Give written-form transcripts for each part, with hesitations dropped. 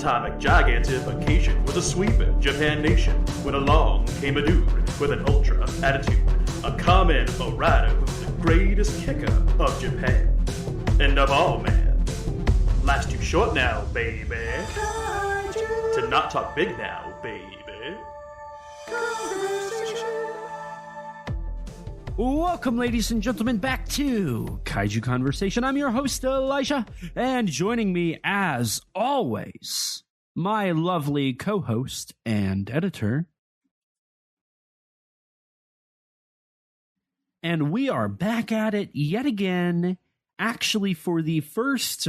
atomic gigantification was a sweeping Japan nation when along came a dude with an ultra attitude, a Kamen rider who's the greatest kicker of Japan. And of all, man, life's too short now, baby, to not talk big now, baby. Welcome, ladies and gentlemen, back to Kaiju Conversation. I'm your host, Elijah, and joining me, as always, my lovely co-host and editor. And we are back at it yet again, actually for the first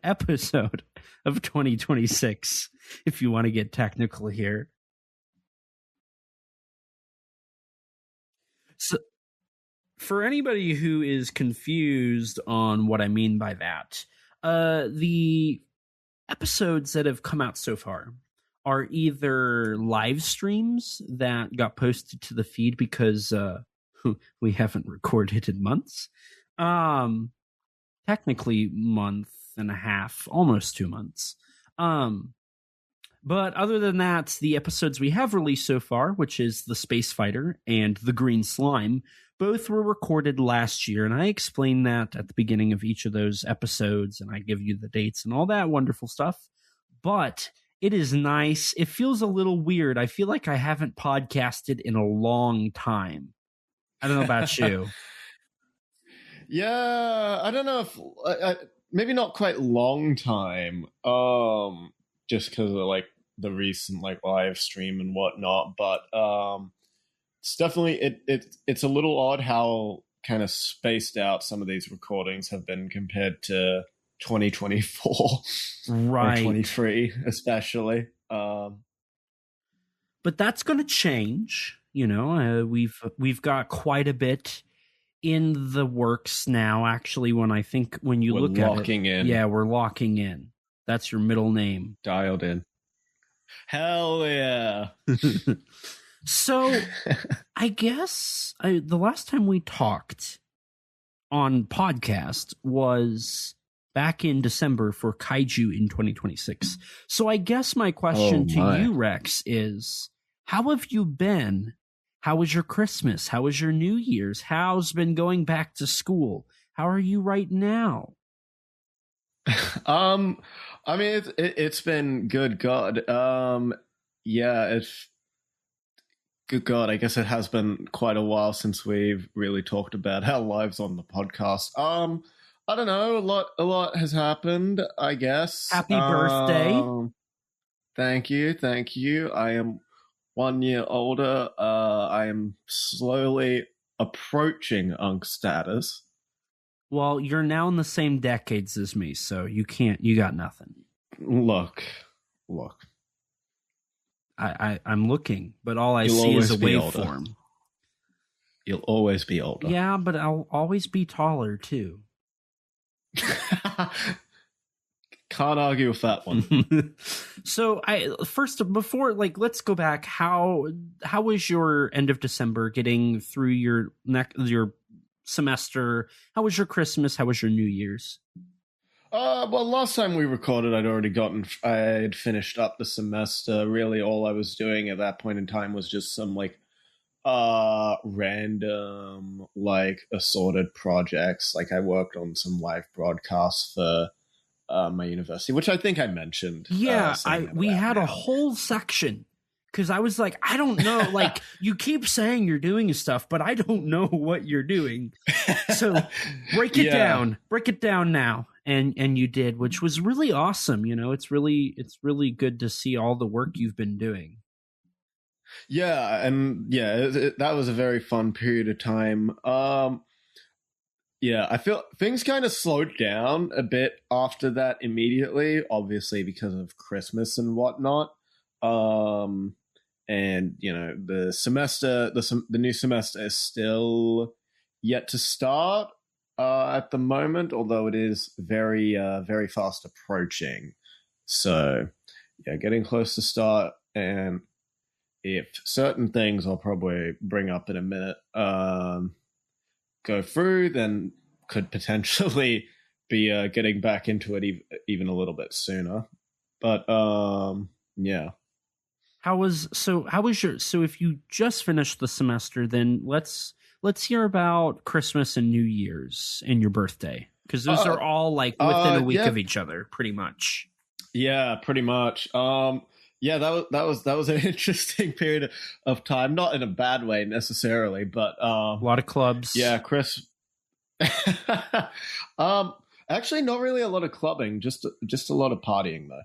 episode of 2026, if you want to get technical here. So, for anybody who is confused on what I mean by that, the episodes that have come out so far are either live streams that got posted to the feed because we haven't recorded in months. Technically month and a half, almost 2 months. But other than that, the episodes we have released so far, which is The Space Fighter and The Green Slime, both were recorded last year, and I explain that at the beginning of each of those episodes, and I give you the dates and all that wonderful stuff. But it is nice. It feels a little weird. I feel like I haven't podcasted in a long time. I don't know about you. Yeah, I don't know if maybe not quite long time. Just because of like the recent like live stream and whatnot, but it's definitely it's a little odd how kind of spaced out some of these recordings have been compared to 2024, right? Or 23 especially. But that's going to change. You know, we've got quite a bit in the works now. Actually, when you look at it, locking in. Yeah, we're locking in. That's your middle name. Dialed in. Hell yeah. So, I guess the last time we talked on podcast was back in December for Kaiju in 2026. So, I guess my question to you, Rex, is how have you been? How was your Christmas? How was your New Year's? How's been going back to school? How are you right now? I mean, it's been good God. Yeah, it's good God. I guess it has been quite a while since we've really talked about our lives on the podcast. I don't know. A lot has happened, I guess. Happy birthday. Thank you. I am 1 year older. I am slowly approaching Unk status. Well, you're now in the same decades as me, so you got nothing. Look. I'm looking, but all I see is a waveform. You'll always be older. Yeah, but I'll always be taller, too. Can't argue with that one. So, let's go back. How was your end of December getting through your semester? How was your Christmas? How was your New Year's? Well, last time we recorded, I had finished up the semester. Really, all I was doing at that point in time was just some random assorted projects. Like I worked on some live broadcasts for my university, which I think I mentioned. Yeah, we had a whole section. Because I was like, I don't know, like, you keep saying you're doing stuff, but I don't know what you're doing. So break it down now. And you did, which was really awesome. You know, it's really good to see all the work you've been doing. Yeah, and that was a very fun period of time. Yeah, I feel things kind of slowed down a bit after that immediately, obviously because of Christmas and whatnot. And you know, the new semester is still yet to start at the moment, although it is very fast approaching. So yeah, getting close to start, and if certain things I'll probably bring up in a minute go through, then could potentially be getting back into it even a little bit sooner. But yeah. How was your, so if you just finished the semester, then let's hear about Christmas and New Year's and your birthday, because those are all like within a week of each other, pretty much. Yeah, pretty much. Yeah, that was an interesting period of time, not in a bad way necessarily, but a lot of clubs. Yeah, Chris. Actually, not really a lot of clubbing, just a lot of partying though.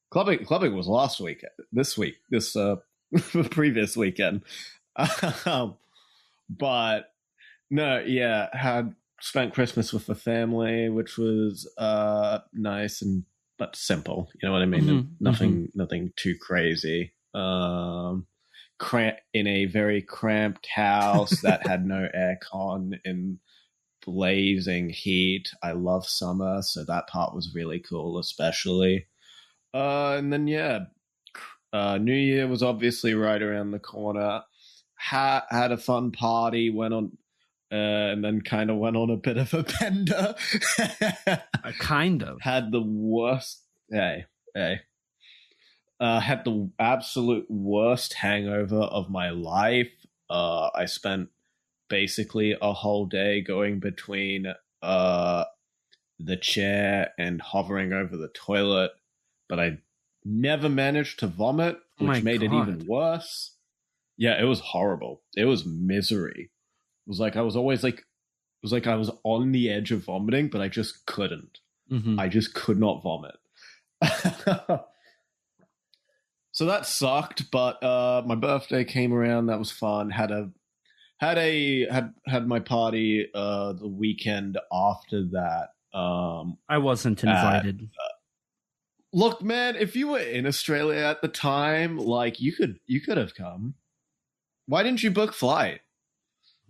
Clubbing was last week. This previous weekend. But no, yeah, had spent Christmas with the family, which was nice but simple. You know what I mean? Nothing too crazy. In a very cramped house that had no aircon in blazing heat. I love summer, so that part was really cool, especially. And then New Year was obviously right around the corner. Had a fun party, went on, and then kind of went on a bit of a bender. Had the worst. Had the absolute worst hangover of my life. I spent basically a whole day going between the chair and hovering over the toilet, but I never managed to vomit, which made it even worse. Yeah, it was horrible. It was misery. It was like I was always like, it was like I was on the edge of vomiting, but I just couldn't. I just could not vomit. So that sucked, but my birthday came around. That was fun. Had my party the weekend after that. I wasn't invited. Look, man, if you were in Australia at the time, like you could have come. Why didn't you book flight?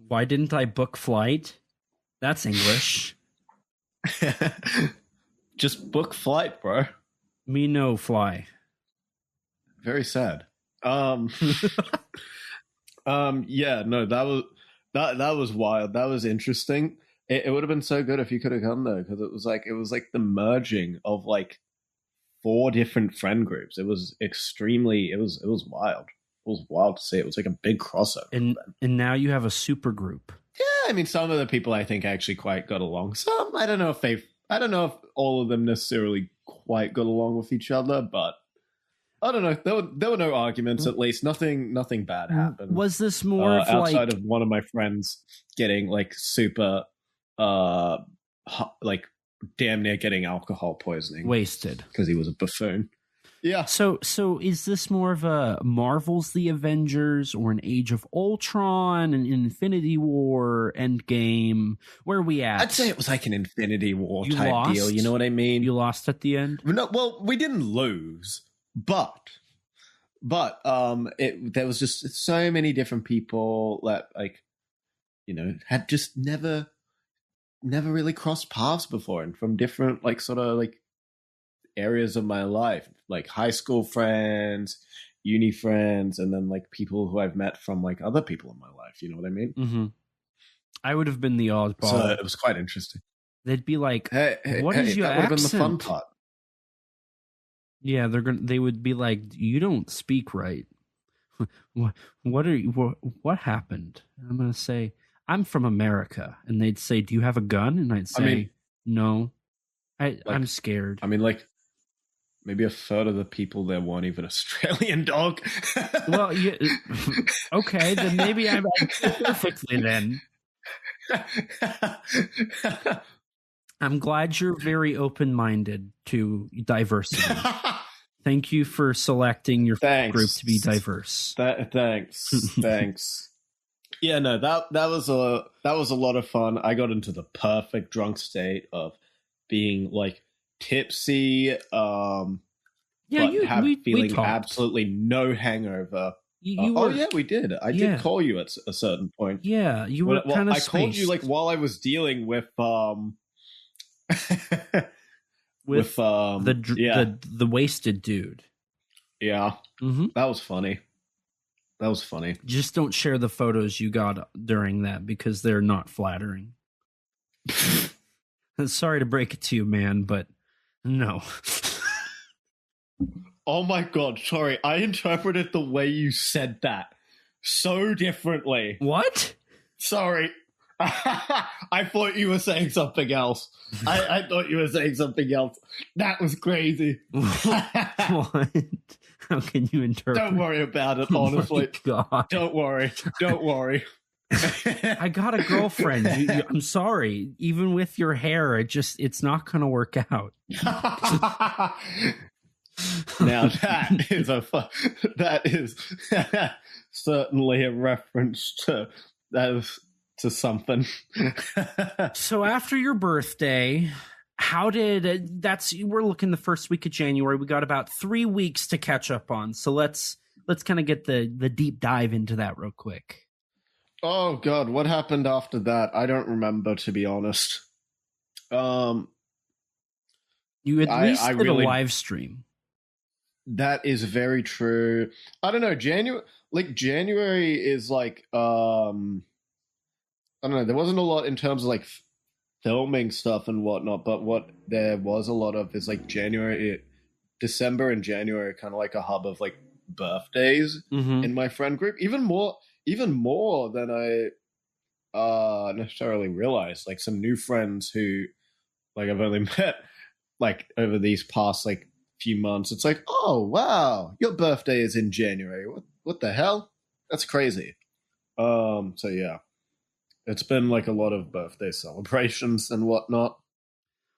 Why didn't I book flight? That's English. Just book flight, bro. Me no fly. Very sad. Yeah, no, that was wild. That was interesting. It would have been so good if you could have come though, because it was like the merging of like 4 different friend groups. It was wild. It was wild to see. It was like a big crossover. And now you have a super group. Yeah, I mean, some of the people I think actually quite got along. Some, I don't know if all of them necessarily quite got along with each other, but I don't know. There were no arguments, at least. Nothing bad happened. Was this more of outside of one of my friends getting like super, like damn near getting alcohol poisoning, wasted because he was a buffoon. Yeah. So is this more of a Marvel's The Avengers or an Age of Ultron, an Infinity War, Endgame? Where are we at? I'd say it was like an Infinity War type deal. You know what I mean? You lost at the end? No, well, we didn't lose, but there was just so many different people that, like, you know, had just never really crossed paths before, and from different like sort of like areas of my life, like high school friends, uni friends, and then like people who I've met from like other people in my life. You know what I mean? Mm-hmm. I would have been the oddball. So it was quite interesting. They'd be like, "What is your accent?" That would have been the fun part. Yeah, they would be like, "You don't speak right. What happened?" I'm gonna say, "I'm from America," and they'd say, "Do you have a gun?" And I'd say, "No, I'm scared." I mean, like, maybe a third of the people there weren't even Australian, dog. Well, yeah, okay, then maybe I'm perfectly then. I'm glad you're very open-minded to diversity. Thank you for selecting your group to be diverse. Thanks. Yeah, no, that was a lot of fun. I got into the perfect drunk state of being like tipsy, feeling absolutely no hangover. We did. I did call you at a certain point. Yeah, you were kind of. I called you like while I was dealing with the wasted dude. Yeah, That was funny. Just don't share the photos you got during that, because they're not flattering. Sorry to break it to you, man, but no. Oh my god, sorry. I interpreted the way you said that so differently. What? Sorry. I thought you were saying something else. I thought you were saying something else. That was crazy. What? How can you interpret? Don't worry about it, honestly. Oh my God. Don't worry. Don't worry. I got a girlfriend. I'm sorry. Even with your hair, it's not going to work out. Now that is certainly a reference to something. So after your birthday, how did we're looking the first week of January. We got about 3 weeks to catch up on. So let's kind of get the deep dive into that real quick. Oh God, what happened after that? I don't remember, to be honest. You at least did a live stream. That is very true. I don't know. January is like I don't know. There wasn't a lot in terms of like filming stuff and whatnot, but what there was a lot of is like December and January are kind of like a hub of like birthdays in my friend group. Even more than I necessarily realized. Like some new friends who like I've only met like over these past like few months. It's like, oh wow, your birthday is in January. What the hell? That's crazy. So yeah. It's been like a lot of birthday celebrations and whatnot.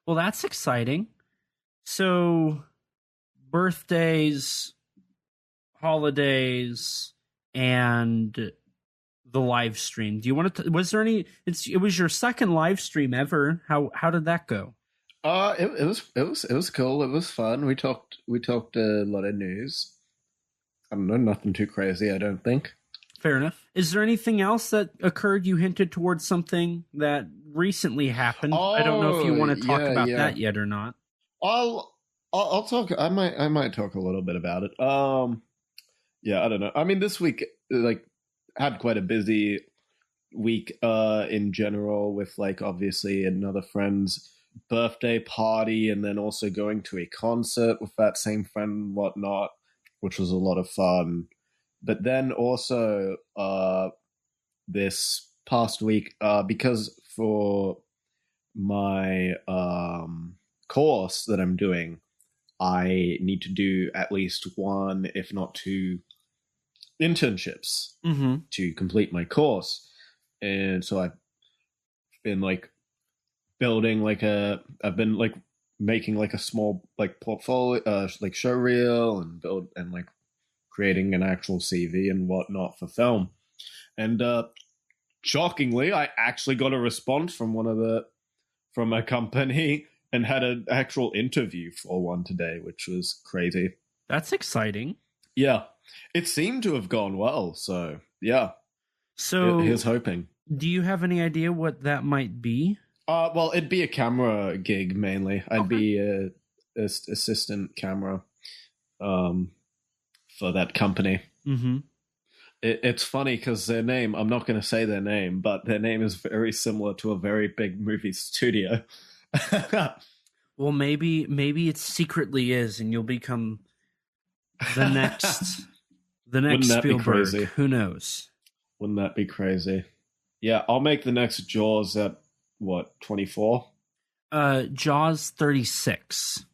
Well, that's exciting. So birthdays, holidays, and the live stream. Do you want to? Was there any? It was your second live stream ever. How did that go? It was cool. It was fun. We talked a lot of news. I don't know, nothing too crazy, I don't think. Fair enough. Is there anything else that occurred? You hinted towards something that recently happened. I don't know if you want to talk about that yet or not. I'll talk. I might talk a little bit about it. Yeah, I don't know. I mean, this week like had quite a busy week in general with like obviously another friend's birthday party and then also going to a concert with that same friend and whatnot, which was a lot of fun. But then also this past week, because for my course that I'm doing, I need to do at least one, if not two, internships to complete my course. And so I've been like building like I've been like making like a small like portfolio, like show reel and like creating an actual CV and whatnot for film. And shockingly, I actually got a response from from a company and had an actual interview for one today, which was crazy. That's exciting. Yeah. It seemed to have gone well, so yeah. So here's hoping. Do you have any idea what that might be? Well, it'd be a camera gig mainly. I'd be a assistant camera for that company. It's funny because their name, I'm not going to say their name, but their name is very similar to a very big movie studio. Well, maybe it secretly is, and you'll become the next Spielberg. Who knows? Wouldn't that be crazy? Yeah, I'll make the next Jaws at what, 24? Jaws 36.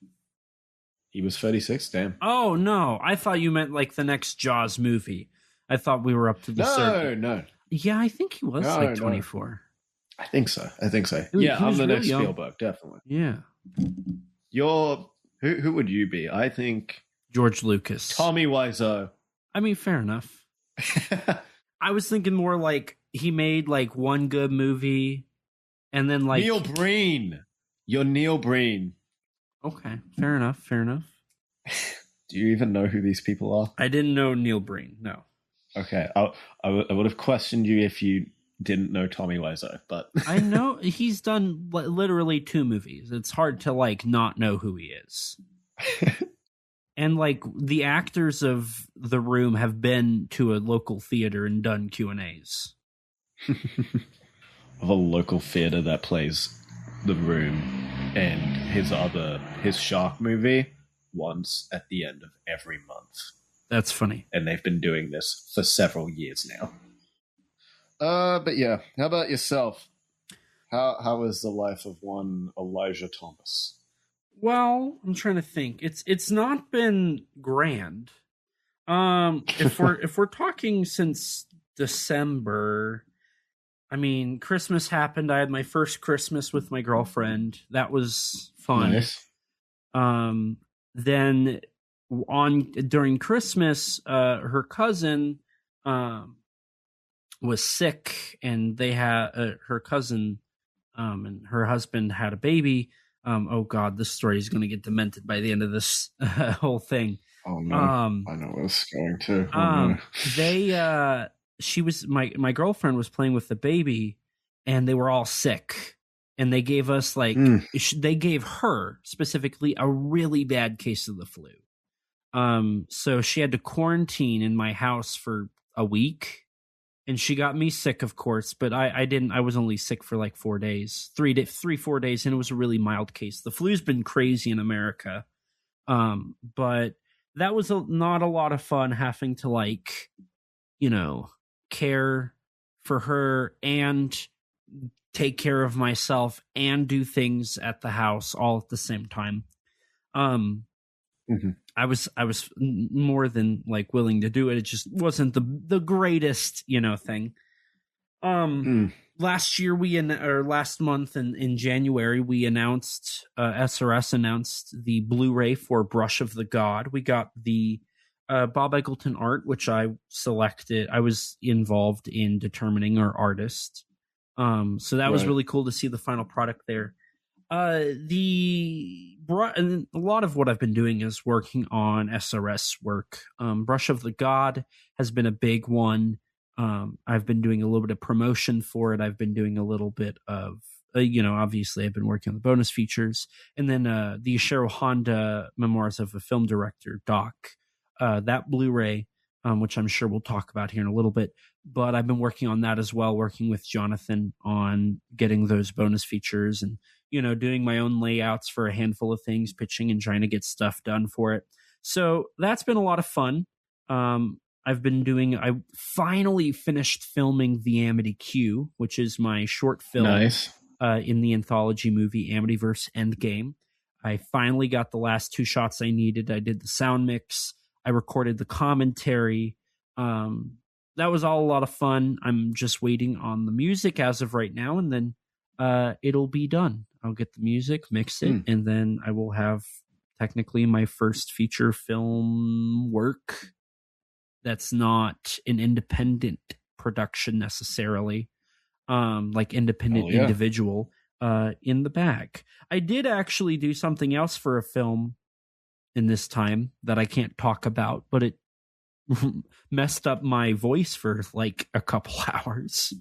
He was 36, damn. Oh no, I thought you meant like the next Jaws movie. I thought we were up to the No. Yeah, I think he was 24. I think so. Yeah, I'm the really next young. Spielberg, definitely. Yeah. Who would you be? I think George Lucas. Tommy Wiseau. I mean, fair enough. I was thinking more like he made like one good movie and then like Neil Breen. You're Neil Breen. Okay, fair enough. Do you even know who these people are? I didn't know Neil Breen, no. Okay, I would have questioned you if you didn't know Tommy Wiseau, but I know he's done literally 2 movies. It's hard to like not know who he is. And like the actors of The Room have been to a local theater and done Q&As. Of a local theater that plays The Room and his shark movie. once at the end of every month. That's funny. And they've been doing this for several years now. But yeah, how about yourself? How is the life of one Elijah Thomas? Well, I'm trying to think. It's not been grand. If we're talking since December, I mean, Christmas happened. I had my first Christmas with my girlfriend. That was fun. Nice. Then during Christmas, her cousin was sick, and they had her cousin and her husband had a baby. Oh God, this story is going to get demented by the end of this whole thing. Oh no, I know where it's going to. She was my girlfriend was playing with the baby, and they were all sick, and they gave us they gave her specifically a really bad case of the flu. So she had to quarantine in my house for a week, and she got me sick, of course, but I didn't. I was only sick for like 4 days, 4 days, and it was a really mild case. The flu's been crazy in America, but that was not a lot of fun having to care for her and take care of myself and do things at the house all at the same time. I was more than willing to do it. It just wasn't the greatest, thing. Last year last month in January, we announced, SRS announced the Blu-ray for Brush of the God. We got the Bob Eggleton art, which I selected. I was involved in determining our artist. So that was really cool to see the final product there. And a lot of what I've been doing is working on SRS work. Brush of the God has been a big one. I've been doing a little bit of promotion for it. I've been doing a little bit of, obviously I've been working on the bonus features. And then the Ishiro Honda Memoirs of a Film Director doc, that Blu-ray, which I'm sure we'll talk about here in a little bit. But I've been working on that as well, working with Jonathan on getting those bonus features and, doing my own layouts for a handful of things, pitching and trying to get stuff done for it. So that's been a lot of fun. I finally finished filming the Amity Q, which is my short film in the anthology movie Amityverse Endgame. I finally got the last 2 shots I needed. I did the sound mix. I recorded the commentary. That was all a lot of fun. I'm just waiting on the music as of right now, and then it'll be done. I'll get the music, mix it, and then I will have technically my first feature film work that's not an independent production necessarily, independent individual in the bag. I did actually do something else for a film in this time that I can't talk about, but it messed up my voice for a couple hours.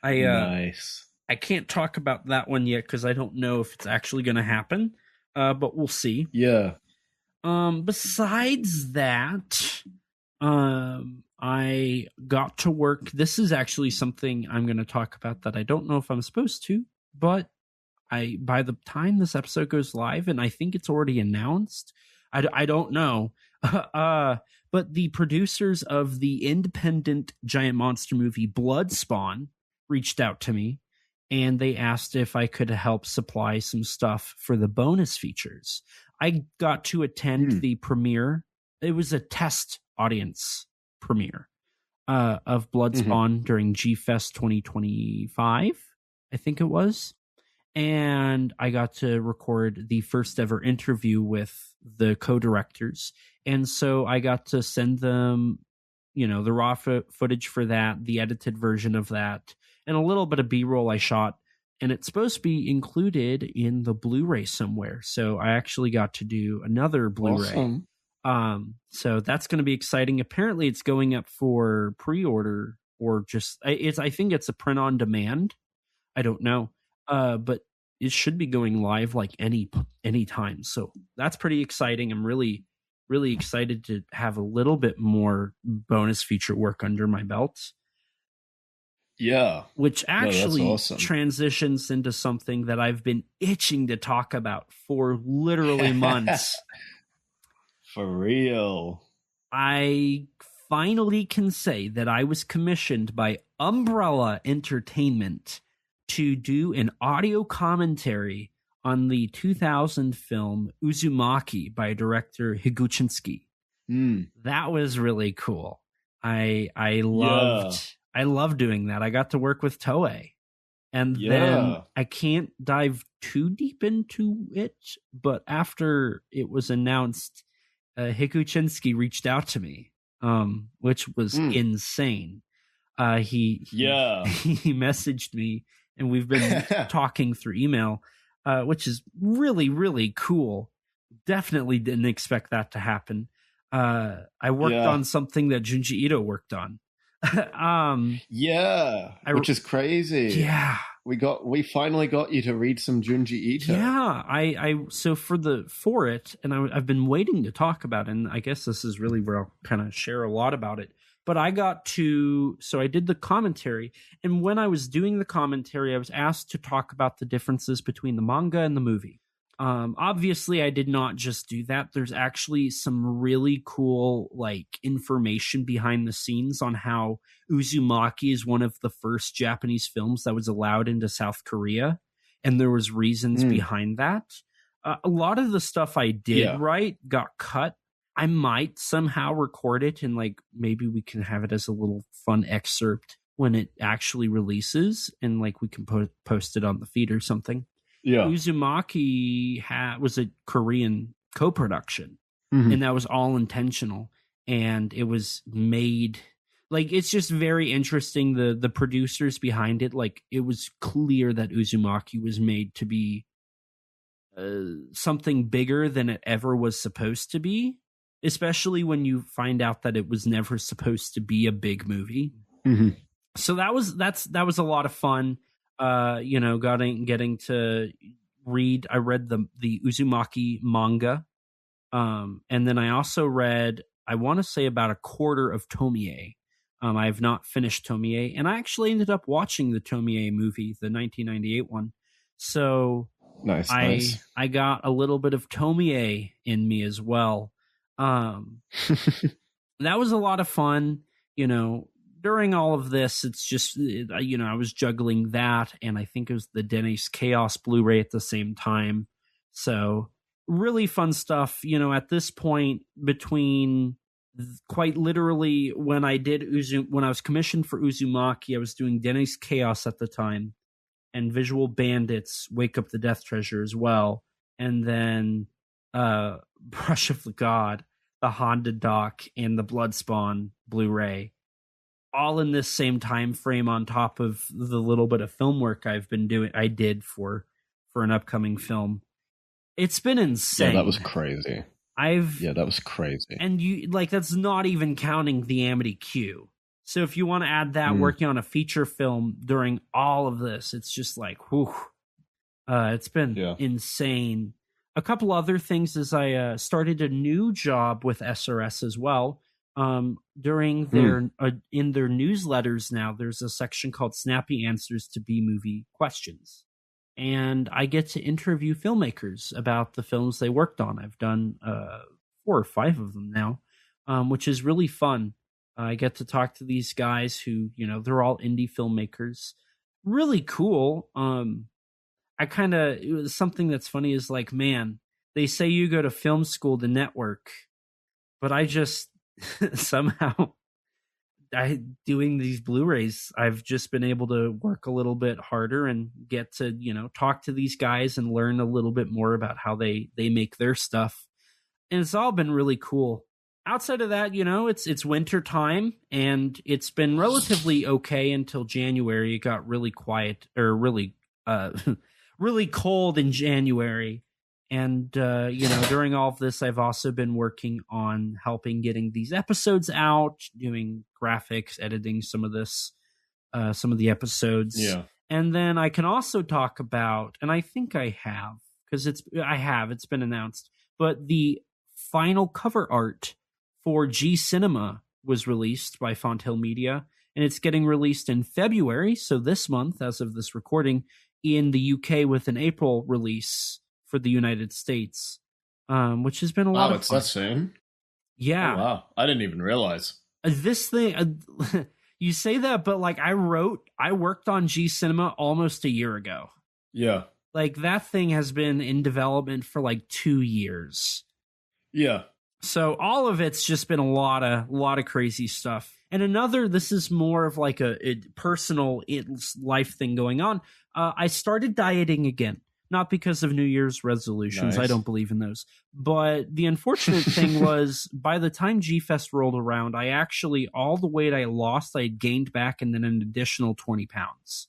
Nice. I can't talk about that one yet because I don't know if it's actually going to happen, but we'll see. Yeah. Besides that, I got to work. This is actually something I'm going to talk about that I don't know if I'm supposed to, but by the time this episode goes live, and I think it's already announced, I don't know, but the producers of the independent giant monster movie Bloodspawn reached out to me, and they asked if I could help supply some stuff for the bonus features. I got to attend the premiere. It was a test audience premiere of Bloodspawn during G-Fest 2025, I think it was. And I got to record the first ever interview with the co-directors. And so I got to send them, the raw footage for that, the edited version of that, and a little bit of B-roll I shot. And it's supposed to be included in the Blu-ray somewhere. So I actually got to do another Blu-ray. Awesome. So that's going to be exciting. Apparently it's going up for pre-order or just, I think it's a print on demand. I don't know. But it should be going live any time. So that's pretty exciting. I'm really, really excited to have a little bit more bonus feature work under my belt. Yeah. which actually awesome. transitions into something that I've been itching to talk about for literally months. For real. I finally can say that I was commissioned by Umbrella Entertainment to do an audio commentary on the 2000 film Uzumaki by director Higuchinsky. That was really cool. I loved doing that. I got to work with Toei. And then I can't dive too deep into it, but after it was announced, Higuchinsky reached out to me, which was insane. He messaged me, and we've been talking through email, which is really, really cool. Definitely didn't expect that to happen. I worked on something that Junji Ito worked on. Which is crazy. Yeah. We finally got you to read some Junji Ito. Yeah, so for it, and I've been waiting to talk about it, and I guess this is really where I'll kind of share a lot about it. But I did the commentary, and when I was doing the commentary, I was asked to talk about the differences between the manga and the movie. Obviously, I did not just do that. There's actually some really cool information behind the scenes on how Uzumaki is one of the first Japanese films that was allowed into South Korea, and there was reasons behind that. A lot of the stuff I did got cut. I might somehow record it, and maybe we can have it as a little fun excerpt when it actually releases, and we can post it on the feed or something. Yeah, Uzumaki was a Korean co-production, and that was all intentional, and it was made it's just very interesting. The producers behind it, it was clear that Uzumaki was made to be something bigger than it ever was supposed to be, especially when you find out that it was never supposed to be a big movie. So that was a lot of fun. Getting to read. I read the Uzumaki manga, and then I also read, I want to say, about a quarter of Tomie. I have not finished Tomie, and I actually ended up watching the Tomie movie, the 1998 one. So nice. I got a little bit of Tomie in me as well. That was a lot of fun. During all of this, it's just, I was juggling that, and I think it was the Dennis Chaos Blu-ray at the same time. So really fun stuff. At this point, between quite literally when I was commissioned for Uzumaki, I was doing Dennis Chaos at the time, and Visual Bandits, Wake Up the Death Treasure as well, and then Brush of the God, the Honda Doc, and the Bloodspawn Blu-ray, all in this same time frame, on top of the little bit of film work I did for an upcoming film. It's been insane. Yeah, that was crazy. That was crazy. And that's not even counting the Amity Q. So if you want to add that, working on a feature film during all of this, it's just whew. It's been insane. A couple other things is I started a new job with SRS as well. During their in their newsletters now, there's a section called Snappy Answers to B-Movie Questions. And I get to interview filmmakers about the films they worked on. I've done 4 or 5 of them now, which is really fun. I get to talk to these guys who, they're all indie filmmakers. Really cool. It was something that's funny is man, they say you go to film school to network, but I just somehow doing these Blu-rays, I've just been able to work a little bit harder and get to, talk to these guys and learn a little bit more about how they make their stuff. And it's all been really cool. Outside of that, it's winter time, and it's been relatively okay until January. It got really quiet, or really really cold in January. And, during all of this, I've also been working on helping getting these episodes out, doing graphics, editing some of the episodes. Yeah. And then I can also talk about, and I think I have, because it's been announced, but the final cover art for G Cinema was released by Fonthill Media. and it's getting released in February. So this month, as of this recording, in the UK with an April release for the United States, which has been a lot of it's fun. that soon? Yeah. Oh, wow. I didn't even realize. This thing, you say that, but like I worked on G Cinema almost a year ago. Yeah. Like that thing has been in development for like 2 years. Yeah. So all of it's just been a lot of crazy stuff. And this is more of like a personal life thing going on. I started dieting again, not because of New Year's resolutions. Nice. I don't believe in those. But the unfortunate thing was by the time G-Fest rolled around, I actually, all the weight I lost, I had gained back and then an additional 20 pounds.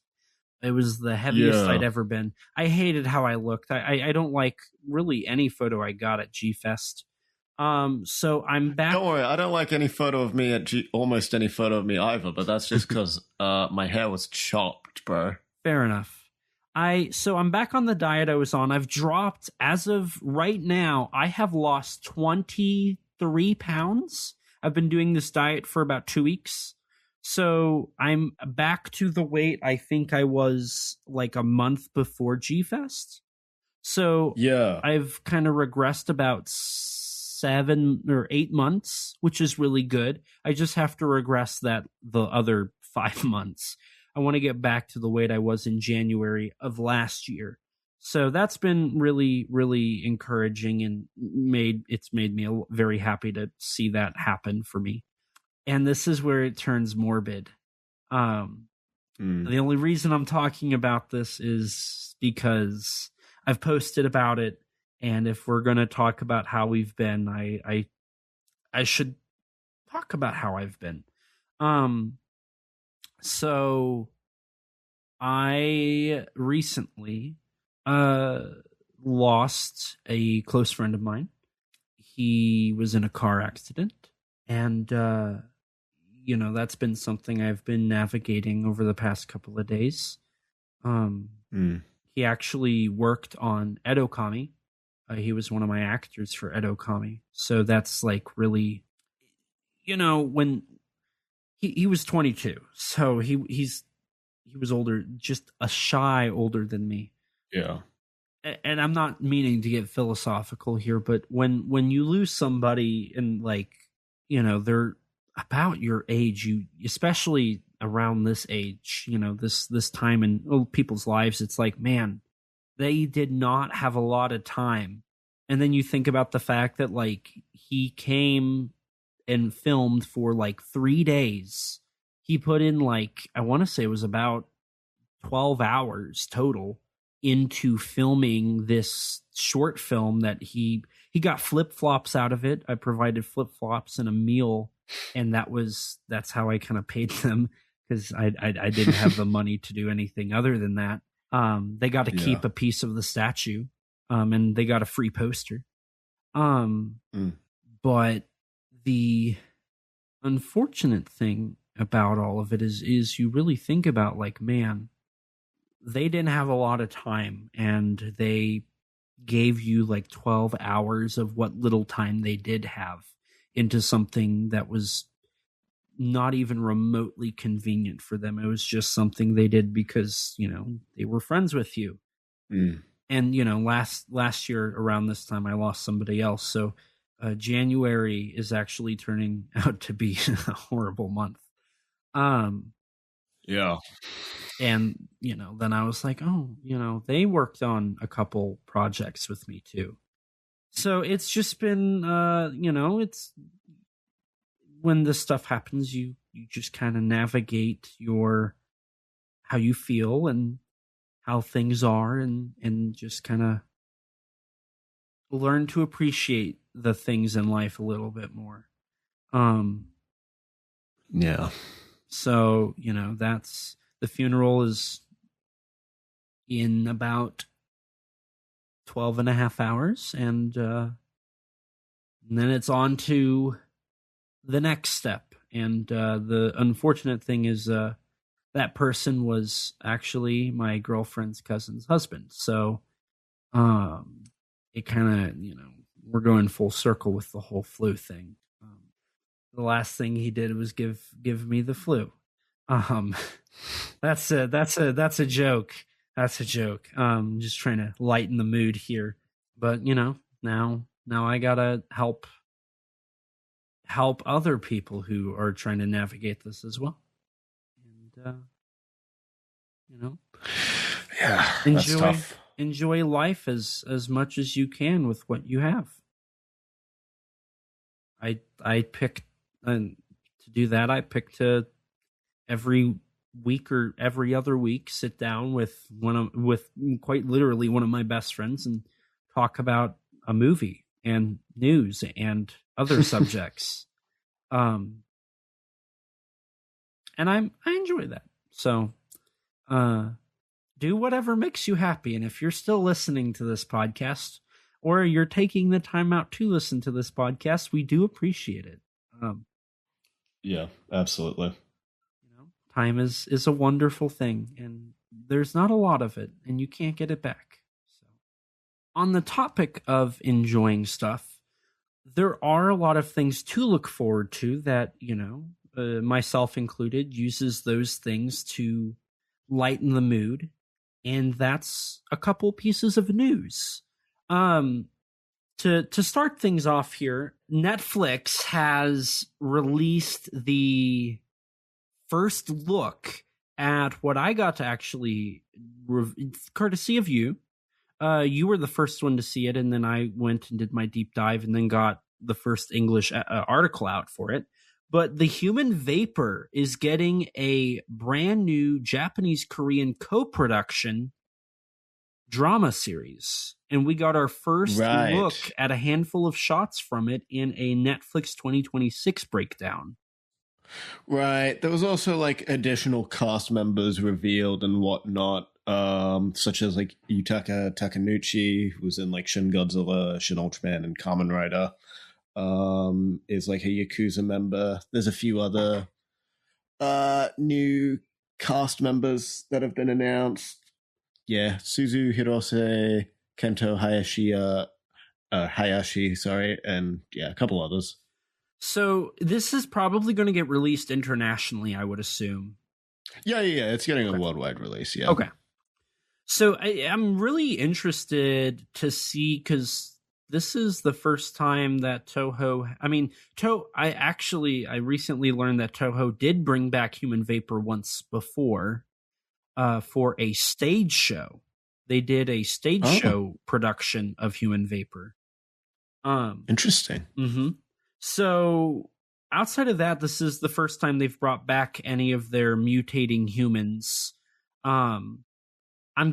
It was the heaviest I'd ever been. I hated how I looked. I don't like really any photo I got at G-Fest. So I'm back. Don't worry, I don't like any photo of me at almost any photo of me either, but that's just because my hair was chopped, bro. Fair enough. So I'm back on the diet I was on. I've dropped, as of right now, I have lost 23 pounds. I've been doing this diet for about 2 weeks. So I'm back to the weight I think I was like a month before G-Fest. So yeah, I've kind of regressed about 7 or 8 months, which is really good. I just have to regress the other 5 months. I want to get back to the weight I was in January of last year. So that's been really, really encouraging and it's made me very happy to see that happen for me. And this is where it turns morbid. The only reason I'm talking about this is because I've posted about it. And if we're going to talk about how we've been, I should talk about how I've been. So I recently lost a close friend of mine. He was in a car accident, and that's been something I've been navigating over the past couple of days. He actually worked on Edo Kami. He was one of my actors for Edo Kami. So that's like really, when he was 22, so he was older, just a shy older than me. Yeah. And I'm not meaning to get philosophical here, but when you lose somebody and they're about your age, you especially around this age, this time in people's lives, it's like, man, they did not have a lot of time. And then you think about the fact that like he came and filmed for like 3 days. He put in like, I want to say it was about 12 hours total into filming this short film that he got flip-flops out of it. I provided flip-flops and a meal, and that's how I kind of paid them, because I didn't have the money to do anything other than that. They got to keep a piece of the statue, and they got a free poster. But the unfortunate thing about all of it is you really think about like, man, they didn't have a lot of time, and they gave you like 12 hours of what little time they did have into something that was not even remotely convenient for them. It was just something they did because, they were friends with you. And, last year around this time, I lost somebody else. So January is actually turning out to be a horrible month. Yeah. And, then I was like, they worked on a couple projects with me too. So it's just been, it's when this stuff happens, you just kind of navigate how you feel and how things are, and just kind of learn to appreciate the things in life a little bit more. Yeah. So, that's the funeral is in about 12 and a half hours. And then it's on to the next step. And the unfortunate thing is that person was actually my girlfriend's cousin's husband. So it kind of, we're going full circle with the whole flu thing. The last thing he did was give me the flu. Um, that's a joke. That's a joke. Just trying to lighten the mood here. But now I gotta help other people who are trying to navigate this as well. And Yeah, that's tough. enjoy life as much as you can with what you have. I picked to do that. I picked to every week or every other week sit down with quite literally one of my best friends and talk about a movie and news and other subjects. And I enjoy that. So do whatever makes you happy. And if you're still listening to this podcast, or you're taking the time out to listen to this podcast, we do appreciate it. Yeah, absolutely. Time is a wonderful thing, and there's not a lot of it, and you can't get it back. So, on the topic of enjoying stuff, there are a lot of things to look forward to that, myself included, uses those things to lighten the mood, and that's a couple pieces of news. To start things off here, Netflix has released the first look at what I got to actually, courtesy of you. You were the first one to see it, and then I went and did my deep dive and then got the first English article out for it. But The Human Vapor is getting a brand new Japanese-Korean co-production drama series, and we got our first look at a handful of shots from it in a Netflix 2026 breakdown. Right. There was also additional cast members revealed and whatnot, such as Yutaka Takenuchi, who was in Shin Godzilla, Shin Ultraman, and Kamen Rider, is a Yakuza member. There's a few other new cast members that have been announced. Yeah, Suzu Hirose, Kento Hayashi, and a couple others. So this is probably going to get released internationally, I would assume. Yeah, it's getting a worldwide release, yeah. Okay. So I'm really interested to see, because this is the first time that Toho... I recently learned that Toho did bring back Human Vapor once before. For a stage show. They did a stage show production of Human Vapor. Interesting. Mm-hmm. So outside of that, this is the first time they've brought back any of their mutating humans. I'm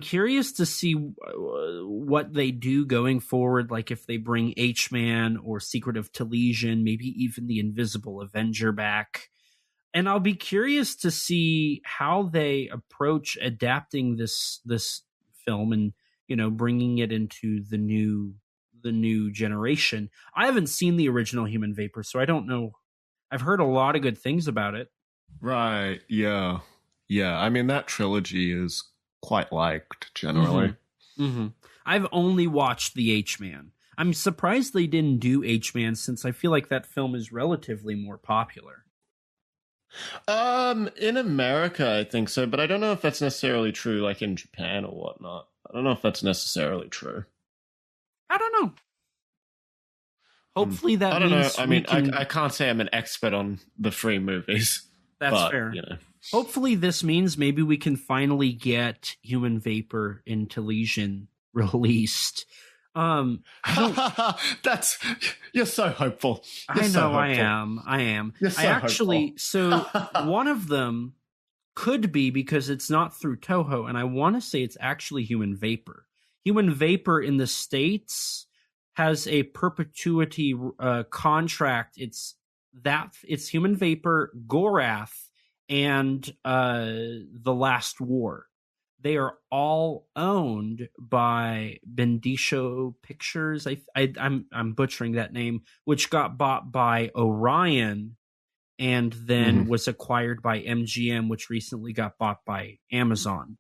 curious to see what they do going forward, if they bring H-Man or Secret of Talesian, maybe even the Invisible Avenger back. And I'll be curious to see how they approach adapting this film and, bringing it into the new generation. I haven't seen the original Human Vapor, so I don't know. I've heard a lot of good things about it. Right. Yeah. Yeah. I mean, that trilogy is quite liked generally. Mm-hmm. Mm-hmm. I've only watched the H-Man. I'm surprised they didn't do H-Man, since I feel like that film is relatively more popular. In America, I think so, but I don't know if that's necessarily true, in Japan or whatnot. I don't know if that's necessarily true. I don't know. Hopefully that I don't means know. I mean, I can't say I'm an expert on the free movies. That's fair. Hopefully this means maybe we can finally get Human Vapor in Talesian released. That's you're so hopeful. I know. I am. You're so hopeful. So one of them could be, because it's not through Toho, and I want to say it's actually Human Vapor. Human Vapor in the States has a perpetuity contract. It's Human Vapor, Gorath, and The Last War. They are all owned by Bendisho Pictures. I'm butchering that name, which got bought by Orion and then was acquired by MGM, which recently got bought by Amazon.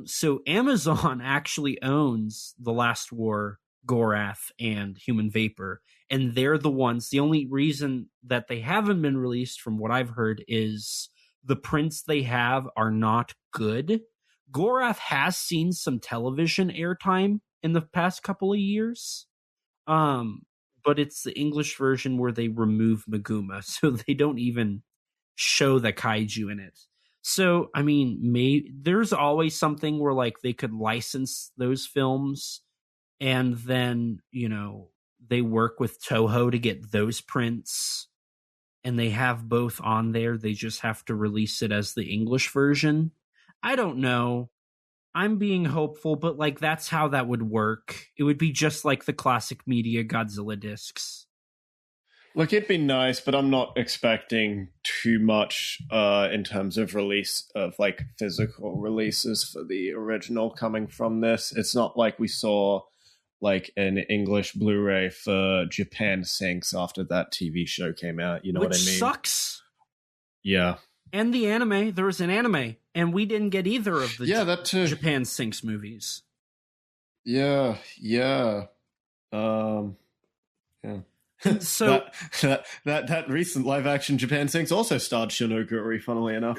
So Amazon actually owns The Last War, Gorath, and Human Vapor, and they're the ones. The only reason that they haven't been released, from what I've heard, is the prints they have are not good. Gorath has seen some television airtime in the past couple of years. But it's the English version where they remove Meguma, so they don't even show the kaiju in it. So, I mean, there's always something where like they could license those films and then, they work with Toho to get those prints and they have both on there. They just have to release it as the English version. I don't know. I'm being hopeful, but like that's how that would work. It would be just like the classic media Godzilla discs. Look, it'd be nice, but I'm not expecting too much in terms of release of like physical releases for the original coming from this. It's not like we saw like an English Blu-ray for Japan Sinks after that TV show came out. You know what I mean? Which sucks. Yeah. And the anime, there was an anime, and we didn't get either of the that too. Japan Sinks movies. Yeah. So that recent live action Japan Sinks also starred Shinoguri, funnily enough.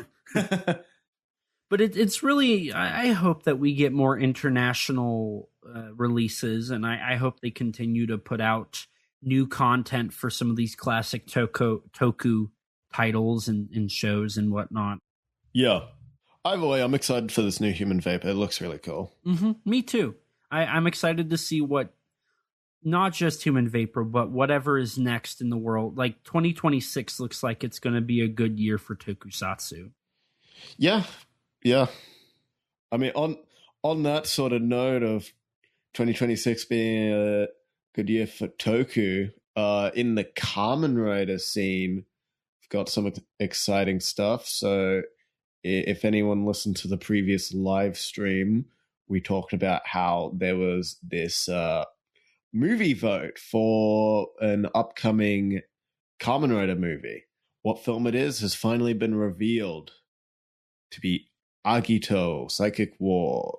But it's really, I hope that we get more international releases, and I hope they continue to put out new content for some of these classic Toku titles and shows and whatnot. Yeah. Either way, I'm excited for this new Human Vapor. It looks really cool. Mm-hmm. Me too. I'm excited to see what, not just Human Vapor, but whatever is next in the world. Like 2026 looks like it's going to be a good year for Tokusatsu. Yeah. I mean, on that sort of note of 2026 being a good year for Toku, in the Kamen Rider scene, we've got some exciting stuff. So if anyone listened to the previous live stream, we talked about how there was this movie vote for an upcoming Kamen Rider movie. What film it is has finally been revealed to be Agito, Psychic War,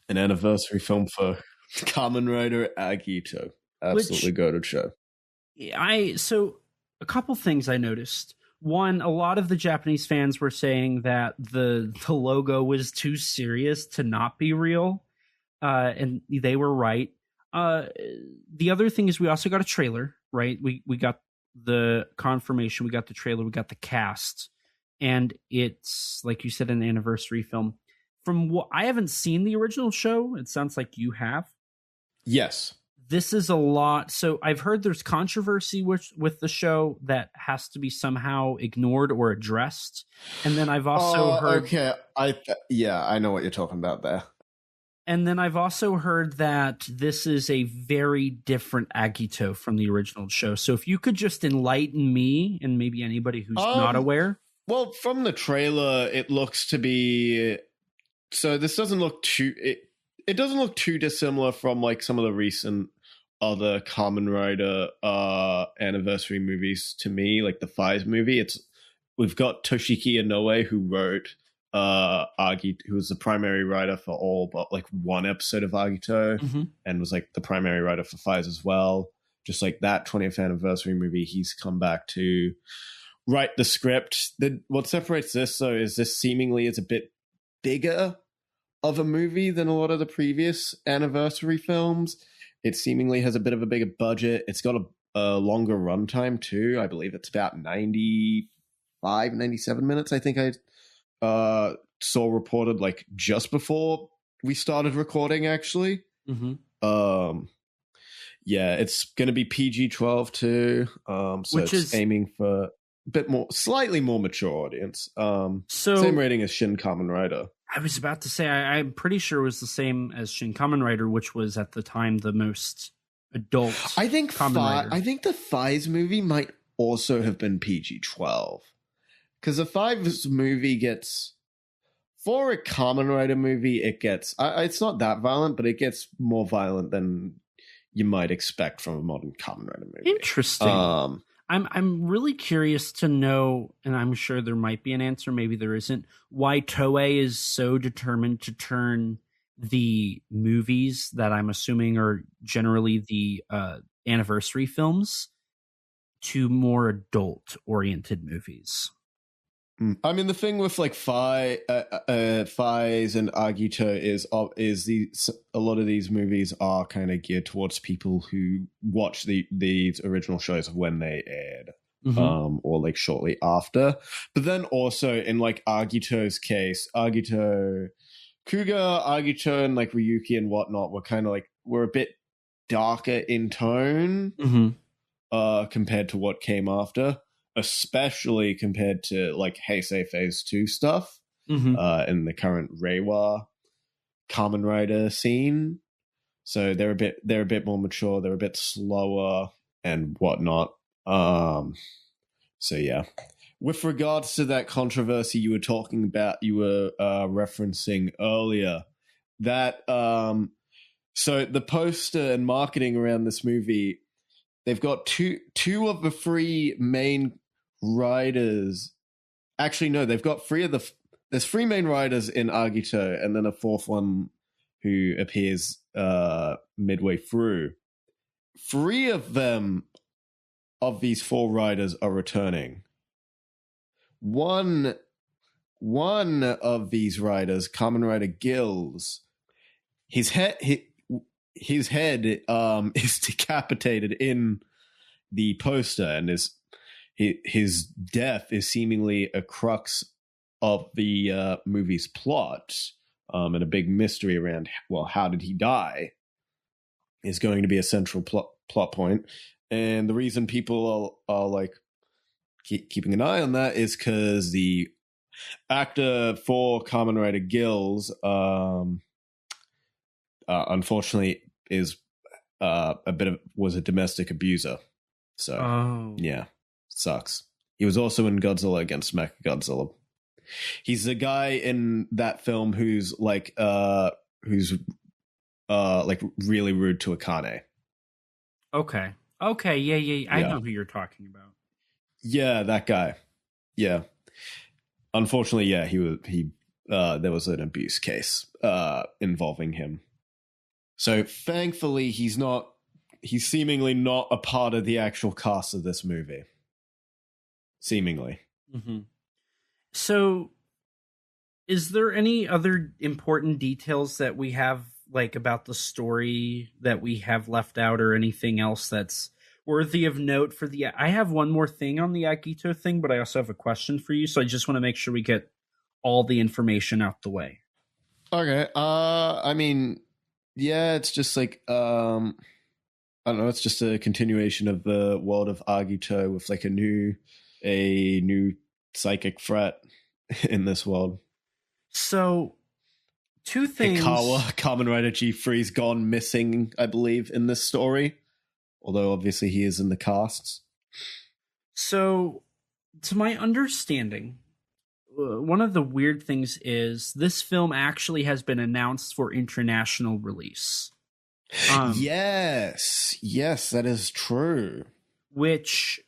an anniversary film for Kamen Rider Agito. Absolutely goated show. So a couple things I noticed. One, a lot of the Japanese fans were saying that the logo was too serious to not be real, and they were right. The other thing is we also got a trailer, right? We got the confirmation, we got the trailer, we got the cast, and it's, like you said, an anniversary film. From what I haven't seen the original show, it sounds like you have. Yes. This is a lot. So I've heard there's controversy with the show that has to be somehow ignored or addressed. And then I've also heard... Okay, I know what you're talking about there. And then I've also heard that this is a very different Agito from the original show. So if you could just enlighten me and maybe anybody who's not aware. Well, from the trailer, it looks to be... So this doesn't look too... It doesn't look too dissimilar from like some of the recent other Kamen Rider anniversary movies to me, like the Fives movie. We've got Toshiki Inoue, who wrote Agito, who was the primary writer for all but like one episode of Agito, and was like the primary writer for Fives as well. Just like that 20th anniversary movie, he's come back to write the script. What separates this, though, is this seemingly is a bit bigger of a movie than a lot of the previous anniversary films. It seemingly has a bit of a bigger budget. It's got a longer runtime too. I believe it's about 95, 97 minutes. I think I saw reported like just before we started recording, actually. Yeah, it's going to be PG-12 too. So which it's aiming for a bit more, slightly more mature audience. Same rating as Shin Kamen Rider. I was about to say, I'm pretty sure it was the same as Shin Kamen Rider, which was at the time the most adult. I think the Fives movie might also have been PG-12, because the Fives movie gets, for a Kamen Rider movie, it gets. It's not that violent, but it gets more violent than you might expect from a modern Kamen Rider movie. Interesting. I'm really curious to know, and I'm sure there might be an answer, maybe there isn't, why Toei is so determined to turn the movies that I'm assuming are generally the anniversary films to more adult-oriented movies. I mean, the thing with like Faiz and Agito is a lot of these movies are kind of geared towards people who watch these original shows when they aired, or like shortly after. But then also in like Agito's case, Kuga, Agito, and like Ryuki and whatnot were a bit darker in tone compared to what came after. Especially compared to like Heisei Phase 2 stuff in the current Reiwa Kamen Rider scene. So they're a bit more mature, they're a bit slower and whatnot. So yeah. With regards to that controversy you were talking about, you were referencing earlier, that so the poster and marketing around this movie, they've got two of the three main writers. Actually, no, they've got there's three main writers in Agito, and then a fourth one who appears midway through. Three of these four writers are returning. One of these writers, Kamen Rider Gills, his head is decapitated in the poster, and his death is seemingly a crux of the movie's plot, and a big mystery around, well, how did he die is going to be a central plot point. And the reason people are like keeping an eye on that is because the actor for Kamen Rider Gills unfortunately was a domestic abuser. So yeah, sucks. He was also in Godzilla against Mechagodzilla. He's the guy in that film who's like really rude to Akane. Okay, yeah. I know who you're talking about. Yeah, that guy. Yeah. Unfortunately, yeah, there was an abuse case involving him. So thankfully he's seemingly not a part of the actual cast of this movie. Seemingly. Mm-hmm. So is there any other important details that we have, like, about the story that we have left out, or anything else that's worthy of note for the... I have one more thing on the Agito thing, but I also have a question for you, so I just want to make sure we get all the information out the way. Okay. I mean, yeah, it's just like, I don't know, it's just a continuation of the world of Agito with like a new psychic threat in this world. So, two things. Hikawa, Kamen Rider G3's gone missing, I believe, in this story. Although obviously he is in the casts. So, to my understanding, one of the weird things is this film actually has been announced for international release. Yes, that is true.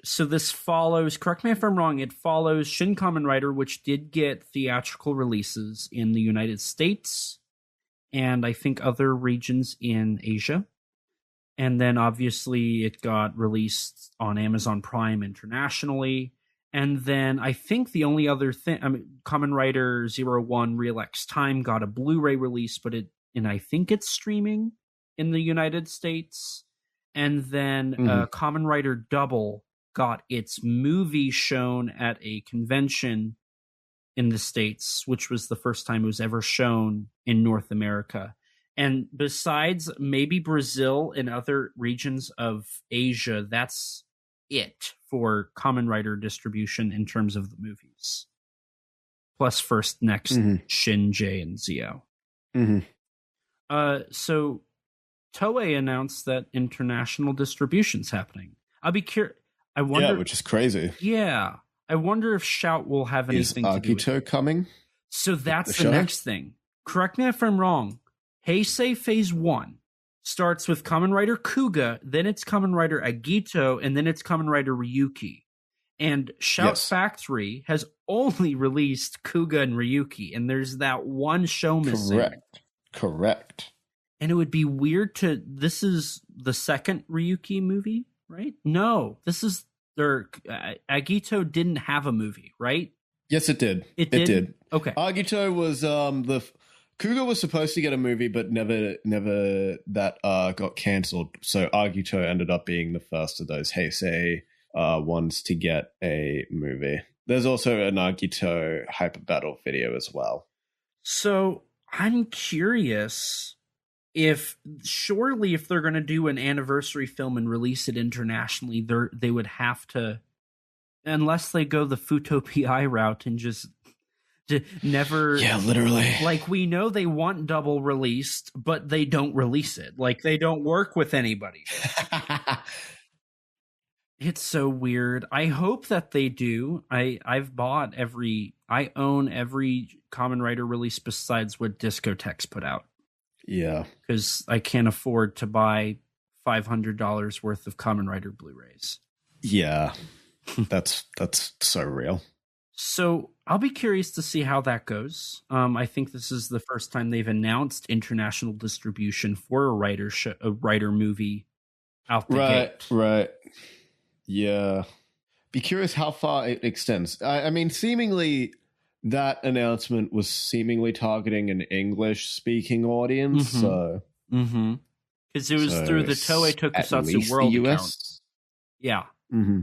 So this follows, correct me if I'm wrong, it follows Shin Kamen Rider, which did get theatrical releases in the United States and I think other regions in Asia. And then obviously it got released on Amazon Prime internationally. And then I think the only other thing, Kamen Rider 01 Real X Time got a Blu-ray release, and I think it's streaming in the United States. And then Kamen Rider Double got its movie shown at a convention in the States, which was the first time it was ever shown in North America. And besides maybe Brazil and other regions of Asia, that's it for Kamen Rider distribution in terms of the movies. Plus First, Next, Shin, J, and Zio. So Toei announced that international distribution's happening. I'll be curious. I wonder. Yeah, which is crazy. Yeah, I wonder if Shout will have anything to do with it. Is Agito coming? So that's the next thing. Correct me if I'm wrong. Heisei Phase 1 starts with Kamen Rider Kuga, then it's Kamen Rider Agito, and then it's Kamen Rider Ryuki. And Shout Factory has only released Kuga and Ryuki, and there's that one show missing. Correct. And it would be weird to... This is the second Ryuki movie, right? No, this is... Agito didn't have a movie, right? Yes, it did. It It did? did. Okay. Agito was Kuga was supposed to get a movie, but never that got cancelled. So Agito ended up being the first of those Heisei ones to get a movie. There's also an Agito Hyper Battle video as well. So I'm curious if they're going to do an anniversary film and release it internationally, they would have to, unless they go the Futopia route and just never. Yeah, literally. Like, we know they want double released, but they don't release it. Like, they don't work with anybody. It's so weird. I hope that they do. I own every Kamen Rider release besides what Discotex put out. Yeah. Because I can't afford to buy $500 worth of Kamen Rider Blu-rays. Yeah. That's so real. So I'll be curious to see how that goes. I think this is the first time they've announced international distribution for a Rider movie out the gate. Right. Yeah. Be curious how far it extends. I mean, seemingly that announcement was seemingly targeting an English-speaking audience. Mm-hmm. So, because it was through the Toei Tokusatsu World account. Yeah. Mm-hmm.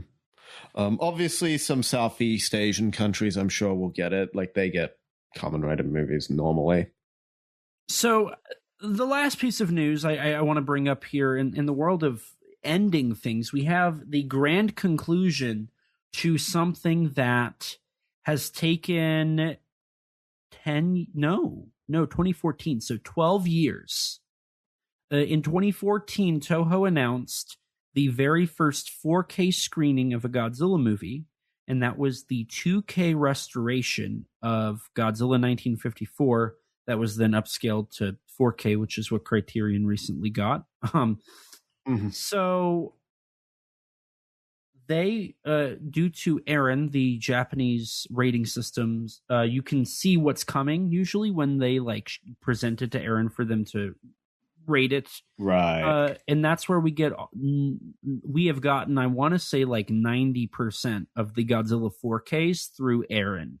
Obviously, some Southeast Asian countries, I'm sure, will get it. Like, they get Kamen Rider movies normally. So, the last piece of news I want to bring up here in the world of ending things, we have the grand conclusion to something that has taken 2014, so 12 years. In 2014, Toho announced the very first 4K screening of a Godzilla movie, and that was the 2K restoration of Godzilla 1954 that was then upscaled to 4K, which is what Criterion recently got. So they, due to Aaron, the Japanese rating systems, you can see what's coming usually when they present it to Aaron for them to rate it. Right. And that's where we have gotten, I want to say 90% of the Godzilla 4Ks through Aaron.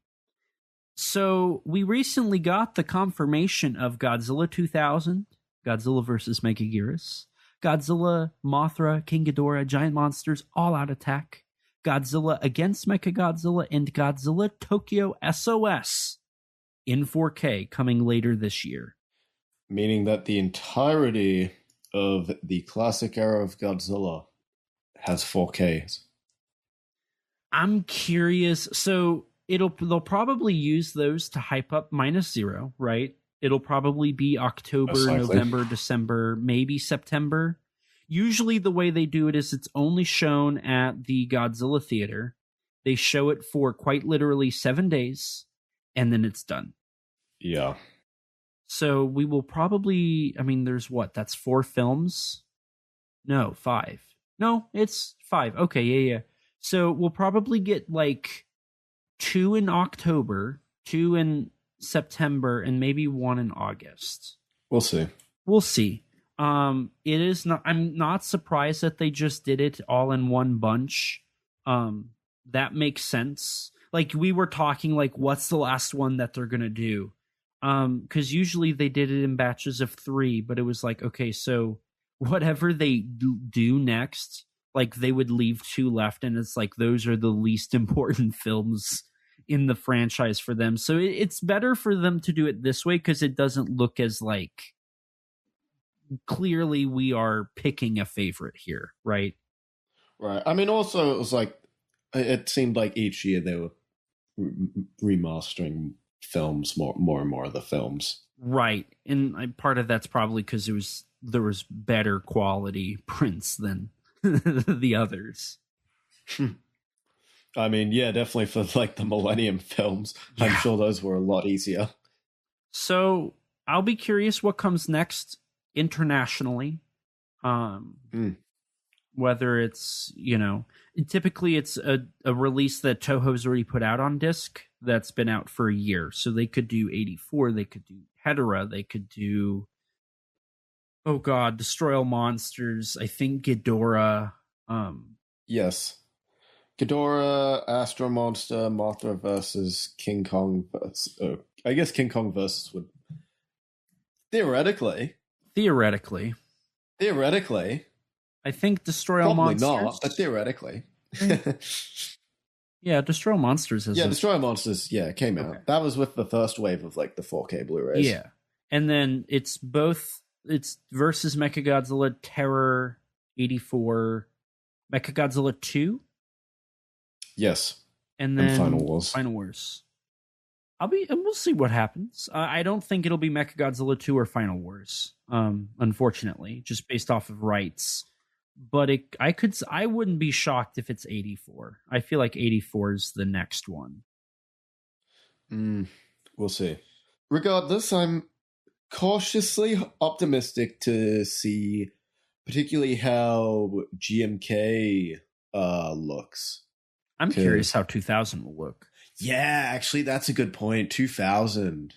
So we recently got the confirmation of Godzilla 2000, Godzilla vs. Megaguirus, Godzilla, Mothra, King Ghidorah, Giant Monsters, All Out Attack, Godzilla Against Mechagodzilla, and Godzilla Tokyo SOS in 4K coming later this year. Meaning that the entirety of the classic era of Godzilla has 4Ks. I'm curious. So they'll probably use those to hype up -0, right? It'll probably be October, November, December, maybe September. Usually the way they do it is it's only shown at the Godzilla Theater. They show it for quite literally 7 days, and then it's done. Yeah. So we will probably, there's that's 4 films? No, 5. No, it's 5. Okay, yeah. So we'll probably get 2 in October, 2 in September, and maybe 1 in August. We'll see. It is not, I'm not surprised that they just did it all in one bunch. That makes sense. We were talking what's the last one that they're gonna do? Because usually they did it in batches of 3, but it was okay, so whatever they do next, they would leave 2 left, and it's those are the least important films in the franchise for them. So it's better for them to do it this way because it doesn't look as clearly we are picking a favorite here, right? Right. Also it was it seemed like each year they were remastering films, more and more of the films. Right. And part of that's probably because there was better quality prints than the others. Yeah, definitely for the Millennium films. Yeah. I'm sure those were a lot easier. So I'll be curious what comes next internationally. Whether it's, typically it's a release that Toho's already put out on disc that's been out for a year. So they could do 84, they could do Hedorah, they could do, Destroy All Monsters, I think Ghidorah. Yes. Ghidorah, Astro Monster, Mothra versus King Kong. I guess King Kong versus would theoretically. I think Destroy All Probably Monsters. not, but theoretically. Yeah, Destroy All Monsters is Destroy All Monsters, it came out. Okay. That was with the first wave of like the 4K Blu-rays. Yeah. And then it's versus Mechagodzilla Terror 84, Mechagodzilla 2. Yes. And then Final Wars. We'll see what happens. I don't think it'll be Mechagodzilla 2 or Final Wars. Unfortunately, just based off of rights. But I wouldn't be shocked if it's 84. I feel like 84 is the next one. We'll see. Regardless, I'm cautiously optimistic to see particularly how GMK looks. I'm curious how 2000 will look. Yeah, actually, that's a good point. 2000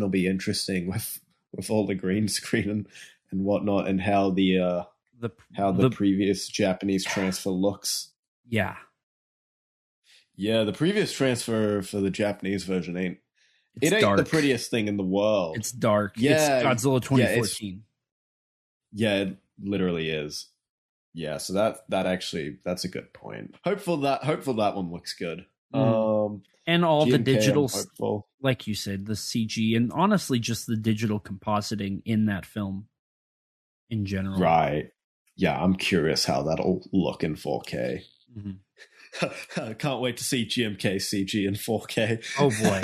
will be interesting with all the green screen and whatnot, and how the previous Japanese transfer looks. Yeah. Yeah, the previous transfer for the Japanese version ain't dark. The prettiest thing in the world. It's dark. Yeah, it's Godzilla 2014. It literally is. Yeah, so that's a good point. Hopeful that one looks good. And all GMK, the digital, like you said, the CG, and honestly, just the digital compositing in that film in general. Right. Yeah, I'm curious how that'll look in 4K. Mm-hmm. I can't wait to see GMK CG in 4K. Oh, boy.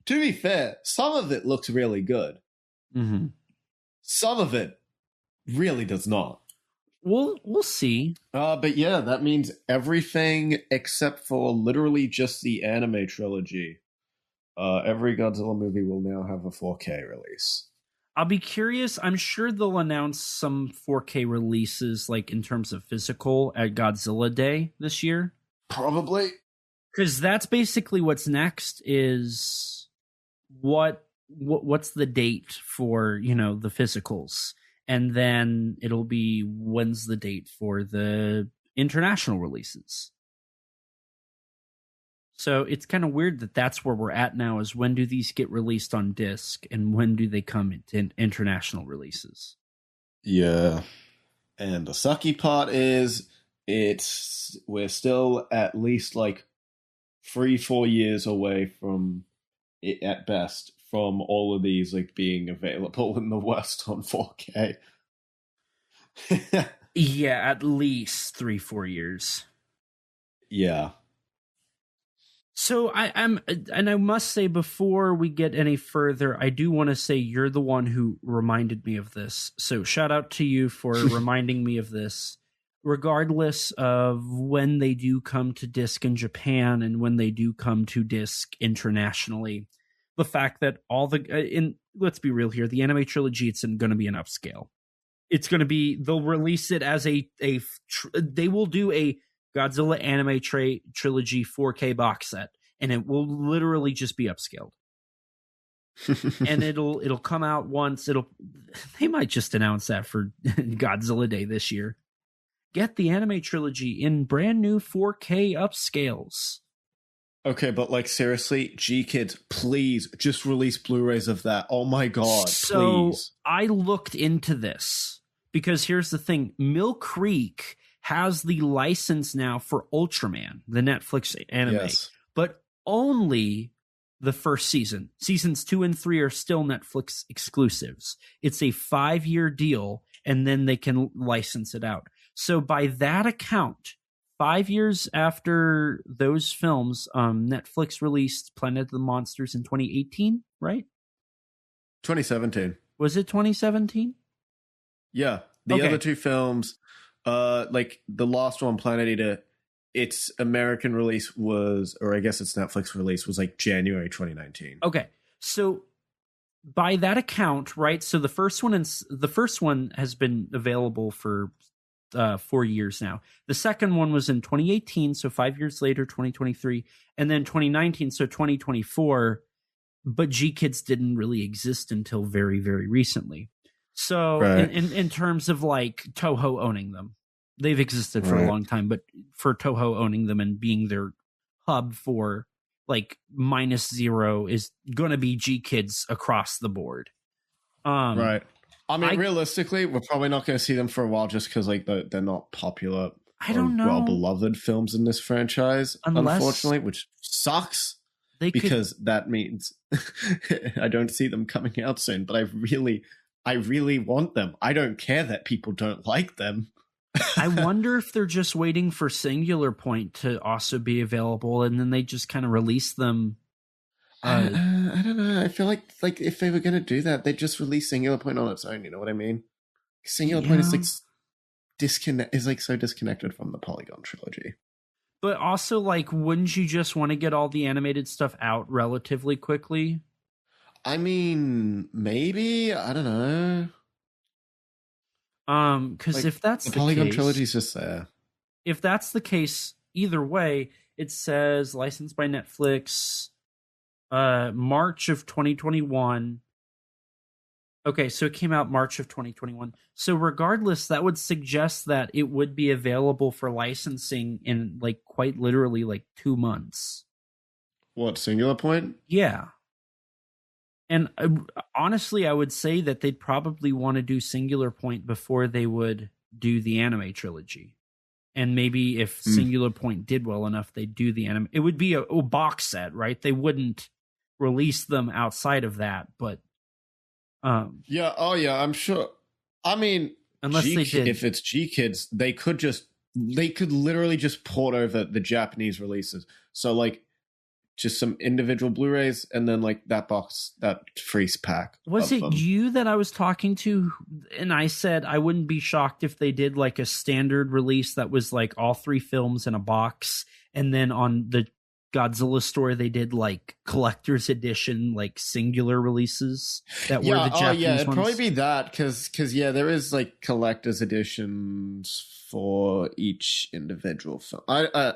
To be fair, some of it looks really good. Mm-hmm. Some of it really does not. We'll see. But yeah, that means everything except for literally just the anime trilogy. Every Godzilla movie will now have a 4K release. I'll be curious. I'm sure they'll announce some 4K releases, like in terms of physical, at Godzilla Day this year. Probably. Because that's basically what's next is what's the date for, the physicals. And then it'll be when's the date for the international releases. So it's kind of weird that that's where we're at now, is when do these get released on disc and when do they come into international releases? Yeah. And the sucky part is we're still at least like 3-4 years away from it at best from all of these like being available in the West on 4K. Yeah, at least 3-4 years. Yeah. So I must say, before we get any further, I do want to say you're the one who reminded me of this. So shout out to you for reminding me of this. Regardless of when they do come to disc in Japan and when they do come to disc internationally, the fact that let's be real here, the anime trilogy, it's going to be an upscale. It's going to be, they'll release it as they will do a Godzilla anime trilogy 4K box set, and it will literally just be upscaled. And it'll come out once. They might just announce that for Godzilla Day this year. Get the anime trilogy in brand new 4K upscales. Okay, but like seriously, G-Kids, please just release Blu-rays of that. Oh my god, please. So I looked into this because here's the thing. Mill Creek has the license now for Ultraman, the Netflix anime, yes, but only the first season. Seasons 2 and 3 are still Netflix exclusives. It's a 5-year deal, and then they can license it out. So by that account, 5 years after those films, Netflix released Planet of the Monsters in 2018, right? 2017. Was it 2017? Yeah. The other two films, like the last one, Planet Eater, its American release was, or I guess its Netflix release was like January 2019. Okay. So by that account, right? So the first one has been available for 4 years now. The second one was in 2018, so 5 years later, 2023, and then 2019, so 2024. But G-Kids didn't really exist until very, very recently. So, right, in terms of like Toho owning them, they've existed for a long time, but for Toho owning them and being their hub for like -0 is going to be G Kids across the board. Right. I mean, realistically, we're probably not going to see them for a while just because like they're not popular. I don't know. Well-beloved films in this franchise, unfortunately, which sucks because that means I don't see them coming out soon. But I really want them. I don't care that people don't like them. I wonder if they're just waiting for Singular Point to also be available, and then they just kind of release them. I don't know. I feel like if they were going to do that, they'd just release Singular Point on its own. You know what I mean? Singular Point is like so disconnected from the Polygon trilogy. But also, like, wouldn't you just want to get all the animated stuff out relatively quickly? I mean, maybe. I don't know. Because like, if that's the the Polygon case, trilogy's just there. If that's the case, either way, it says licensed by Netflix, March of 2021. Okay, so it came out March of 2021. So regardless, that would suggest that it would be available for licensing in like quite literally like 2 months. What, Singular Point? Yeah. And honestly, I would say that they'd probably want to do Singular Point before they would do the anime trilogy. And maybe if Singular Point did well enough, they'd do the anime. It would be a box set, right? They wouldn't release them outside of that, but yeah, I'm sure. I mean, unless they did, if it's G Kids, they could literally just port over the Japanese releases. So like just some individual Blu-rays and then like that box, that freeze pack. Was it you that I was talking to? And I said I wouldn't be shocked if they did like a standard release that was like all 3 films in a box, and then on the Godzilla store they did like collector's edition, like singular releases that were the Japanese it'd ones. Probably be that because there is like collector's editions for each individual film. I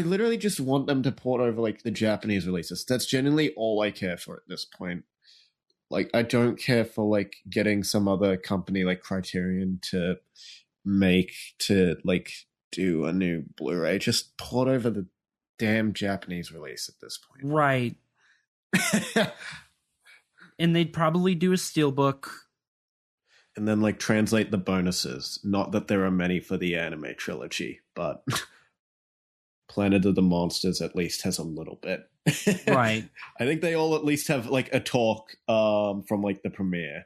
literally just want them to port over like the Japanese releases. That's genuinely all I care for at this point. Like I don't care for like getting some other company like Criterion to do a new Blu-ray. Just port over the damn Japanese release at this point. Right. And they'd probably do a steelbook. And then like translate the bonuses. Not that there are many for the anime trilogy, but Planet of the Monsters at least has a little bit. Right. I think they all at least have like a talk from like the premiere.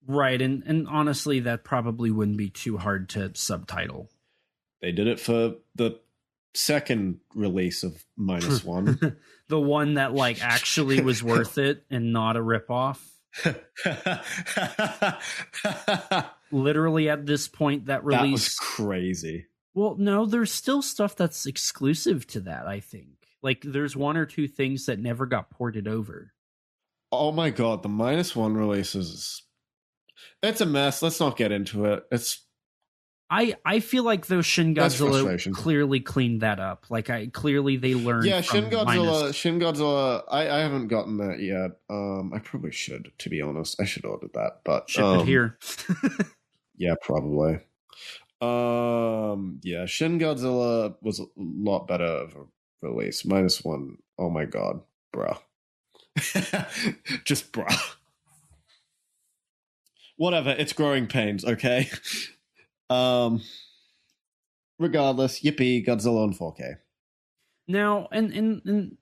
Right. And honestly, that probably wouldn't be too hard to subtitle. They did it for the second release of -1. The one that like actually was worth it and not a ripoff. Literally at this point, that release, that was crazy. Well, no, there's still stuff that's exclusive to that, I think. Like there's 1 or 2 things that never got ported over. Oh my god, the -1 releases, it's a mess. Let's not get into it. I feel like though Shin Godzilla clearly cleaned that up. Like clearly they learned. Yeah, Shin Godzilla. I haven't gotten that yet. I probably should, to be honest. I should order that, but ship it here. Yeah, probably. Yeah, Shin Godzilla was a lot better of a release. -1. Oh my god, bruh. Just bruh. Whatever. It's growing pains. Okay. Regardless, yippee, Godzilla on 4K. Now, and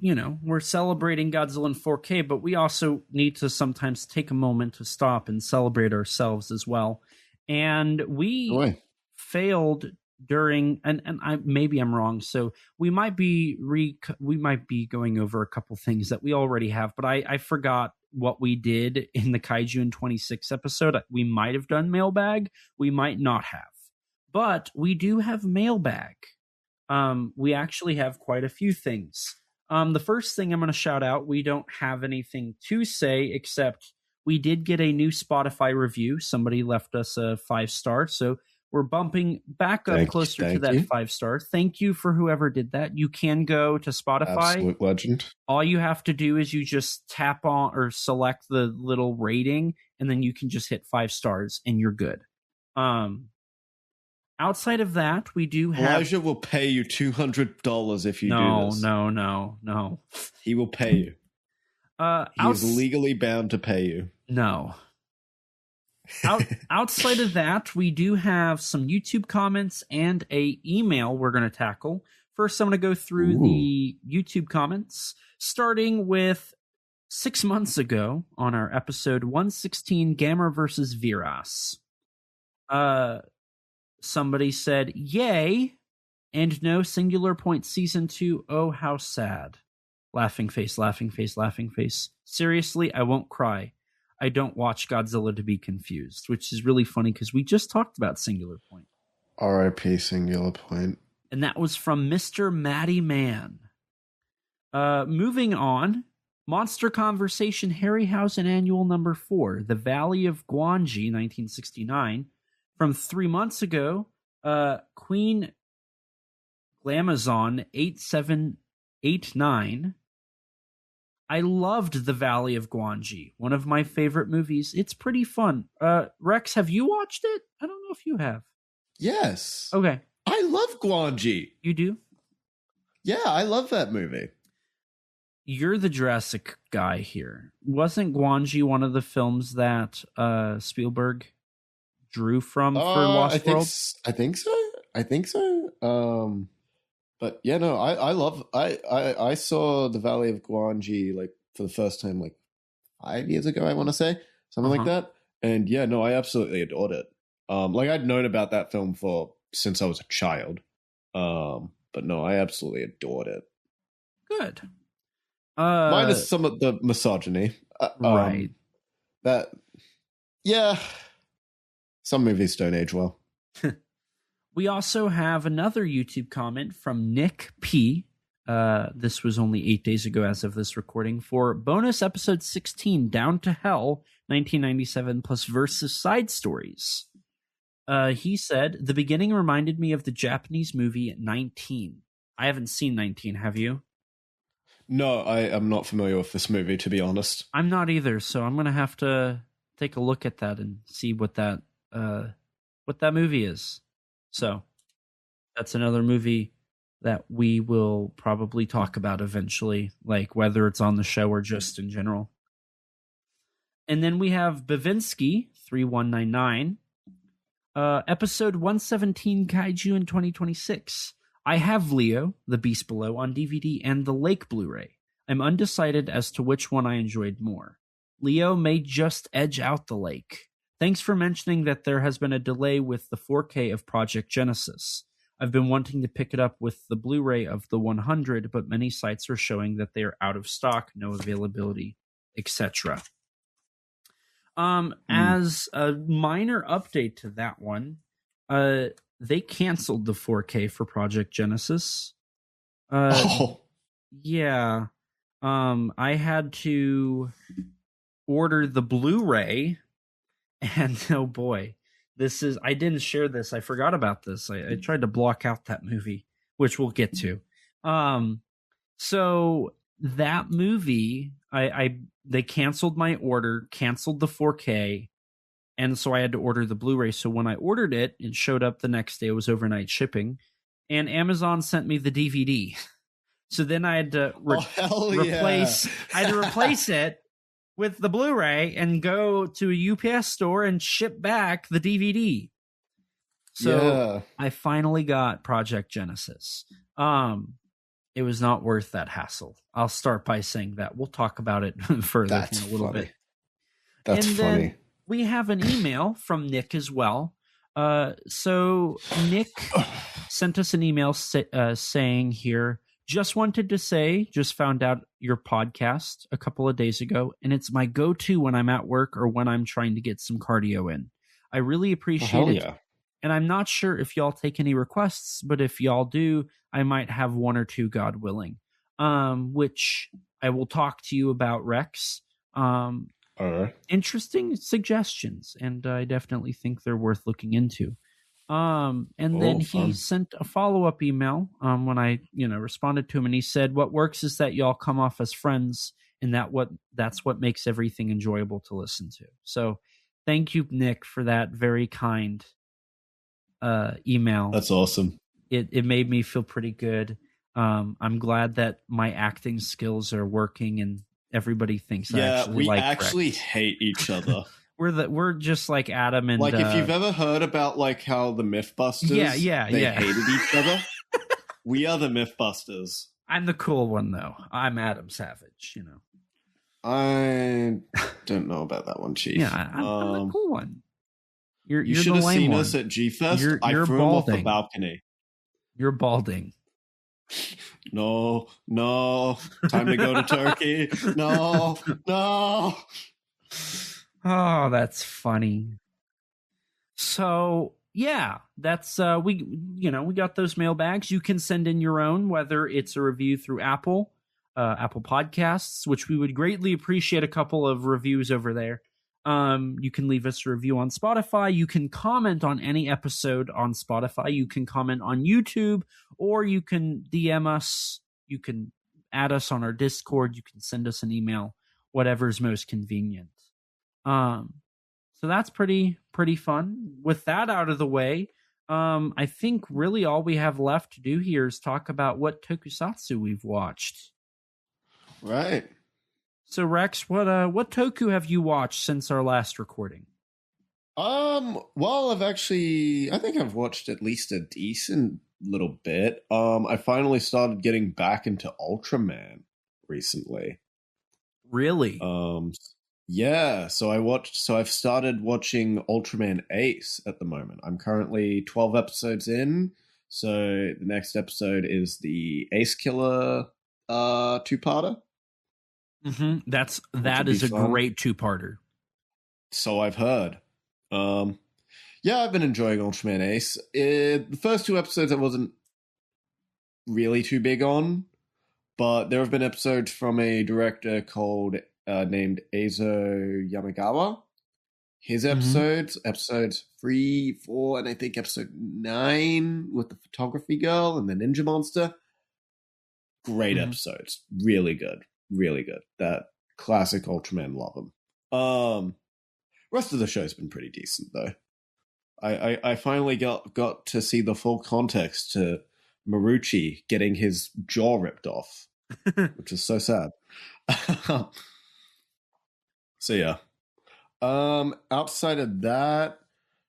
you know, we're celebrating Godzilla in 4K, but we also need to sometimes take a moment to stop and celebrate ourselves as well. And we failed during, and maybe I'm wrong, so we might be going over a couple things that we already have, but I forgot what we did in the Kaiju in 26 episode. We might have done mailbag, we might not have, but we do have mailbag. We actually have quite a few things. The first thing I'm going to shout out, we don't have anything to say except we did get a new Spotify review. Somebody left us a 5-star, so we're bumping back up closer to that 5-star. Thank you for whoever did that. You can go to Spotify. Absolute legend. All you have to do is you just tap on or select the little rating, and then you can just hit 5 stars, and you're good. Outside of that, we do have... Elijah will pay you $200 if you do this. No. He will pay you. He is legally bound to pay you. No. Outside of that, we do have some YouTube comments and a email we're going to tackle. First, I'm going to go through the YouTube comments, starting with 6 months ago on our episode 116, Gamera versus Viras. Somebody said, yay, and no singular point season 2. Oh, how sad. Laughing face, laughing face, laughing face. Seriously, I won't cry. I don't watch Godzilla to be confused, which is really funny because we just talked about Singular Point. R.I.P. Singular Point. And that was from Mr. Matty Man. Moving on, Monster Conversation Harryhausen Annual Number 4, The Valley of Gwanji, 1969. From 3 months ago, Queen Glamazon 8789. I loved The Valley of Gwanji, one of my favorite movies. It's pretty fun. Rex, have you watched it? I don't know if you have. Yes. Okay. I love Gwanji. You do? Yeah, I love that movie. You're the Jurassic guy here. Wasn't Gwanji one of the films that Spielberg drew from for Lost World? I think so. But yeah, no, I saw The Valley of Gwanji like for the first time like 5 years ago, I want to say, something like that. And yeah, no, I absolutely adored it. Like I'd known about that film since I was a child. But no, I absolutely adored it. Good. Minus some of the misogyny. Right. Yeah. Some movies don't age well. We also have another YouTube comment from Nick P. This was only 8 days ago as of this recording for bonus episode 16, Down to Hell, 1997 plus versus side stories. He said, the beginning reminded me of the Japanese movie 19. I haven't seen 19, have you? No, I am not familiar with this movie, to be honest. I'm not either, so I'm going to have to take a look at that and see what that movie is. So that's another movie that we will probably talk about eventually, like whether it's on the show or just in general. And then we have Bavinsky 3199, episode 117, Kaiju in 2026. I have Leo, The Beast Below, on DVD and the Lake Blu-ray. I'm undecided as to which one I enjoyed more. Leo may just edge out the Lake. Thanks for mentioning that there has been a delay with the 4K of Project Genesis. I've been wanting to pick it up with the Blu-ray of the 100, but many sites are showing that they are out of stock, no availability, etc. As a minor update to that one, they canceled the 4K for Project Genesis. Yeah. I had to order the Blu-ray, and oh boy, I didn't share this. I forgot about this. I tried to block out that movie, which we'll get to. So that movie, they canceled my order, canceled the 4K, and so I had to order the Blu-ray. So when I ordered it, it showed up the next day. It was overnight shipping, and Amazon sent me the DVD. So then I had to replace it with the Blu-ray and go to a UPS store and ship back the DVD. So I finally got Project Genesis. It was not worth that hassle. I'll start by saying that. We'll talk about it further in a little bit. That's and funny. Then we have an email from Nick as well. So Nick sent us an email saying here, just wanted to say, just found out your podcast a couple of days ago, and it's my go-to when I'm at work or when I'm trying to get some cardio in. I really appreciate it. Yeah. And I'm not sure if y'all take any requests, but if y'all do, I might have one or two, God willing, which I will talk to you about, Rex. Interesting suggestions, and I definitely think they're worth looking into. Then he sent a follow-up email when I, responded to him, and he said, what works is that y'all come off as friends, and that's what makes everything enjoyable to listen to. So thank you, Nick, for that very kind email. That's awesome. It made me feel pretty good. I'm glad that my acting skills are working and everybody thinks I actually we like actually Rex. hate each other. We're just like Adam and like if you've ever heard about like how the Mythbusters they hated each other. We are the Mythbusters. I'm the cool one though. I'm Adam Savage, I don't know about that one, Chief. Yeah, I'm the cool one. You should have seen us at G-Fest. I threw him off the balcony. You're balding. No. Time to go to Turkey. No. Oh, that's funny. So yeah, that's we got those mailbags. You can send in your own, whether it's a review through Apple Podcasts, which we would greatly appreciate a couple of reviews over there. You can leave us a review on Spotify. You can comment on any episode on Spotify. You can comment on YouTube, or you can DM us. You can add us on our Discord. You can send us an email, whatever's most convenient. So that's pretty fun. With that out of the way, I think really all we have left to do here is talk about what tokusatsu we've watched. Right. So Rex, what toku have you watched since our last recording? Well, I think I've watched at least a decent little bit. I finally started getting back into Ultraman recently. Really? Yeah, so I've started watching Ultraman Ace at the moment. I'm currently 12 episodes in. So the next episode is the Ace Killer two-parter. Mm-hmm. That is a great two-parter. So I've heard. Yeah, I've been enjoying Ultraman Ace. The first two episodes I wasn't really too big on, but there have been episodes from a director named Eizo Yamagawa. His episodes 3, 4, and I think episode 9 with the photography girl and the ninja monster. Great episodes. Really good. That classic Ultraman, love them. Rest of the show's been pretty decent though. I finally got to see the full context to Marucci getting his jaw ripped off, which is so sad. So yeah. Outside of that,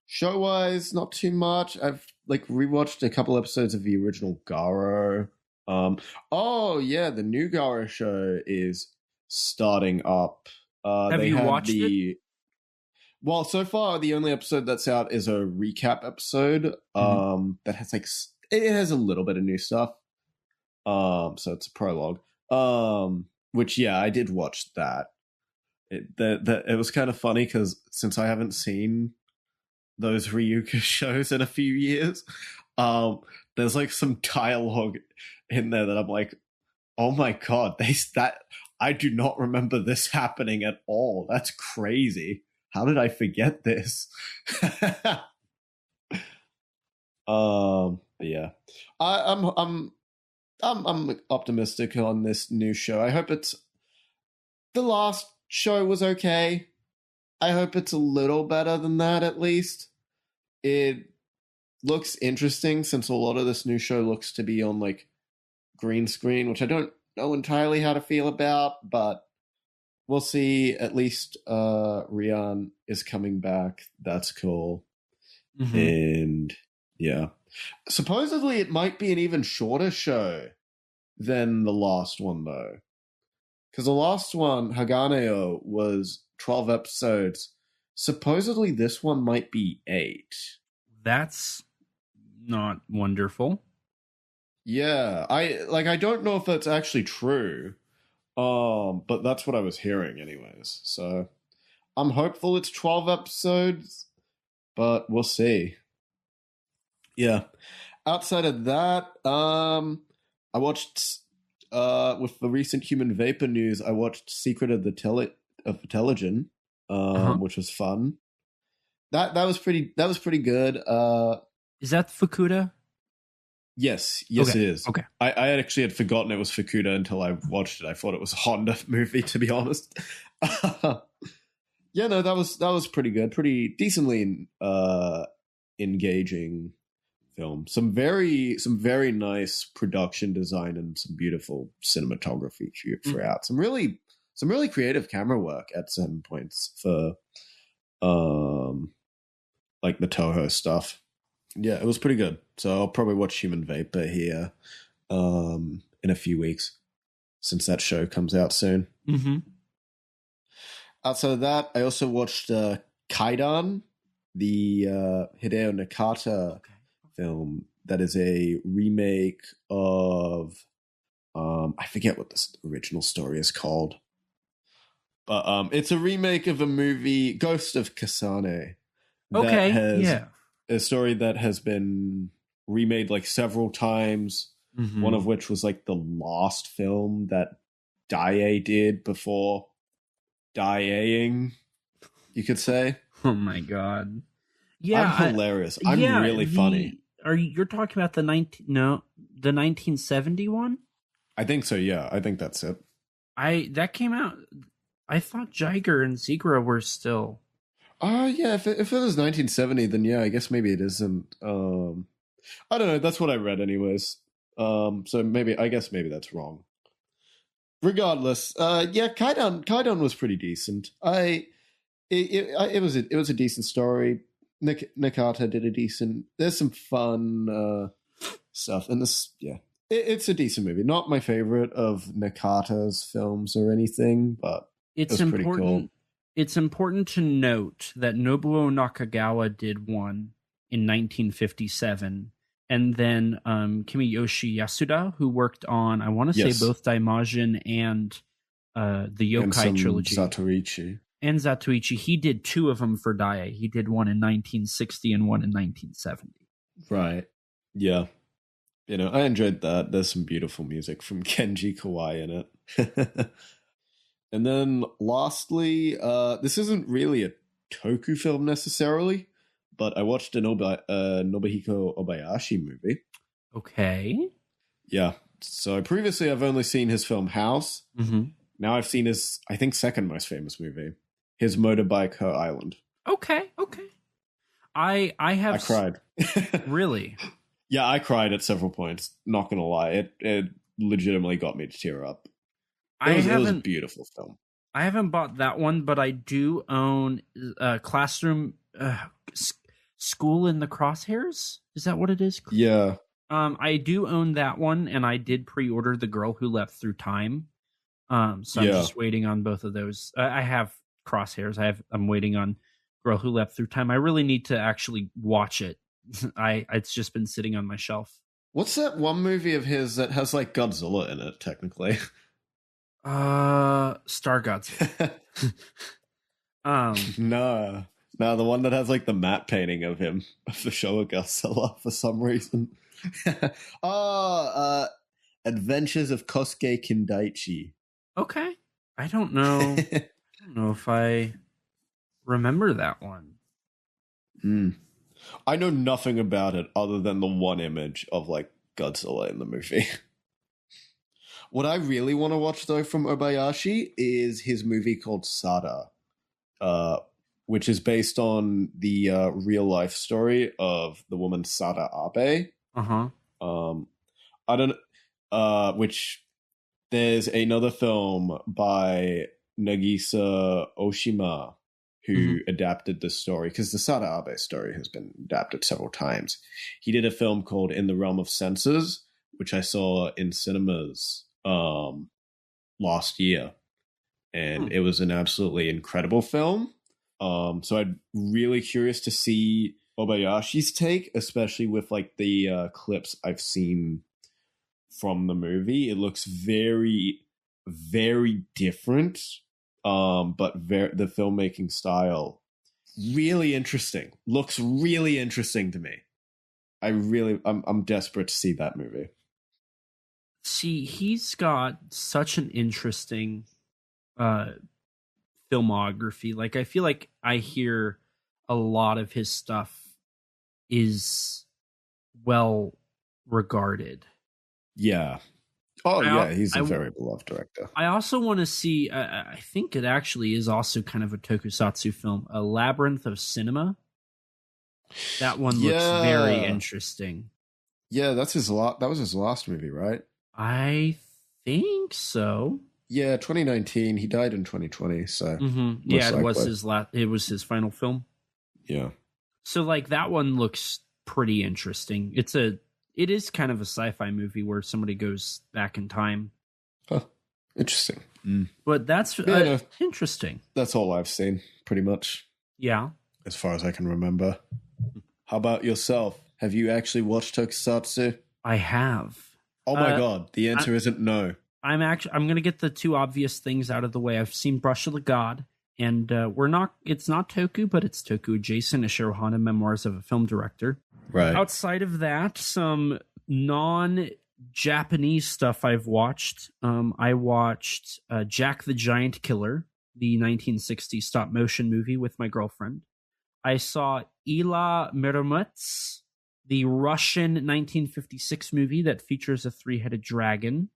show-wise, not too much. I've rewatched a couple episodes of the original Garo. Oh yeah, the new Garo show is starting up. Have you watched it? Well, so far the only episode that's out is a recap episode. That has it has a little bit of new stuff. So it's a prologue. Which yeah, I did watch that. It was kind of funny because since I haven't seen those Ryuka shows in a few years, there's some dialogue in there that I'm like, oh my god, I do not remember this happening at all. That's crazy. How did I forget this? Yeah, I'm optimistic on this new show. I hope the last show was okay. I hope it's a little better than that at least. It looks interesting since a lot of this new show looks to be on green screen, which I don't know entirely how to feel about, but we'll see. At least Rian is coming back. That's cool. And yeah, supposedly it might be an even shorter show than the last one though, because the last one, Haganeo, was 12 episodes. Supposedly this one might be 8. That's not wonderful. Yeah, I don't know if that's actually true. But that's what I was hearing anyways. So I'm hopeful it's 12 episodes, but we'll see. Yeah. Outside of that, I watched with the recent Human Vapor news, I watched Secret of the Telegen, which was fun. That was pretty good. Is that Fukuda? Yes, okay. It is. Okay. I actually had forgotten it was Fukuda until I watched it. I thought it was a Honda movie, to be honest. Yeah, no, that was pretty good. Pretty decently engaging film. Some very nice production design and some beautiful cinematography throughout. Some really creative camera work at certain points for like the Toho stuff. Yeah, it was pretty good. So I'll probably watch Human Vapor here in a few weeks, since that show comes out soon. Mm-hmm. Outside of that, I also watched Kaidan, the Hideo Nakata film that is a remake of I forget what the original story is called, but it's a remake of a movie, Ghost of Kasane. A story that has been remade like several times. Mm-hmm. One of which was like the last film that Daiei did before Daiei-ing, you could say. Oh my god! Yeah, I'm hilarious. I'm really funny. You're talking about the 1970 one? I think so. Yeah, I think that's it. That came out. I thought Jiger and Zegra were still. Yeah. If it was 1970, then yeah, I guess maybe it isn't. I don't know. That's what I read, anyways. So maybe that's wrong. Regardless, yeah, Kaidan was pretty decent. It was a decent story. Nakata did a decent. There's some fun stuff, and it's a decent movie. Not my favorite of Nakata's films or anything, but it's pretty important. Cool. It's important to note that Nobuo Nakagawa did one in 1957, and then Kimiyoshi Yasuda, who worked on, I want to say, both Daimajin and the Yokai trilogy. And Zatoichi. He did two of them for Daiei. He did one in 1960 and one in 1970. Right. Yeah. I enjoyed that. There's some beautiful music from Kenji Kawai in it. And then lastly, this isn't really a Toku film necessarily, but I watched a Nobuhiko Obayashi movie. Okay. Yeah. So previously I've only seen his film House. Mm-hmm. Now I've seen his, I think, second most famous movie, his Motorbike Her Island. Okay. I cried. Really? Yeah, I cried at several points. Not gonna lie, it legitimately got me to tear up. It was a beautiful film. I haven't bought that one, but I do own Classroom School in the Crosshairs. Is that what it is? Yeah. I do own that one, and I did pre-order The Girl Who Left Through Time. So I'm just waiting on both of those. I have Crosshairs. I'm waiting on Girl Who Left Through Time. I really need to actually watch it. It's just been sitting on my shelf. What's that one movie of his that has like Godzilla in it? Technically, Star Gods. No, the one that has like the matte painting of him of the show of Godzilla for some reason. Adventures of Kosuke Kindaichi. Okay, I don't know. I don't know if I remember that one. I know nothing about it other than the one image of like Godzilla in the movie. What I really want to watch though from Obayashi is his movie called Sada, which is based on the real life story of the woman Sada Abe. I don't. Which there's another film by Nagisa Oshima who adapted the story, because the Sada Abe story has been adapted several times. He did a film called In the Realm of Senses, which I saw in cinemas last year, and it was an absolutely incredible film. So I'm really curious to see Obayashi's take, especially with like the clips I've seen from the movie. It looks very, very different, but the filmmaking style really interesting. Looks really interesting to me. I'm desperate to see that movie. See, he's got such an interesting filmography. Like, I feel like I hear a lot of his stuff is well regarded. Yeah. Oh, yeah, he's a very beloved director. I also want to see, I think it actually is also kind of a tokusatsu film, A Labyrinth of Cinema. That one looks very interesting. Yeah, that's his that was his last movie, right? I think so. Yeah, 2019. He died in 2020, so yeah, it was his it was his final film. Yeah. So like that one looks pretty interesting. It is kind of a sci-fi movie where somebody goes back in time. Huh. Interesting. But that's interesting. That's all I've seen, pretty much. Yeah. As far as I can remember. How about yourself? Have you actually watched Tokusatsu? I have. Oh my god, the answer isn't no. I'm going to get the two obvious things out of the way. I've seen Brush of the God, and it's not Toku, but it's Toku adjacent, Ishiro Honda Memoirs of a Film Director. Right. Outside of that, some non-Japanese stuff I've watched. I watched Jack the Giant Killer, the 1960s stop motion movie with my girlfriend. I saw Ila Miramuts, the Russian 1956 movie that features a three-headed dragon.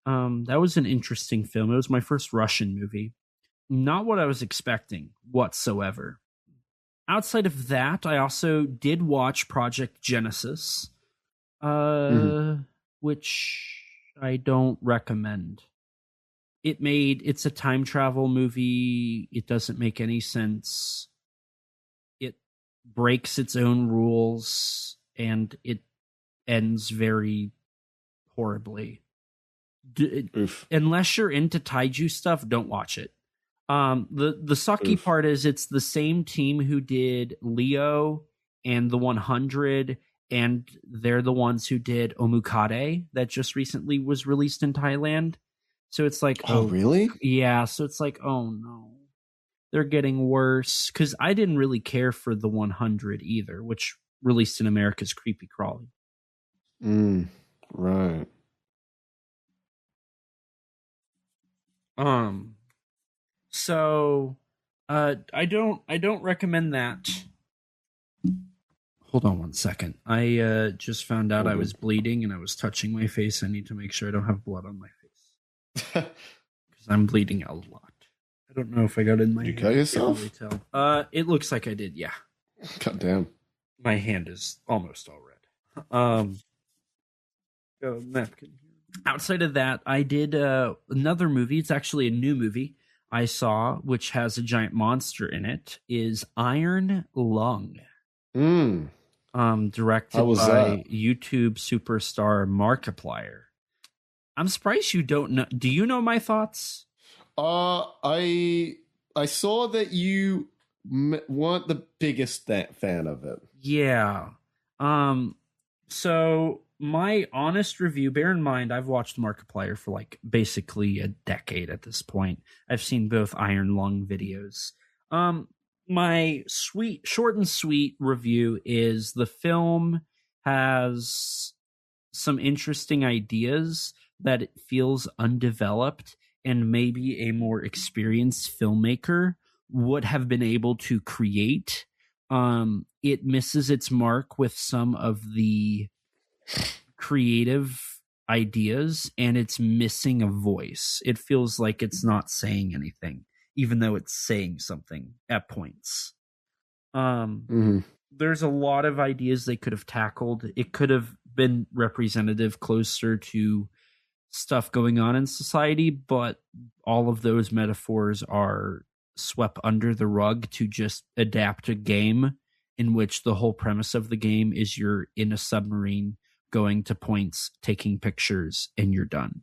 That was an interesting film. It was my first Russian movie. Not what I was expecting whatsoever. Outside of that, I also did watch Project Genesis, which I don't recommend. It's a time travel movie. It doesn't make any sense. It breaks its own rules, and it ends very horribly. Unless you're into Kaiju stuff, don't watch it. The sucky part is it's the same team who did Leo and the 100, and they're the ones who did Omukade that just recently was released in Thailand. So it's like, oh really? Yeah. So it's like, oh no, they're getting worse. Because I didn't really care for the 100 either, which released in America's Creepy Crawly. Right. So, I don't recommend that. Hold on one second. I just found out I was bleeding and I was touching my face. I need to make sure I don't have blood on my face because I'm bleeding a lot. I don't know if I got it in my hand. Did you cut yourself? I can't really tell. It looks like I did. Yeah. God damn. My hand is almost all red. Got a napkin here. Outside of that, I did another movie. It's actually a new movie I saw, which has a giant monster in it, is Iron Lung. Directed by YouTube superstar Markiplier. I'm surprised you don't know. Do you know my thoughts? I saw that you weren't the biggest fan of it. Yeah. So my honest review, bear in mind, I've watched Markiplier for like basically a decade at this point. I've seen both Iron Lung videos. My short and sweet review is the film has some interesting ideas that it feels undeveloped, and maybe a more experienced filmmaker would have been able to create. It misses its mark with some of the creative ideas, and it's missing a voice. It feels like it's not saying anything, even though it's saying something at points. There's a lot of ideas they could have tackled. It could have been representative closer to stuff going on in society, but all of those metaphors are swept under the rug to just adapt a game in which the whole premise of the game is you're in a submarine going to points, taking pictures, and you're done.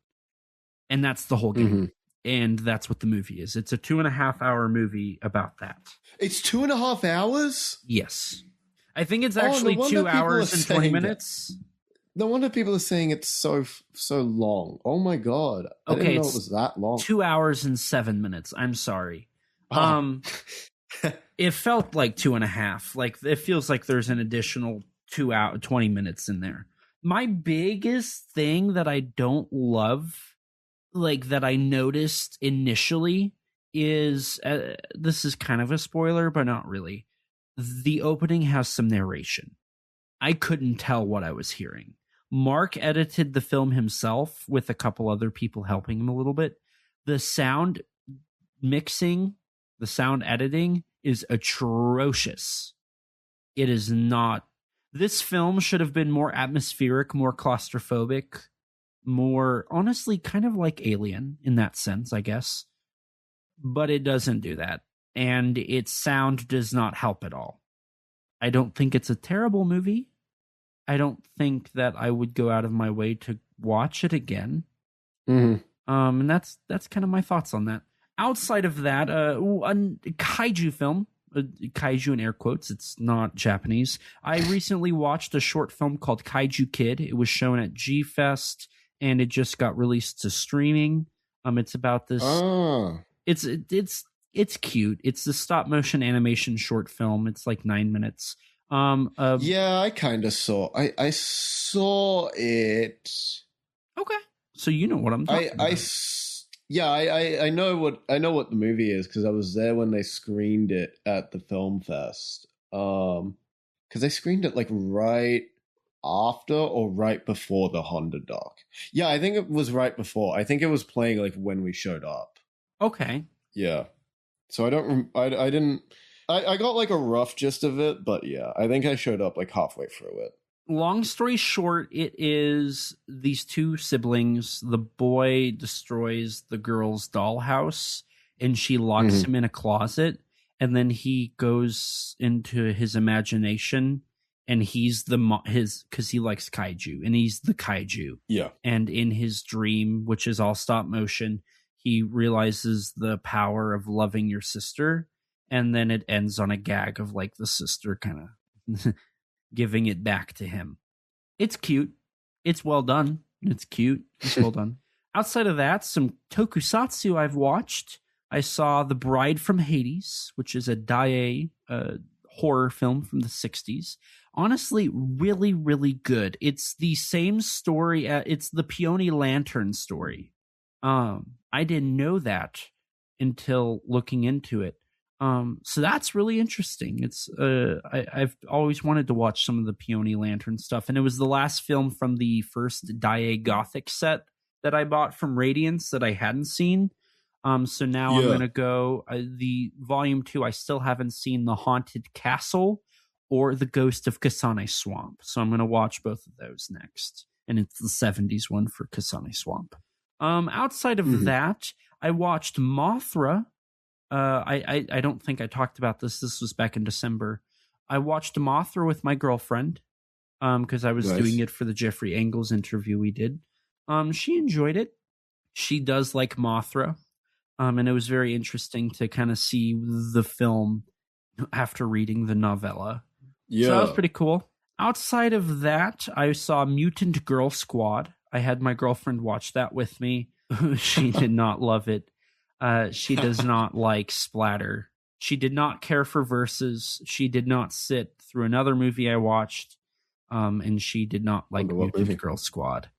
And that's the whole game. And that's what the movie is. It's a 2.5 hour movie about that. It's 2.5 hours? Yes. I think it's actually 2 hours and 20 minutes. No wonder people are saying it's so long. Oh my god. I didn't know it was that long. 2 hours and 7 minutes. I'm sorry. It felt like 2.5. Like it feels like there's an additional 2 hour 20 minutes in there. My biggest thing that I don't love, like that I noticed initially, is this is kind of a spoiler, but not really. The opening has some narration. I couldn't tell what I was hearing. Mark edited the film himself with a couple other people helping him a little bit. The sound mixing, the sound editing is atrocious. It is not. This film should have been more atmospheric, more claustrophobic, more honestly kind of like Alien in that sense, I guess. But it doesn't do that. And its sound does not help at all. I don't think it's a terrible movie. I don't think that I would go out of my way to watch it again. Mm-hmm. And that's kind of my thoughts on that. Outside of that, a kaiju film, kaiju in air quotes, it's not Japanese. I recently watched a short film called Kaiju Kid. It was shown at G-Fest, and it just got released to streaming. It's about this. Oh. It's cute. It's the stop motion animation short film. It's like 9 minutes. Yeah, I kind of saw. I saw it. Okay, so you know what I'm talking about. I know what the movie is because I was there when they screened it at the film fest. Because they screened it like right after or right before the Honda doc. Yeah, I think it was right before. I think it was playing like when we showed up. Okay. Yeah. So I didn't. I got like a rough gist of it, but yeah, I think I showed up like halfway through it. Long story short, it is these two siblings. The boy destroys the girl's dollhouse and she locks him in a closet. And then he goes into his imagination and he's because he likes kaiju and he's the kaiju. Yeah. And in his dream, which is all stop motion, he realizes the power of loving your sister. And then it ends on a gag of like the sister kind of giving it back to him. It's cute. It's well done. It's cute. It's well done. Outside of that, some tokusatsu I've watched. I saw The Bride from Hades, which is a Daiei horror film from the 60s. Honestly, really, really good. It's the same story. It's the Peony Lantern story. I didn't know that until looking into it. So that's really interesting. It's I've always wanted to watch some of the Peony Lantern stuff, and it was the last film from the first Daiei Gothic set that I bought from Radiance that I hadn't seen. So now I'm gonna go the volume 2. I still haven't seen The Haunted Castle or The Ghost of Kasane Swamp, so I'm gonna watch both of those next. And it's the 70s one for Kasane Swamp. Outside of that, I watched Mothra. I don't think I talked about this. This was back in December. I watched Mothra with my girlfriend because I was doing it for the Jeffrey Engels interview we did. She enjoyed it. She does like Mothra. And it was very interesting to kind of see the film after reading the novella. Yeah. So that was pretty cool. Outside of that, I saw Mutant Girl Squad. I had my girlfriend watch that with me. She did not love it. She does not like splatter. She did not care for verses. She did not sit through another movie I watched. And she did not like Mutant Girl Squad.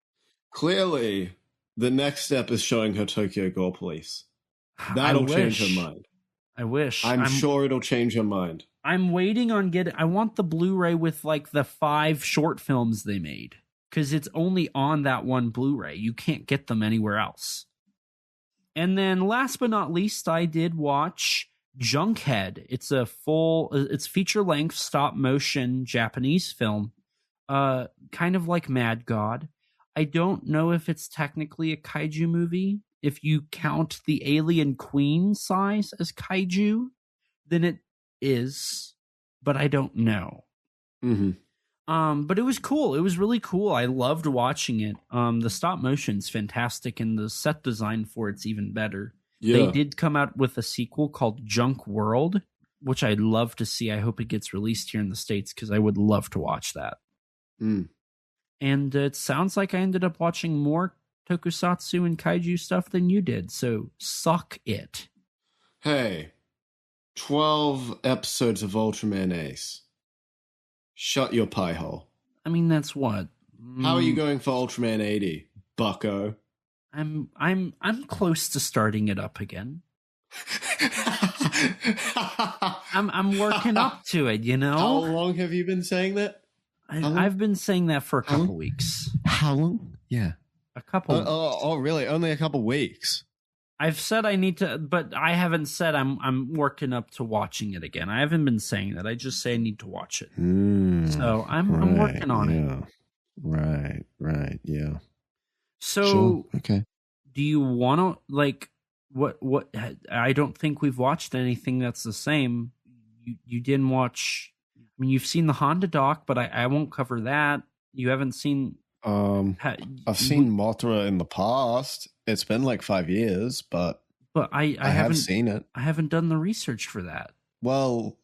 Clearly, the next step is showing her Tokyo Gore Police. That'll change her mind. I wish. I'm sure it'll change her mind. I'm waiting on I want the Blu-ray with like the 5 short films they made. Because it's only on that one Blu-ray. You can't get them anywhere else. And then last but not least, I did watch Junkhead. It's it's feature-length stop-motion Japanese film. Kind of like Mad God. I don't know if it's technically a kaiju movie. If you count the Alien Queen size as kaiju, then it is. But I don't know. But it was cool. It was really cool. I loved watching it. The stop motion's fantastic, and the set design for it's even better. Yeah. They did come out with a sequel called Junk World, which I'd love to see. I hope it gets released here in the States because I would love to watch that. And it sounds like I ended up watching more tokusatsu and kaiju stuff than you did, so suck it. Hey, 12 episodes of Ultraman Ace. Shut your pie hole. I mean, that's what? How are you going for Ultraman 80, bucko? I'm close to starting it up again. I'm working up to it, you know? How long have you been saying that? I've been saying that for a couple weeks. How long? Yeah. A couple. Oh, really? Only a couple weeks? I've said I need to, but I haven't said I'm working up to watching it again. I haven't been saying that. I just say I need to watch it. So I'm working on it. Right, yeah. So, sure. Okay. Do you want to, like, what? I don't think we've watched anything that's the same. You didn't watch. I mean, you've seen the Honda doc, but I won't cover that. You haven't seen. I've seen Mothra in the past. It's been like 5 years, but I haven't seen it. I haven't done the research for that. Well,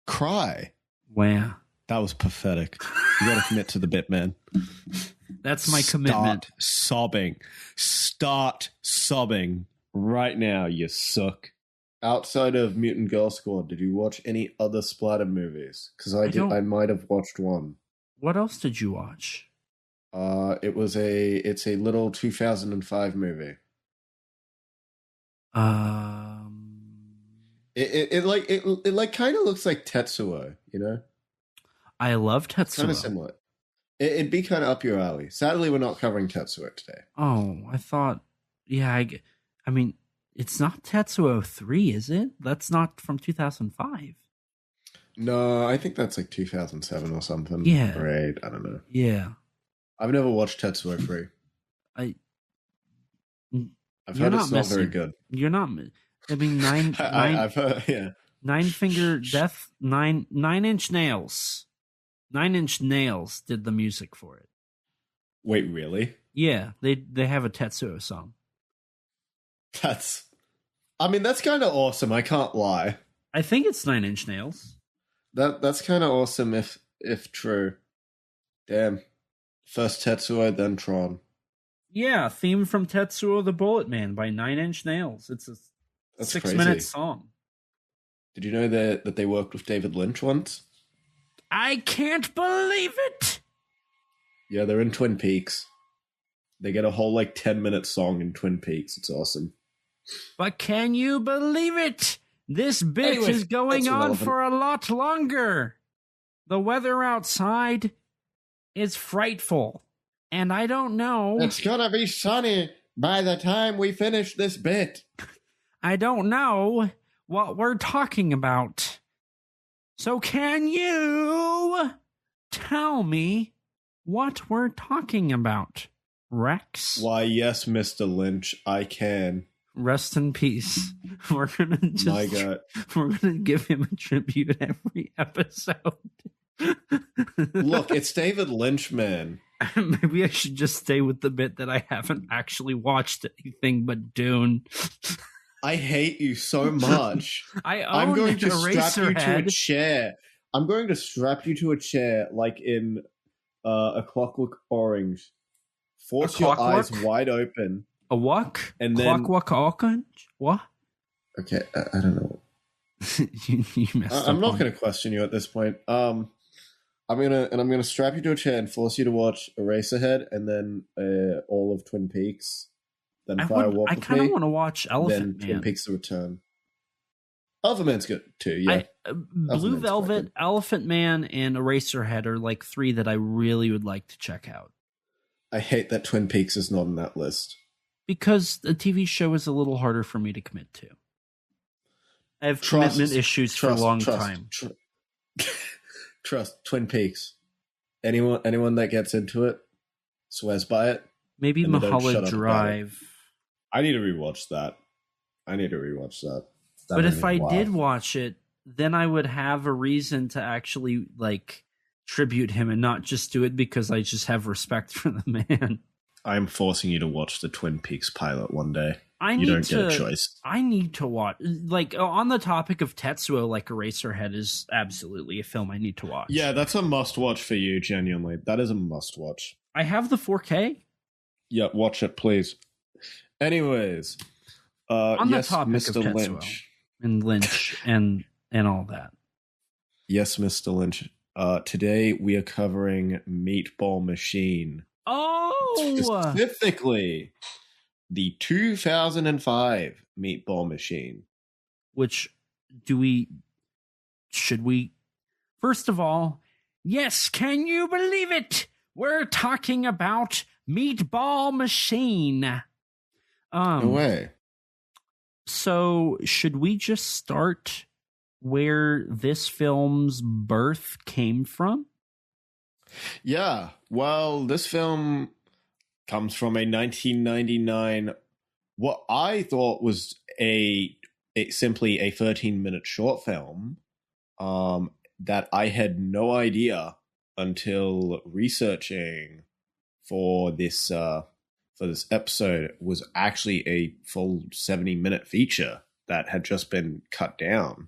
cry. Wow. That was pathetic. You got to commit to the bit, man. That's my commitment. Start sobbing right now, you suck. Outside of Mutant Girl Squad, did you watch any other splatter movies? Because I might have watched one. What else did you watch? It's a little 2005 movie. It kind of looks like Tetsuo, you know? I love Tetsuo. Kind of similar. It'd be kind of up your alley. Sadly, we're not covering Tetsuo today. Oh, I thought, yeah, I mean, it's not Tetsuo 3, is it? That's not from 2005. No, I think that's like 2007 or something. Yeah. Or 8, I don't know. Yeah. I've never watched Tetsuo 3. I've heard it's not very good. You're not. I mean, I've heard, yeah. 9-Finger Death, 9-Inch Nails. 9-Inch Nails did the music for it. Wait, really? Yeah, they have a Tetsuo song. That's kind of awesome. I can't lie. I think it's 9-Inch Nails. That's kind of awesome if true. Damn. First Tetsuo, then Tron. Yeah, theme from Tetsuo the Bullet Man by 9-Inch Nails. It's a 6-minute song. Did you know that they worked with David Lynch once? I can't believe it! Yeah, they're in Twin Peaks. They get a whole 10-minute song in Twin Peaks. It's awesome. But can you believe it? This bitch is going on for a lot longer. The weather outside is frightful. And I don't know. It's gonna be sunny by the time we finish this bit. I don't know what we're talking about. So can you tell me what we're talking about, Rex? Why, yes, Mr. Lynch, I can. Rest in peace. We're gonna My God. We're gonna give him a tribute every episode. Look, it's David Lynch, man. Maybe I should just stay with the bit that I haven't actually watched anything but Dune. I hate you so much. I'm going to strap you to a chair. I'm going to strap you to a chair like in A Clockwork Orange. Force your eyes wide open. A what? And then Clockwork Orange? What? Okay, I don't know. you messed up. I'm not going to question you at this point. I'm gonna strap you to a chair and force you to watch Eraserhead and then all of Twin Peaks. Then Fire Walk with Me. I kind of want to watch Elephant Man. Twin Peaks: The Return. Elephant Man's good too. Yeah. Blue Velvet, Elephant Man, and Eraserhead are 3 that I really would like to check out. I hate that Twin Peaks is not on that list because the TV show is a little harder for me to commit to. I have commitment issues for a long time. Trust Twin Peaks. Anyone that gets into it swears by it. Maybe Mulholland Drive. I need to rewatch that. But if I did watch it, then I would have a reason to actually tribute him and not just do it because I just have respect for the man. I'm forcing you to watch the Twin Peaks pilot one day. You don't get a choice. I need to watch. On the topic of Tetsuo, Eraserhead is absolutely a film I need to watch. Yeah, that's a must-watch for you, genuinely. That is a must-watch. I have the 4K. Yeah, watch it, please. Anyways, on the topic Mr. of Tetsuo Lynch. And Lynch and all that. Yes, Mr. Lynch. Today we are covering Meatball Machine. Oh! Specifically, the 2005 Meatball Machine. Which, should we? First of all, yes, can you believe it? We're talking about Meatball Machine. No way. So should we just start where this film's birth came from? Yeah, well, this film comes from a 1999, what I thought was simply a 13-minute short film that I had no idea until researching for this episode was actually a full 70-minute feature that had just been cut down.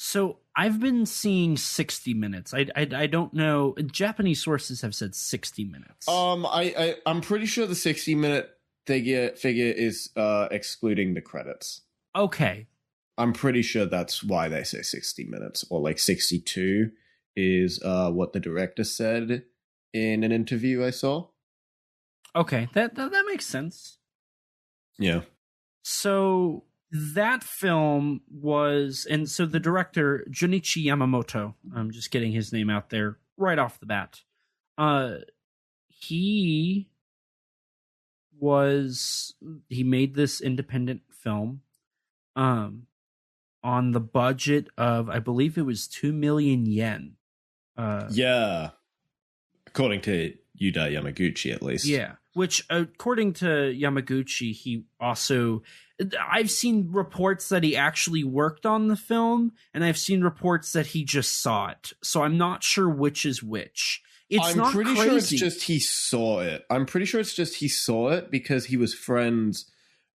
So I've been seeing 60 minutes. I don't know. Japanese sources have said 60 minutes. I'm pretty sure the 60-minute figure is excluding the credits. Okay. I'm pretty sure that's why they say 60 minutes, or like 62 is what the director said in an interview I saw. Okay, that makes sense. Yeah. So that film was, and so the director, Junichi Yamamoto, I'm just getting his name out there right off the bat. He made this independent film on the budget of, I believe it was 2 million yen. Yeah. According to Yuda Yamaguchi, at least. Yeah. Which, according to Yamaguchi, he also... I've seen reports that he actually worked on the film, and I've seen reports that he just saw it. So I'm not sure which is which. I'm pretty sure it's just he saw it. I'm pretty sure it's just he saw it because he was friends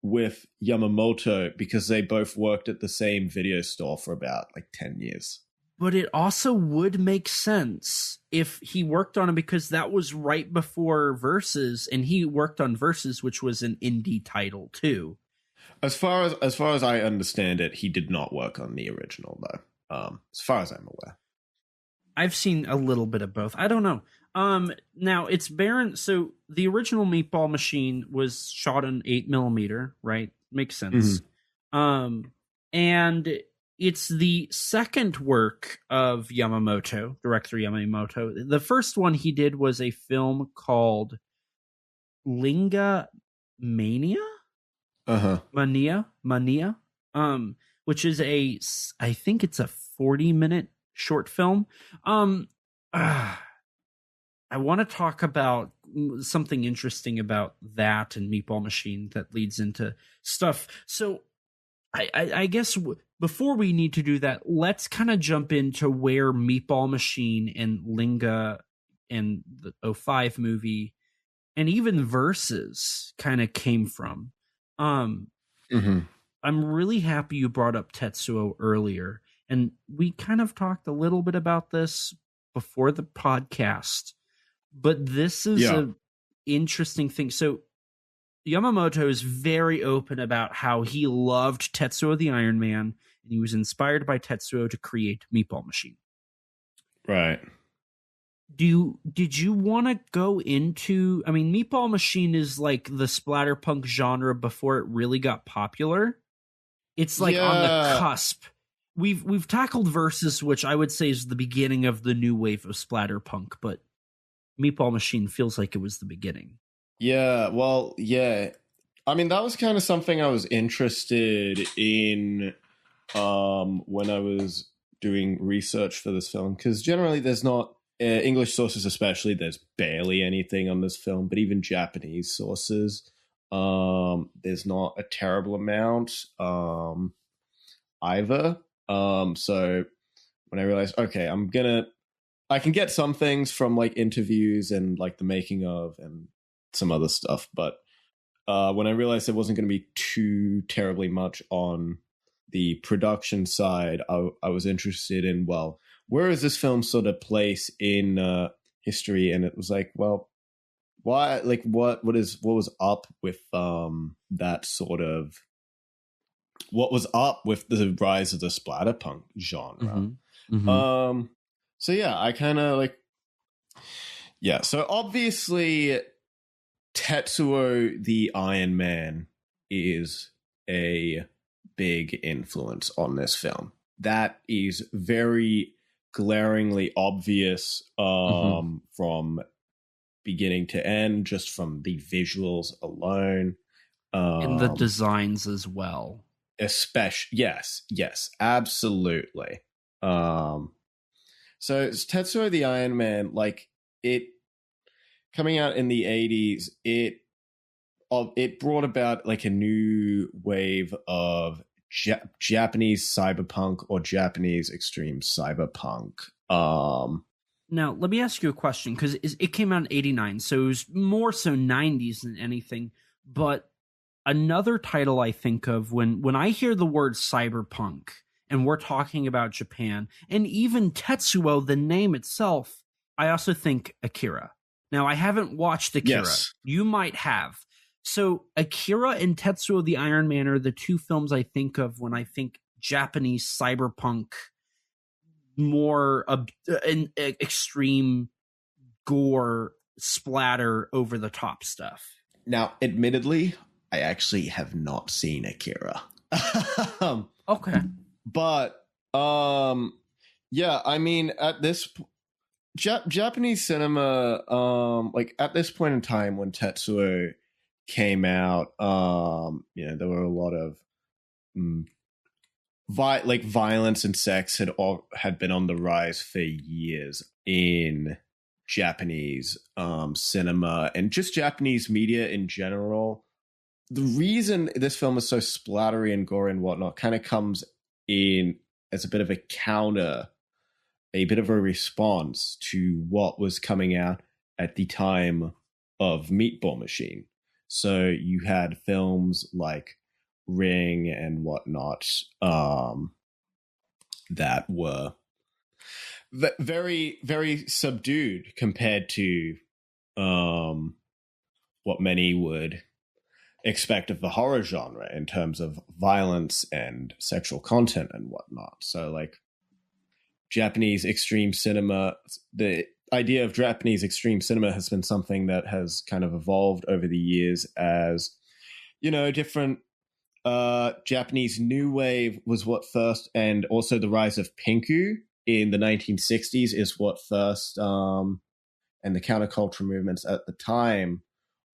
with Yamamoto because they both worked at the same video store for about like 10 years. But it also would make sense if he worked on it because that was right before Versus, and he worked on Versus, which was an indie title too. As far as I understand it, he did not work on the original though. As far as I'm aware. I've seen a little bit of both. I don't know. Now it's Baron. So the original Meatball Machine was shot on 8mm, right? Makes sense. Mm-hmm. And it's the second work of Yamamoto, director Yamamoto. The first one he did was a film called Linga Mania. Mania, which is I think it's a 40-minute short film. I want to talk about something interesting about that and Meatball Machine that leads into stuff. So I guess before we need to do that, let's kind of jump into where Meatball Machine and Linga and the 05 movie and even Versus kind of came from. I'm really happy you brought up Tetsuo earlier, and we kind of talked a little bit about this before the podcast, but this is an interesting thing. So Yamamoto is very open about how he loved Tetsuo the Iron Man, and he was inspired by Tetsuo to create Meatball Machine. Right. Did you want to go into... I mean, Meatball Machine is like the splatterpunk genre before it really got popular. It's like on the cusp. We've tackled Versus, which I would say is the beginning of the new wave of splatterpunk, but Meatball Machine feels like it was the beginning. Yeah, well, yeah. I mean, that was kind of something I was interested in when I was doing research for this film, because generally there's not... English sources especially, there's barely anything on this film, but even Japanese sources, there's not a terrible amount either. So when I realized, okay, I can get some things from like interviews and like the making of and some other stuff, but when I realized there wasn't going to be too terribly much on the production side, I was interested in, well, where is this film sort of place in history? And it was like, well, why? Like, what was up with that sort of? What was up with the rise of the splatterpunk genre? So yeah, I kind of like, yeah. So obviously, Tetsuo the Iron Man is a big influence on this film. That is very glaringly obvious from beginning to end, just from the visuals alone. And the designs as well. especially, yes, absolutely. So it's Tetsuo the Iron Man, like it coming out in the 80s, it brought about like a new wave of Japanese cyberpunk or Japanese extreme cyberpunk. Now, let me ask you a question, because it came out in 89, so it was more so 90s than anything. But another title I think of when I hear the word cyberpunk, and we're talking about Japan, and even Tetsuo, the name itself, I also think Akira. Now, I haven't watched Akira. Yes. You might have. So Akira and Tetsuo the Iron Man are the two films I think of when I think Japanese cyberpunk, more an extreme gore, splatter, over the top stuff. Now, admittedly, I actually have not seen Akira. Okay. But yeah, I mean, at this Japanese cinema, like at this point in time when Tetsuo came out, there were a lot of violence and sex had been on the rise for years in Japanese cinema and just Japanese media in general. The reason this film is so splattery and gory and whatnot kind of comes in as a bit of a counter, a bit of a response to what was coming out at the time of Meatball Machine. So you had films like Ring and whatnot that were very, very subdued compared to what many would expect of the horror genre in terms of violence and sexual content and whatnot. So like Japanese extreme cinema, the idea of Japanese extreme cinema has been something that has kind of evolved over the years as, different Japanese new wave was what first, and also the rise of Pinku in the 1960s is what first, and the counterculture movements at the time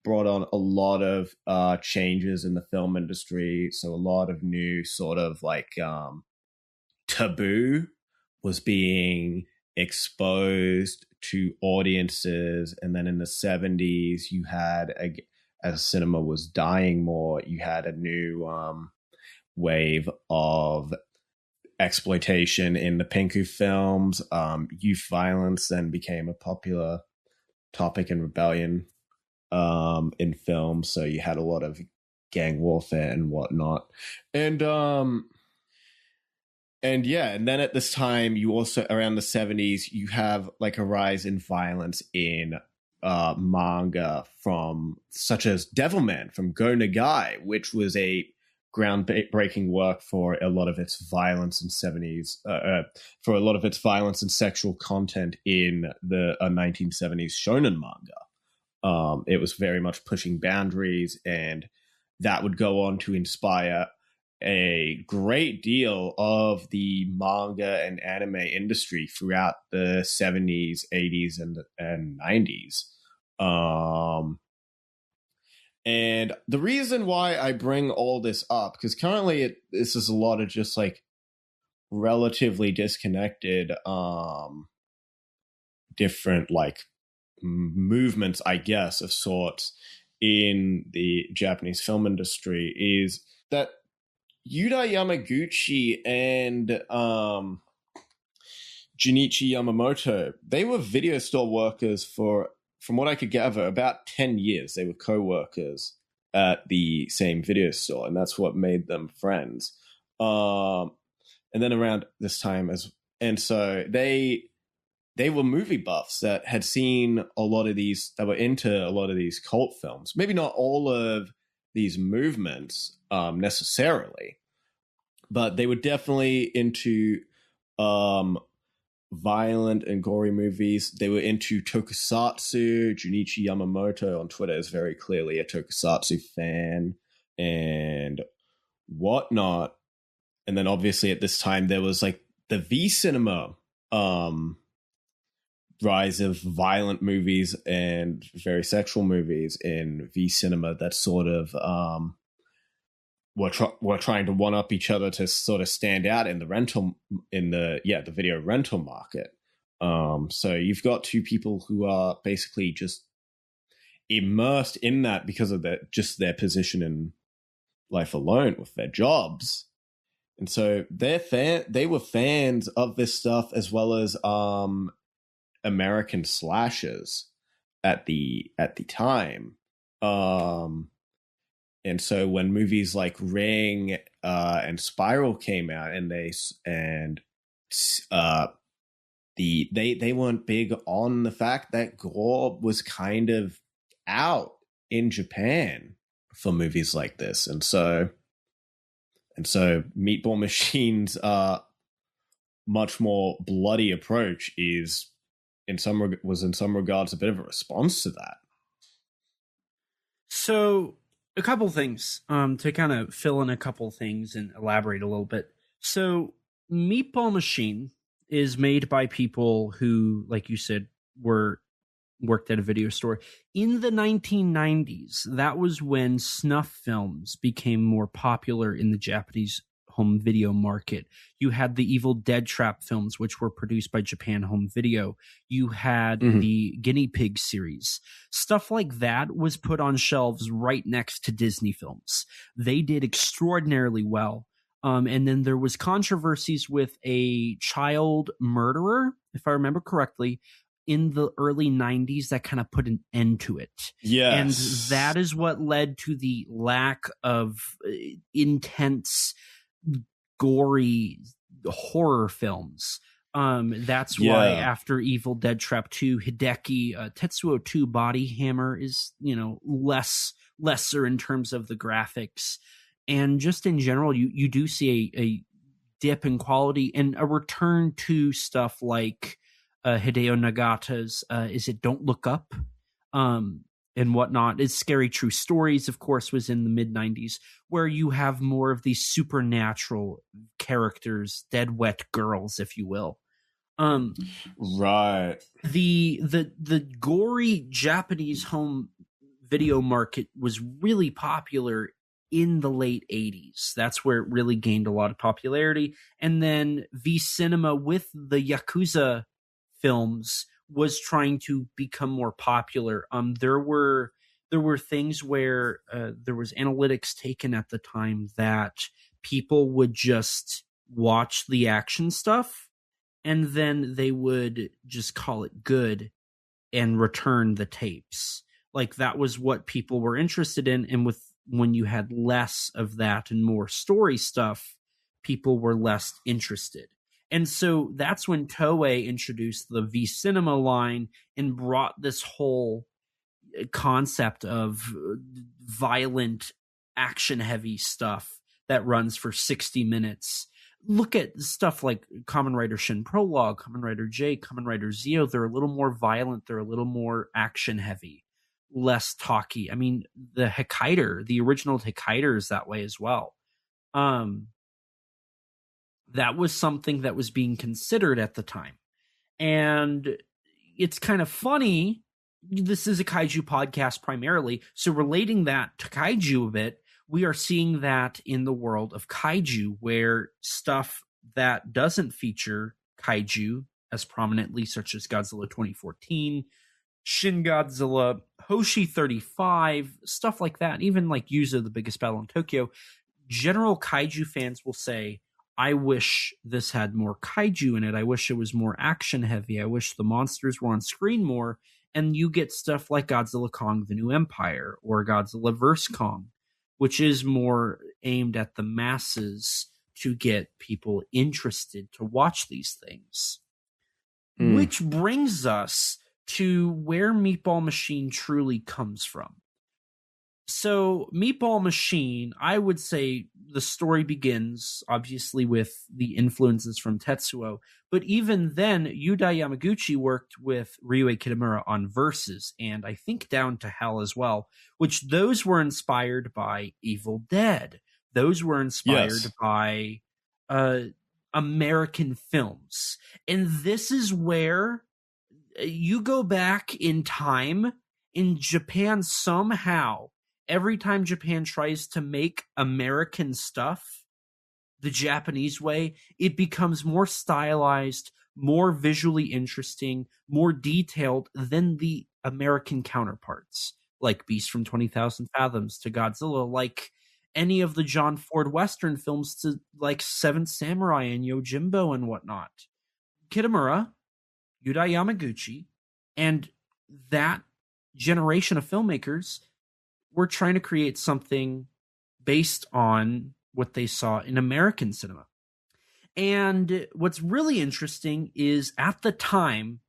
brought on a lot of changes in the film industry. So a lot of new sort of like taboo was being exposed to audiences. And then in the 70s, you had, as cinema was dying more, you had a new wave of exploitation in the Pinku films. Youth violence then became a popular topic in rebellion in film. So you had a lot of gang warfare and whatnot. And then at this time, you also, around the 70s, you have like a rise in violence in manga from such as Devilman from Go Nagai, which was a groundbreaking work for a lot of its violence in 70s, for a lot of its violence and sexual content in the 1970s shonen manga. It was very much pushing boundaries, and that would go on to inspire a great deal of the manga and anime industry throughout the 70s, 80s, and 90s. And the reason why I bring all this up, because currently this is a lot of just like relatively disconnected different like movements, I guess, of sorts in the Japanese film industry, is that Yuda Yamaguchi and Junichi Yamamoto, they were video store workers for, from what I could gather, about 10 years. They were co-workers at the same video store, and that's what made them friends. And then around this time, and so they were movie buffs that had seen a lot of these, that were into a lot of these cult films. Maybe not all of these movements necessarily, but they were definitely into violent and gory movies. They were into tokusatsu. Junichi Yamamoto on Twitter is very clearly a tokusatsu fan and whatnot. And then obviously at this time there was like the V cinema rise of violent movies and very sexual movies in V cinema that sort of were trying to one up each other to sort of stand out in the video rental market. So you've got two people who are basically just immersed in that because of their position in life alone with their jobs. And so they were fans of this stuff as well as American slashers at the time. And so when movies like Ring and Spiral came out, and they weren't big on the fact that gore was kind of out in Japan for movies like this, and so Meatball Machine's much more bloody approach was in some regards a bit of a response to that. So a couple things to kind of fill in a couple things and elaborate a little bit. So Meatball Machine is made by people who, like you said, worked at a video store. In the 1990s, that was when snuff films became more popular in the Japanese home video market. You had the Evil Dead Trap films, which were produced by Japan Home Video. You had the Guinea Pig series. Stuff like that was put on shelves right next to Disney films. They did extraordinarily well. And then there was controversies with a child murderer, if I remember correctly, in the early 90s that kind of put an end to it. Yes. And that is what led to the lack of intense, gory horror films. That's why after Evil Dead Trap 2, Hideki, Tetsuo 2 Body Hammer is, lesser in terms of the graphics. And just in general, you do see a dip in quality and a return to stuff like Hideo Nagata's is it Don't Look Up and whatnot. It's Scary True Stories, of course, was in the mid-90s, where you have more of these supernatural characters, dead wet girls, if you will. Right. The gory Japanese home video market was really popular in the late 80s. That's where it really gained a lot of popularity. And then V Cinema with the Yakuza films was trying to become more popular. There were things where there was analytics taken at the time that people would just watch the action stuff and then they would just call it good and return the tapes. Like that was what people were interested in. And when you had less of that and more story stuff, people were less interested. And so that's when Toei introduced the V Cinema line and brought this whole concept of violent, action-heavy stuff that runs for 60 minutes. Look at stuff like Kamen Rider Shin Prologue, Kamen Rider J, Kamen Rider Zeo. They're a little more violent. They're a little more action-heavy, less talky. I mean, the original Hikaider is that way as well. That was something that was being considered at the time. And it's kind of funny. This is a kaiju podcast primarily. So relating that to kaiju a bit, we are seeing that in the world of kaiju, where stuff that doesn't feature kaiju as prominently, such as Godzilla 2014, Shin Godzilla, Hoshi 35, stuff like that, even like Yuzo, the Biggest Battle in Tokyo, general kaiju fans will say, I wish this had more kaiju in it. I wish it was more action heavy. I wish the monsters were on screen more. And you get stuff like Godzilla Kong, The New Empire, or Godzilla vs. Kong, which is more aimed at the masses to get people interested to watch these things. Which brings us to where Meatball Machine truly comes from. So Meatball Machine, I would say the story begins obviously with the influences from Tetsuo, but even then Yuda Yamaguchi worked with Ryuei Kitamura on Versus, and I think Down to Hell as well, which those were inspired by Evil Dead. Those were inspired by American films. And this is where you go back in time in Japan somehow, every time Japan tries to make American stuff the Japanese way, it becomes more stylized, more visually interesting, more detailed than the American counterparts, like Beast from 20,000 Fathoms to Godzilla, like any of the John Ford Western films to like Seventh Samurai and Yojimbo and whatnot. Kitamura, Yudai Yamaguchi, and that generation of filmmakers were trying to create something based on what they saw in American cinema. And what's really interesting is at the time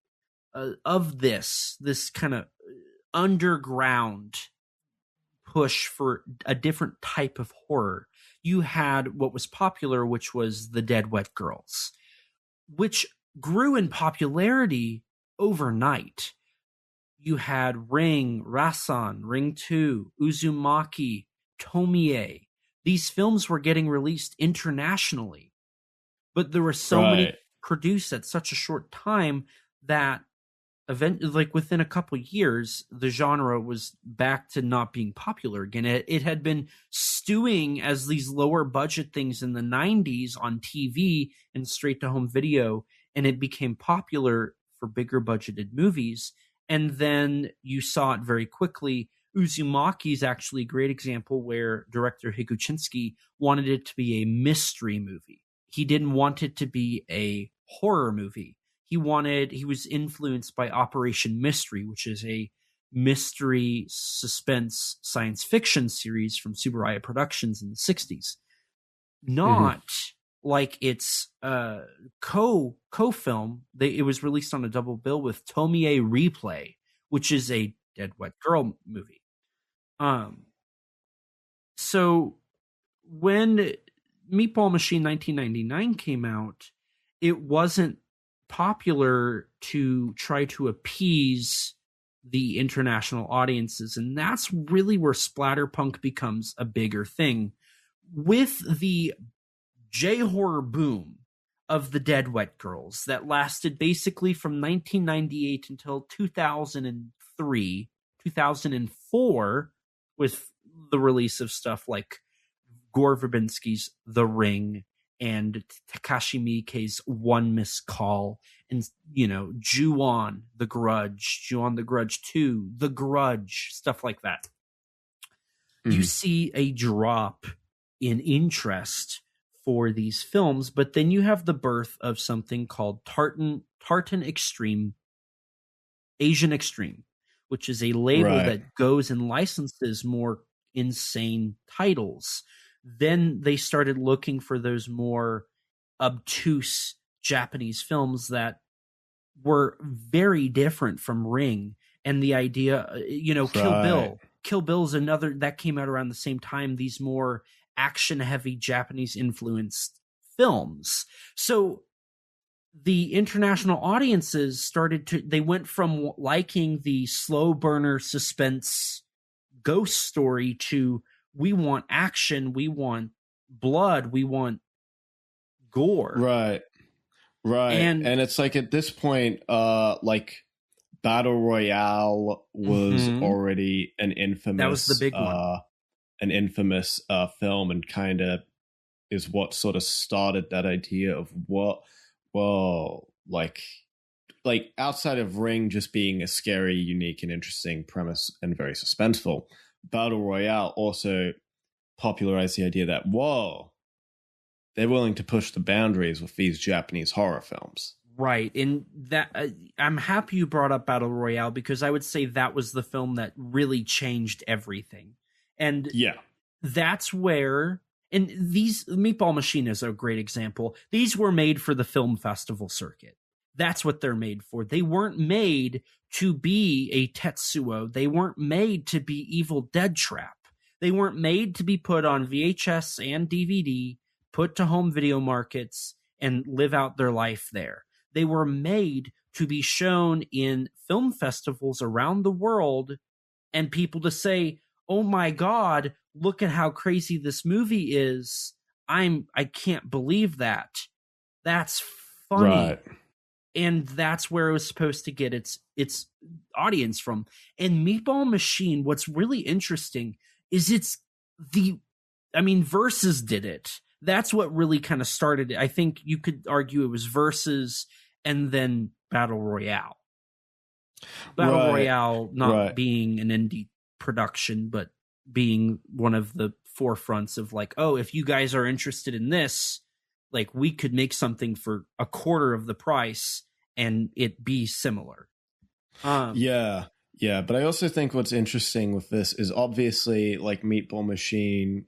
of this kind of underground push for a different type of horror, you had what was popular, which was the Dead Wet Girls, which grew in popularity overnight. You had Ring, Rasan, Ring 2, Uzumaki, Tomie. These films were getting released internationally, but there were so many produced at such a short time that within a couple years, the genre was back to not being popular again. It had been stewing as these lower budget things in the 90s on TV and straight to home video, and it became popular for bigger budgeted movies. And then you saw it very quickly. Uzumaki is actually a great example where director Higuchinsky wanted it to be a mystery movie. He didn't want it to be a horror movie. He was influenced by Operation Mystery, which is a mystery suspense science fiction series from Tsuburaya Productions in the 60s. Not like its co-film. It was released on a double bill with Tomie Replay, which is a Dead Wet Girl movie. So when Meatball Machine 1999 came out, it wasn't popular to try to appease the international audiences, and that's really where splatterpunk becomes a bigger thing. With the J-horror boom of the Dead Wet Girls that lasted basically from 1998 until 2003, 2004, with the release of stuff like Gore Verbinski's The Ring and Takashi Miike's One Missed Call, and Ju-On The Grudge, Ju-On The Grudge 2, The Grudge, stuff like that. You see a drop in interest for these films, but then you have the birth of something called Tartan Extreme, Asian Extreme, which is a label that goes and licenses more insane titles. Then they started looking for those more obtuse Japanese films that were very different from Ring. And the idea, Kill Bill's another that came out around the same time, these more action-heavy Japanese influenced films. So the international audiences they went from liking the slow burner suspense ghost story to, we want action, we want blood, we want gore. Right. And it's like at this point, like Battle Royale was already an infamous, that was the big one. An infamous film, and kind of is what sort of started that idea of like outside of Ring just being a scary, unique, and interesting premise and very suspenseful, Battle Royale also popularized the idea that, they're willing to push the boundaries with these Japanese horror films. Right. And that I'm happy you brought up Battle Royale, because I would say that was the film that really changed everything. And that's where, and these Meatball Machine is a great example. These were made for the film festival circuit. That's what they're made for. They weren't made to be a Tetsuo. They weren't made to be Evil Dead Trap. They weren't made to be put on VHS and DVD, put to home video markets, and live out their life there. They were made to be shown in film festivals around the world, and people to say, oh my God, look at how crazy this movie is. I can't believe that. That's funny. Right. And that's where it was supposed to get its audience from. And Meatball Machine, what's really interesting is Versus did it. That's what really kind of started it. I think you could argue it was Versus and then Battle Royale. Battle Royale not being an indie production, but being one of the forefronts of like, oh, if you guys are interested in this, like we could make something for a quarter of the price and it be similar. Yeah, but I also think what's interesting with this is obviously like Meatball Machine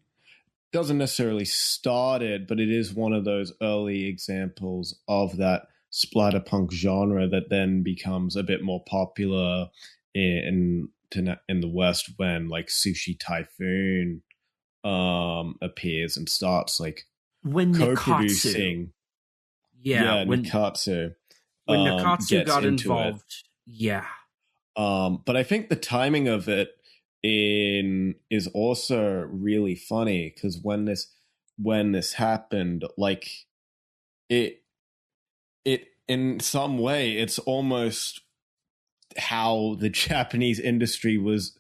doesn't necessarily start it, but it is one of those early examples of that splatterpunk genre that then becomes a bit more popular in the West when like Sushi Typhoon appears and starts like when co-producing. Nikatsu. When Nikatsu got involved. Yeah. But I think the timing of it is also really funny because when this happened, like it in some way it's almost how the Japanese industry was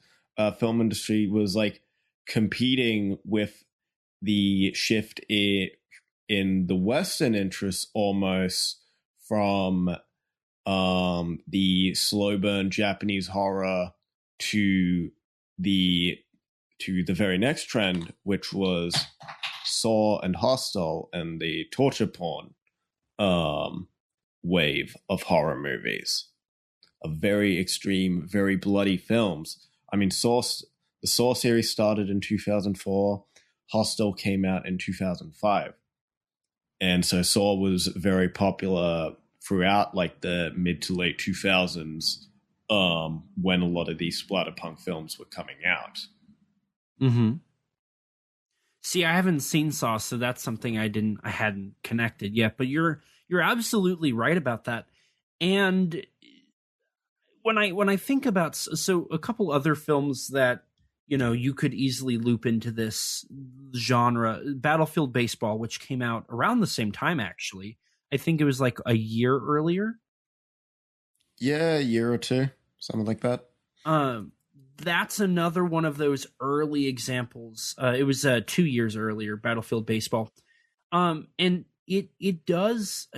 film industry was like competing with the shift in the Western interests almost from the slow burn Japanese horror to the very next trend, which was Saw and Hostel and the torture porn wave of horror movies, of very extreme, very bloody films. I mean, the Saw series started in 2004. Hostel came out in 2005. And so Saw was very popular throughout like the mid to late 2000s when a lot of these splatterpunk films were coming out. Mm-hmm. See, I haven't seen Saw, so that's something I hadn't connected yet. But you're absolutely right about that. And when I think about a couple other films that you could easily loop into this genre, Battlefield Baseball, which came out around the same time, actually. I think it was like a year earlier. Yeah, a year or two, something like that. That's another one of those early examples. It was 2 years earlier, Battlefield Baseball. And it does,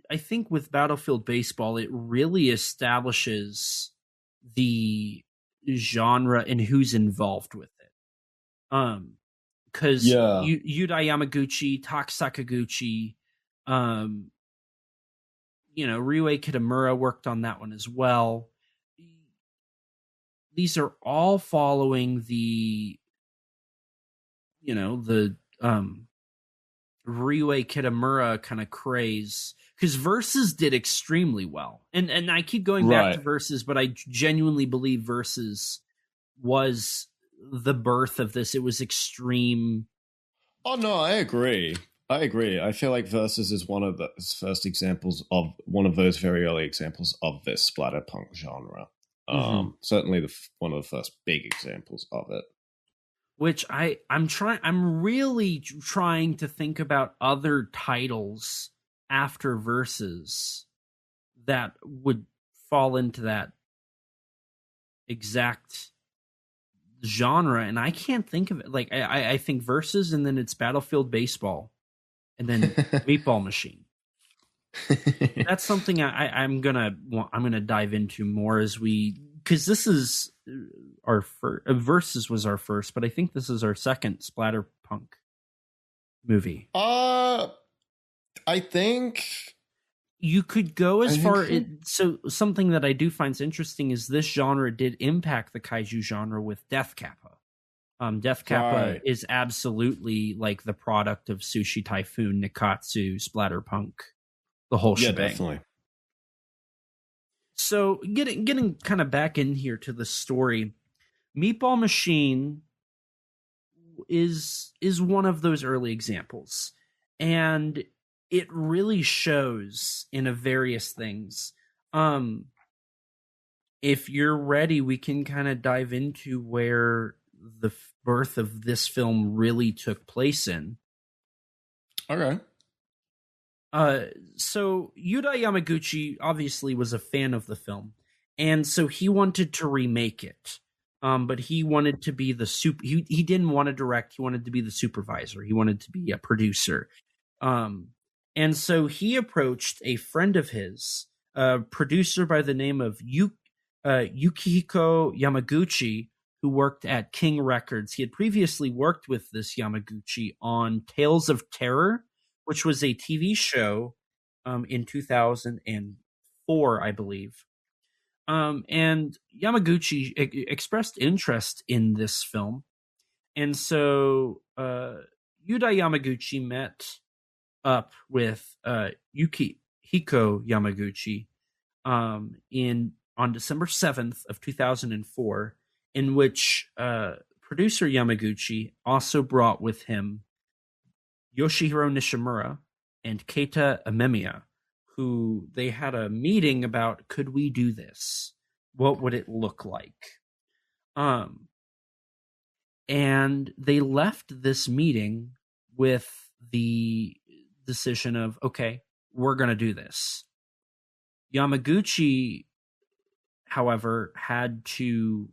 I think with Battlefield Baseball, it really establishes the genre and who's involved with it. Because Yuda Yamaguchi, Tak Sakaguchi, Ryuei Kitamura worked on that one as well. These are all following the Ryuei Kitamura kind of craze, because Versus did extremely well. And I keep going back to Versus, but I genuinely believe Versus was the birth of this. It was extreme. Oh no, I agree. I feel like Versus is one of the first examples of one of those very early examples of this splatterpunk genre. Certainly one of the first big examples of it. Which I'm really trying to think about other titles after Versus that would fall into that exact genre, and I can't think of it. Like I think Versus, and then it's Battlefield Baseball, and then Meatball Machine. That's something I'm gonna dive into more because this is our first. Versus was our first, but I think this is our second splatterpunk movie. I think you could go as far. So something that I do find interesting is this genre did impact the kaiju genre with Death Kappa. Death Kappa is absolutely like the product of Sushi Typhoon, Nikatsu, splatterpunk, the whole shebang. Yeah, definitely. So getting kind of back in here to the story, Meatball Machine is one of those early examples, and it really shows in various things. If you're ready, we can kind of dive into where the birth of this film really took place in. Okay. So Yuda Yamaguchi obviously was a fan of the film, and so he wanted to remake it. But he wanted to be he didn't want to direct. He wanted to be the supervisor. He wanted to be a producer. And so he approached a friend of his, a producer by the name of Yukihiko Yamaguchi, who worked at King Records. He had previously worked with this Yamaguchi on Tales of Terror, which was a TV show in 2004, I believe. And Yamaguchi expressed interest in this film. And so Yuda Yamaguchi met up with Yukihiko Yamaguchi on December 7th of 2004, in which producer Yamaguchi also brought with him Yoshihiro Nishimura and Keita Amemiya, who they had a meeting about, could we do this? What would it look like? And they left this meeting with the decision of, okay, we're going to do this. Yamaguchi, however, had to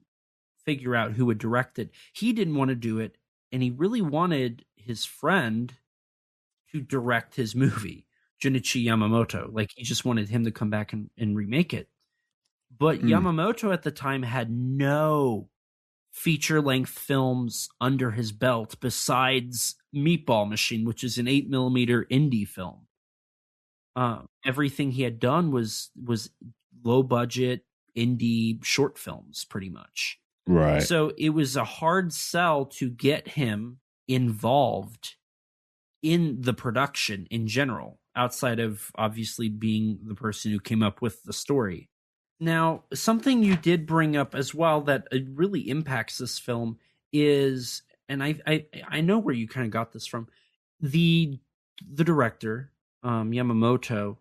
figure out who would direct it. He didn't want to do it, and he really wanted his friend to direct his movie, Junichi Yamamoto. Like, he just wanted him to come back and remake it. But Yamamoto at the time had no feature-length films under his belt besides Meatball Machine, which is an 8mm indie film. Everything he had done was low-budget indie short films, pretty much. Right. So it was a hard sell to get him involved in the production in general, outside of obviously being the person who came up with the story. Now, something you did bring up as well that really impacts this film is, and I know where you kind of got this from, the director, Yamamoto,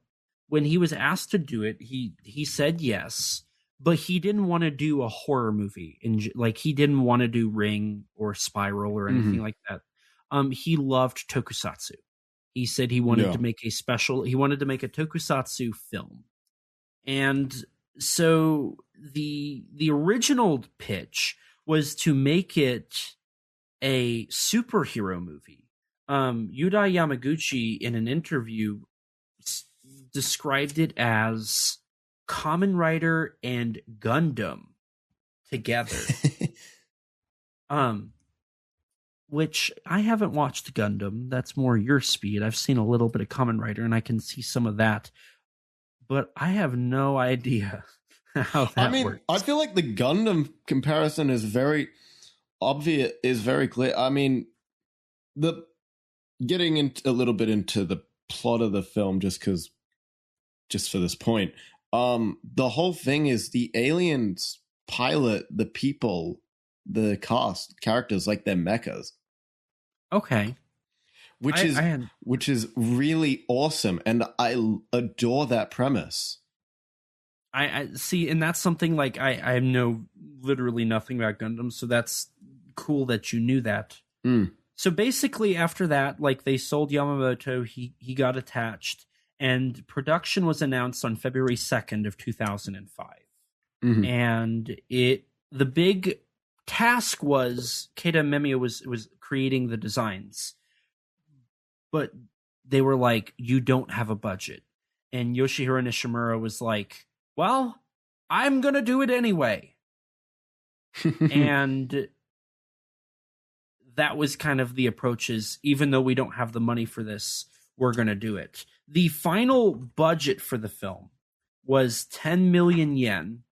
when he was asked to do it, he said yes, but he didn't want to do a horror movie. Like, he didn't want to do Ring or Spiral or anything like that. He loved tokusatsu. He said he wanted to make a tokusatsu film. And so the original pitch was to make it a superhero movie. Yuda Yamaguchi, in an interview, described it as Kamen Rider and Gundam together. Which I haven't watched Gundam. That's more your speed. I've seen a little bit of Kamen Rider, and I can see some of that. But I have no idea how that works. I feel like the Gundam comparison is very obvious, is very clear. I mean, getting a little bit into the plot of the film, just for this point, the whole thing is the aliens pilot the people, the cast characters, like they're mechas. Okay. Which is really awesome, and I adore that premise. I see, and that's something like I know literally nothing about Gundam, so that's cool that you knew that. So basically, after that, like, they sold Yamamoto, he got attached, and production was announced on February 2nd of 2005. And the big task was Keita Amemiya was creating the designs. But they were like, you don't have a budget. And Yoshihiro Nishimura was like, well, I'm going to do it anyway. And that was kind of the approaches. Even though we don't have the money for this, we're going to do it. The final budget for the film was 10 million yen,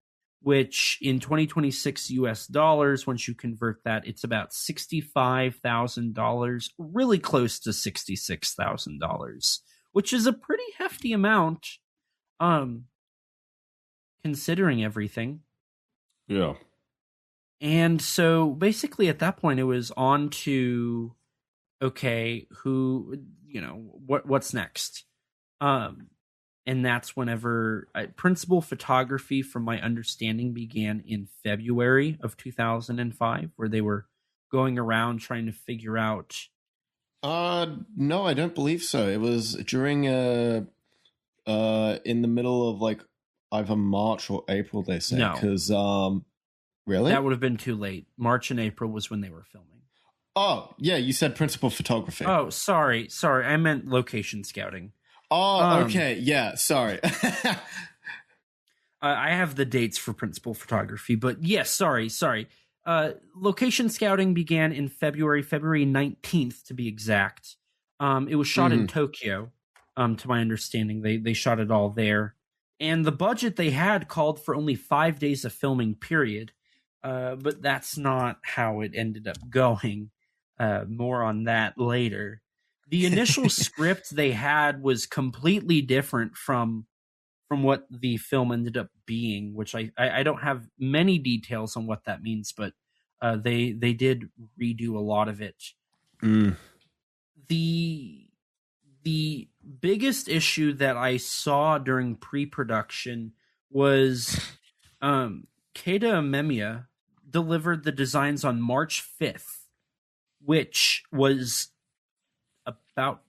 which in 2026 US dollars, once you convert that, it's about $65,000, really close to $66,000, which is a pretty hefty amount, considering everything. Yeah. And so basically at that point, it was on to, okay, what's next? And that's whenever principal photography, from my understanding, began in February of 2005, where they were going around trying to figure out. No, I don't believe so. It was during in the middle of, like, either March or April, they say. No. Because Really? That would have been too late. March and April was when they were filming. Oh, yeah, you said principal photography. Oh, sorry. I meant location scouting. Oh, okay. Yeah, sorry. I have the dates for principal photography, but yes, sorry. Location scouting began in February 19th to be exact. It was shot in Tokyo, to my understanding. They shot it all there. And the budget they had called for only 5 days of filming, period. But that's not how it ended up going. More on that later. The initial script they had was completely different from what the film ended up being, which I don't have many details on what that means, but they did redo a lot of it. The biggest issue that I saw during pre-production was Keita Memia delivered the designs on March 5th, which was about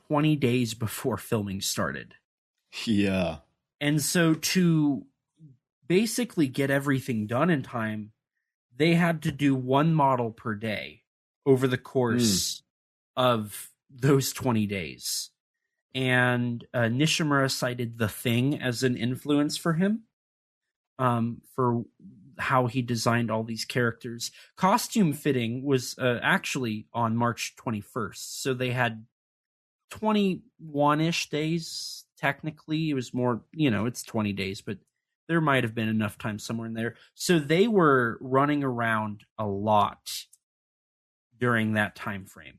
20 days before filming started. Yeah. And so to basically get everything done in time, they had to do one model per day over the course of those 20 days. And Nishimura cited The Thing as an influence for him, for how he designed all these characters. Costume fitting was actually on March 21st. So they had 21-ish days. Technically, it was more, it's 20 days, but there might have been enough time somewhere in there. So they were running around a lot during that time frame.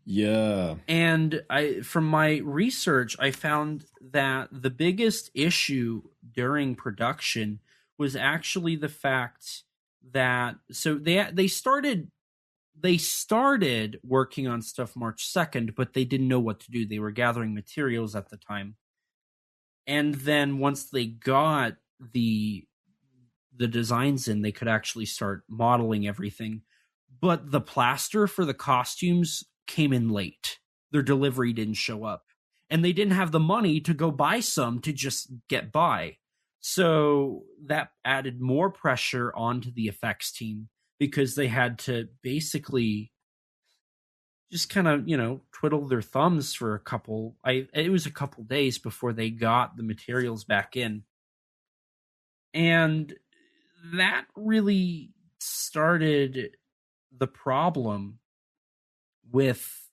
Yeah. And from my research, I found that the biggest issue during production was actually the fact that they started working on stuff March 2nd, but they didn't know what to do. They were gathering materials at the time. And then once they got the designs in, they could actually start modeling everything. But the plaster for the costumes came in late. Their delivery didn't show up. And they didn't have the money to go buy some to just get by. So that added more pressure onto the effects team because they had to basically just kind of, twiddle their thumbs for it was a couple days before they got the materials back in. And that really started the problem with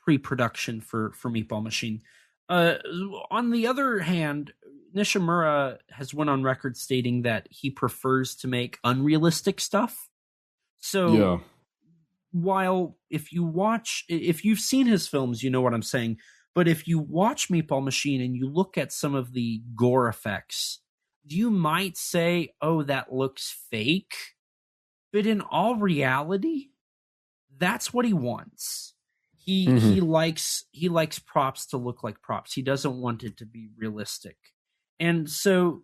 pre-production for Meatball Machine. On the other hand, Nishimura has went on record stating that he prefers to make unrealistic stuff. So while if you've seen his films, you know what I'm saying. But if you watch Meatball Machine and you look at some of the gore effects, you might say, oh, that looks fake. But in all reality, that's what he wants. He likes props to look like props. He doesn't want it to be realistic. And so,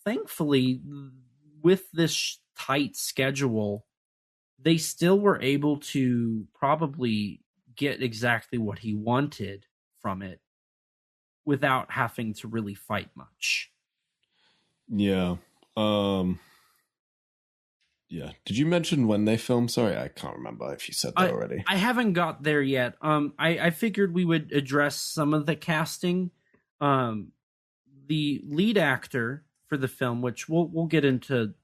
thankfully, with this tight schedule, they still were able to probably get exactly what he wanted from it without having to really fight much. Yeah. Yeah. Did you mention when they filmed? Sorry, I can't remember if you said that already. I haven't got there yet. I figured we would address some of the casting. The lead actor for the film, which we'll get into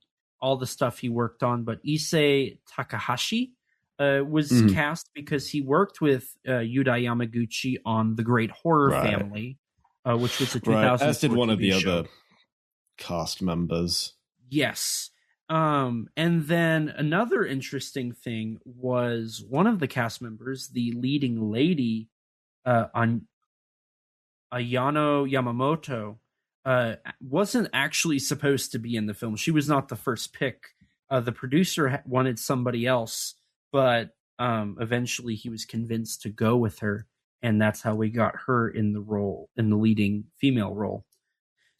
all the stuff he worked on, but Issei Takahashi was cast because he worked with Yuda Yamaguchi on The Great Horror Family, which was a 2004 as did one of the show. other cast members. Yes. And then another interesting thing was one of the cast members, the leading lady, on Ayano Yamamoto, wasn't actually supposed to be in the film. She was not the first pick. The producer wanted somebody else, but eventually he was convinced to go with her, and that's how we got her in the leading female role.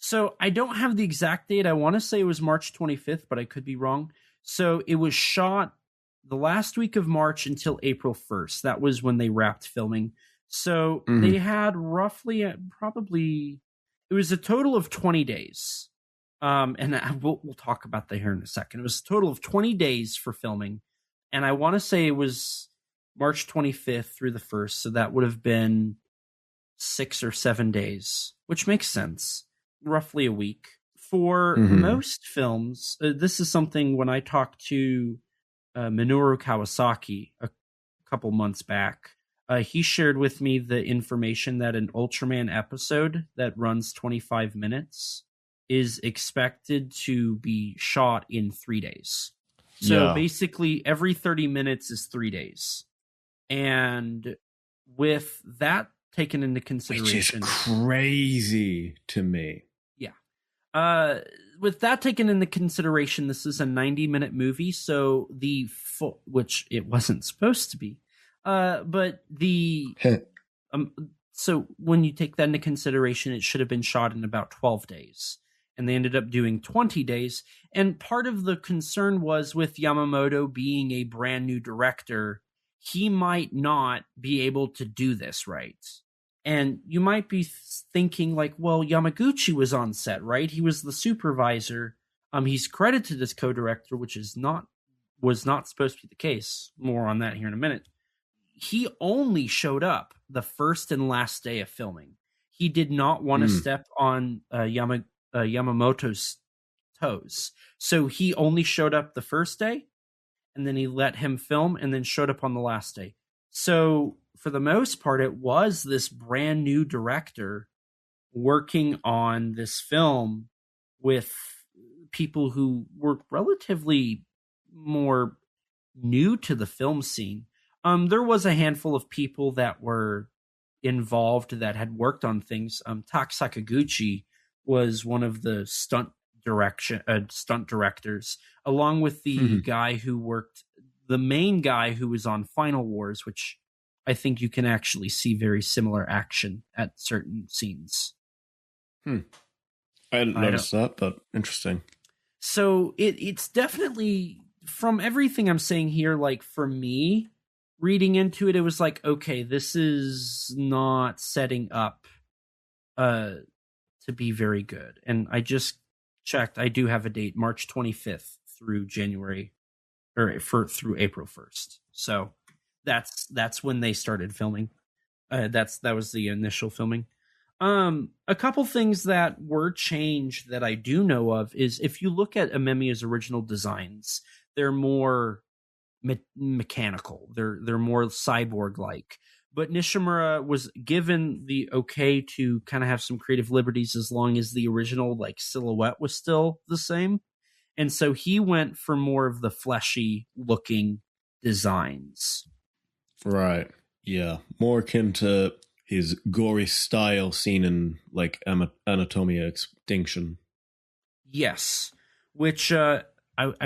So I don't have the exact date. I want to say it was March 25th, but I could be wrong. So it was shot the last week of March until April 1st. That was when they wrapped filming. So they had roughly, it was a total of 20 days We'll talk about that here in a second. It was a total of 20 days for filming, and I want to say it was March 25th through the 1st, so that would have been 6 or 7 days, which makes sense, roughly a week. For most films, this is something when I talked to Minoru Kawasaki a couple months back, he shared with me the information that an Ultraman episode that runs 25 minutes is expected to be shot in 3 days. So basically every 30 minutes is 3 days. And with that taken into consideration... Which is crazy to me. Yeah. With that taken into consideration, this is a 90-minute movie, so which it wasn't supposed to be. But so when you take that into consideration, it should have been shot in about 12 days. And they ended up doing 20 days. And part of the concern was with Yamamoto being a brand new director, he might not be able to do this right. And you might be thinking like, well, Yamaguchi was on set, right? He was the supervisor. He's credited as co-director, which was not supposed to be the case. More on that here in a minute. He only showed up the first and last day of filming. He did not want to step on Yamamoto's toes. So he only showed up the first day, and then he let him film, and then showed up on the last day. So for the most part, it was this brand new director working on this film with people who were relatively more new to the film scene. There was a handful of people that were involved that had worked on things. Tak Sakaguchi was one of the stunt directors, along with the guy who worked, the main guy who was on Final Wars, which I think you can actually see very similar action at certain scenes. I hadn't noticed that, but interesting. So it's definitely, from everything I'm saying here, like for me, reading into it, it was like, okay, this is not setting up to be very good. And I just checked, I do have a date, March 25th through through April 1st. So that's when they started filming. That was the initial filming. A couple things that were changed that I do know of is if you look at Amemiya's original designs, they're more mechanical. They're more cyborg-like. But Nishimura was given the okay to kind of have some creative liberties as long as the original like silhouette was still the same. And so he went for more of the fleshy looking designs. Right. Yeah. More akin to his gory style seen in like Anatomia Extinction. Yes. Which I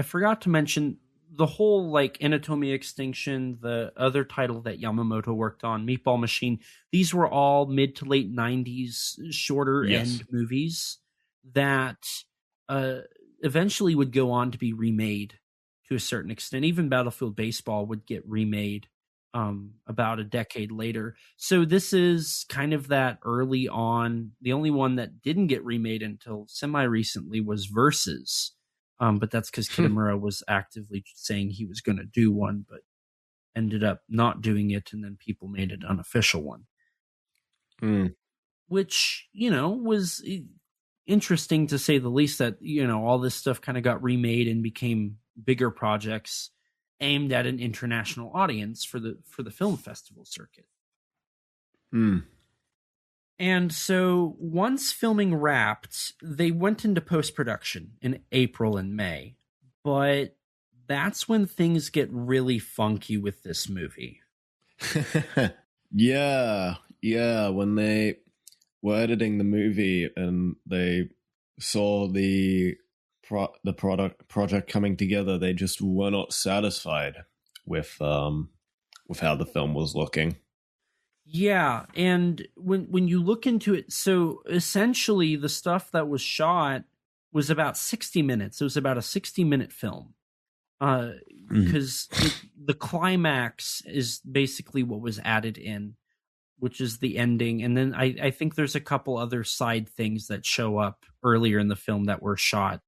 forgot to mention, the whole like Anatomia Extinction, the other title that Yamamoto worked on, Meatball Machine, these were all mid to late 90s shorter end movies that eventually would go on to be remade to a certain extent. Even Battlefield Baseball would get remade about a decade later. So this is kind of that early on. The only one that didn't get remade until semi-recently was Versus. But that's because Kitamura was actively saying he was going to do one, but ended up not doing it, and then people made an unofficial one. Which, was interesting to say the least, that, all this stuff kind of got remade and became bigger projects aimed at an international audience for the film festival circuit. And so once filming wrapped, they went into post-production in April and May. But that's when things get really funky with this movie. Yeah. When they were editing the movie and they saw the project coming together, they just were not satisfied with how the film was looking. Yeah, and when you look into it, so essentially the stuff that was shot was about 60 minutes. It was about a 60-minute film. Because the climax is basically what was added in, which is the ending. And then I think there's a couple other side things that show up earlier in the film that were shot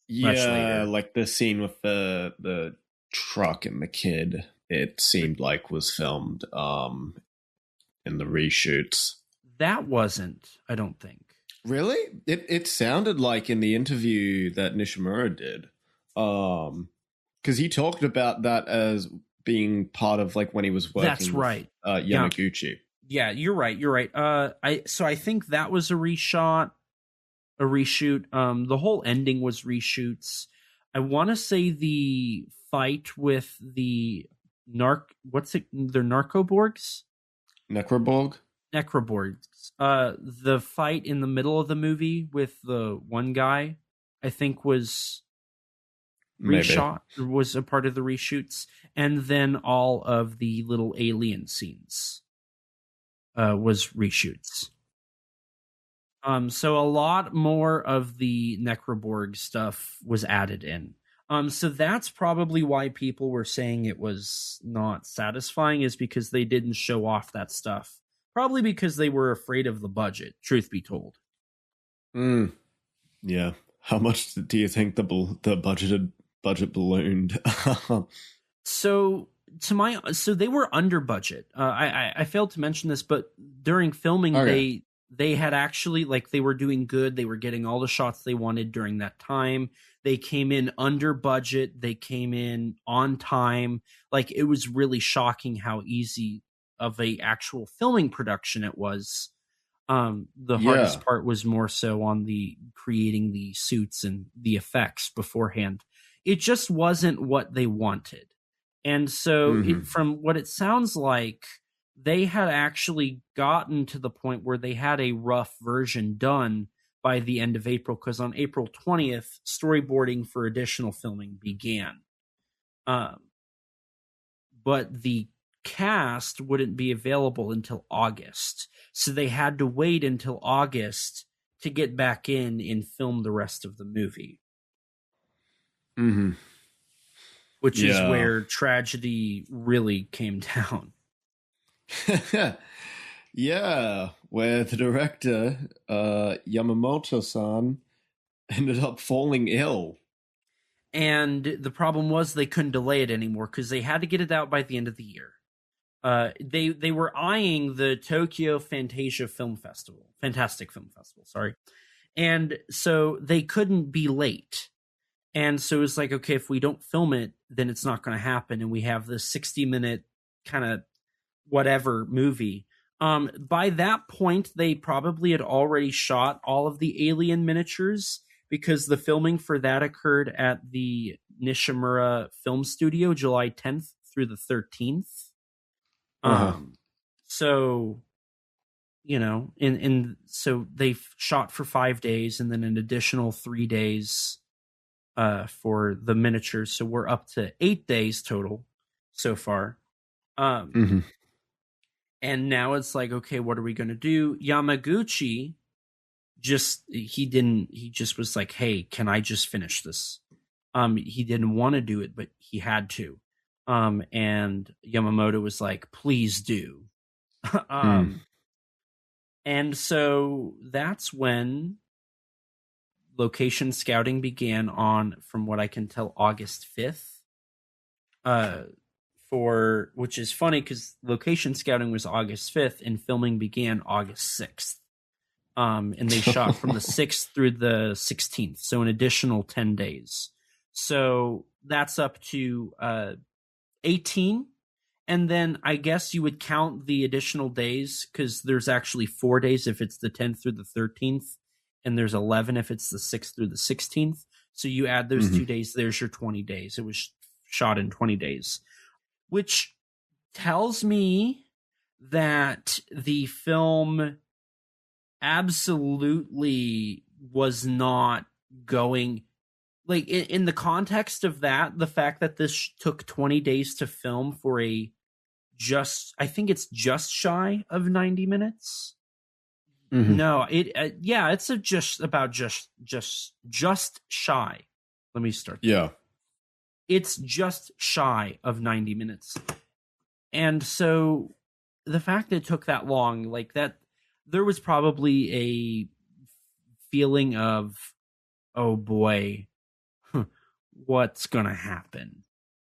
much later. Like the scene with the truck and the kid, it seemed like was filmed in the reshoots. That wasn't, I don't think. Really? It sounded like in the interview that Nishimura did. Because he talked about that as being part of like when he was working That's right. with Yamaguchi. Yeah, you're right. I think that was a reshoot. The whole ending was reshoots. I want to say the fight with the they're Narcoborgs? Necroborg? Necroborgs. The fight in the middle of the movie with the one guy, I think was reshot, was a part of the reshoots. And then all of the little alien scenes was reshoots. So a lot more of the Necroborg stuff was added in. So that's probably why people were saying it was not satisfying, is because they didn't show off that stuff. Probably because they were afraid of the budget, truth be told. Yeah. How much do you think the budget ballooned? So they were under budget. I failed to mention this, but during filming, they had actually, like, they were doing good. They were getting all the shots they wanted during that time. They came in under budget. They came in on time. Like, it was really shocking how easy of a actual filming production it was. The hardest part was more so on the creating the suits and the effects beforehand. It just wasn't what they wanted. And so from what it sounds like, they had actually gotten to the point where they had a rough version done by the end of April, because on April 20th, storyboarding for additional filming began. But the cast wouldn't be available until August. So they had to wait until August to get back in and film the rest of the movie. Which is where tragedy really came down. Yeah, where the director, Yamamoto-san, ended up falling ill. And the problem was they couldn't delay it anymore because they had to get it out by the end of the year. They were eyeing the Tokyo Fantastic Film Festival, sorry. And so they couldn't be late. And so it was like, okay, if we don't film it, then it's not going to happen. And we have this 60-minute kind of whatever movie. By that point, they probably had already shot all of the alien miniatures, because the filming for that occurred at the Nishimura Film Studio, July 10th through the 13th. So, so they shot for 5 days and then an additional 3 days for the miniatures. So we're up to 8 days total so far. And now it's like, okay, what are we going to do? Yamaguchi he just was like, hey, can I just finish this? He didn't want to do it, but he had to. And Yamamoto was like, please do. And so that's when location scouting began on, from what I can tell, August 5th. Which is funny because location scouting was August 5th and filming began August 6th. And they shot from the 6th through the 16th. So an additional 10 days. So that's up to 18. And then I guess you would count the additional days, because there's actually 4 days if it's the 10th through the 13th. And there's 11 if it's the 6th through the 16th. So you add those 2 days, there's your 20 days. It was shot in 20 days. Which tells me that the film absolutely was not going, like, in the context of that, the fact that this took 20 days to film for I think it's just shy of 90 minutes. No, it's just shy. Let me start. Yeah. It's just shy of 90 minutes. And so the fact that it took that long, like that, there was probably a feeling of, oh boy, what's gonna happen?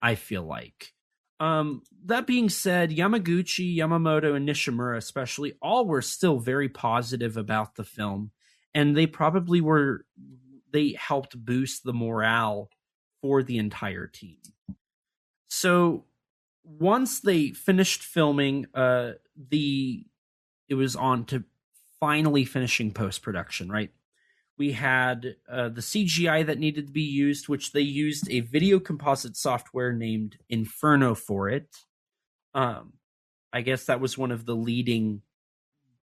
I feel like. That being said, Yamaguchi, Yamamoto, and Nishimura especially, all were still very positive about the film, and they probably were, they helped boost the morale for the entire team. So once they finished filming, it was on to finally finishing post-production, right? We had the CGI that needed to be used, which they used a video composite software named Inferno for it. I guess that was one of the leading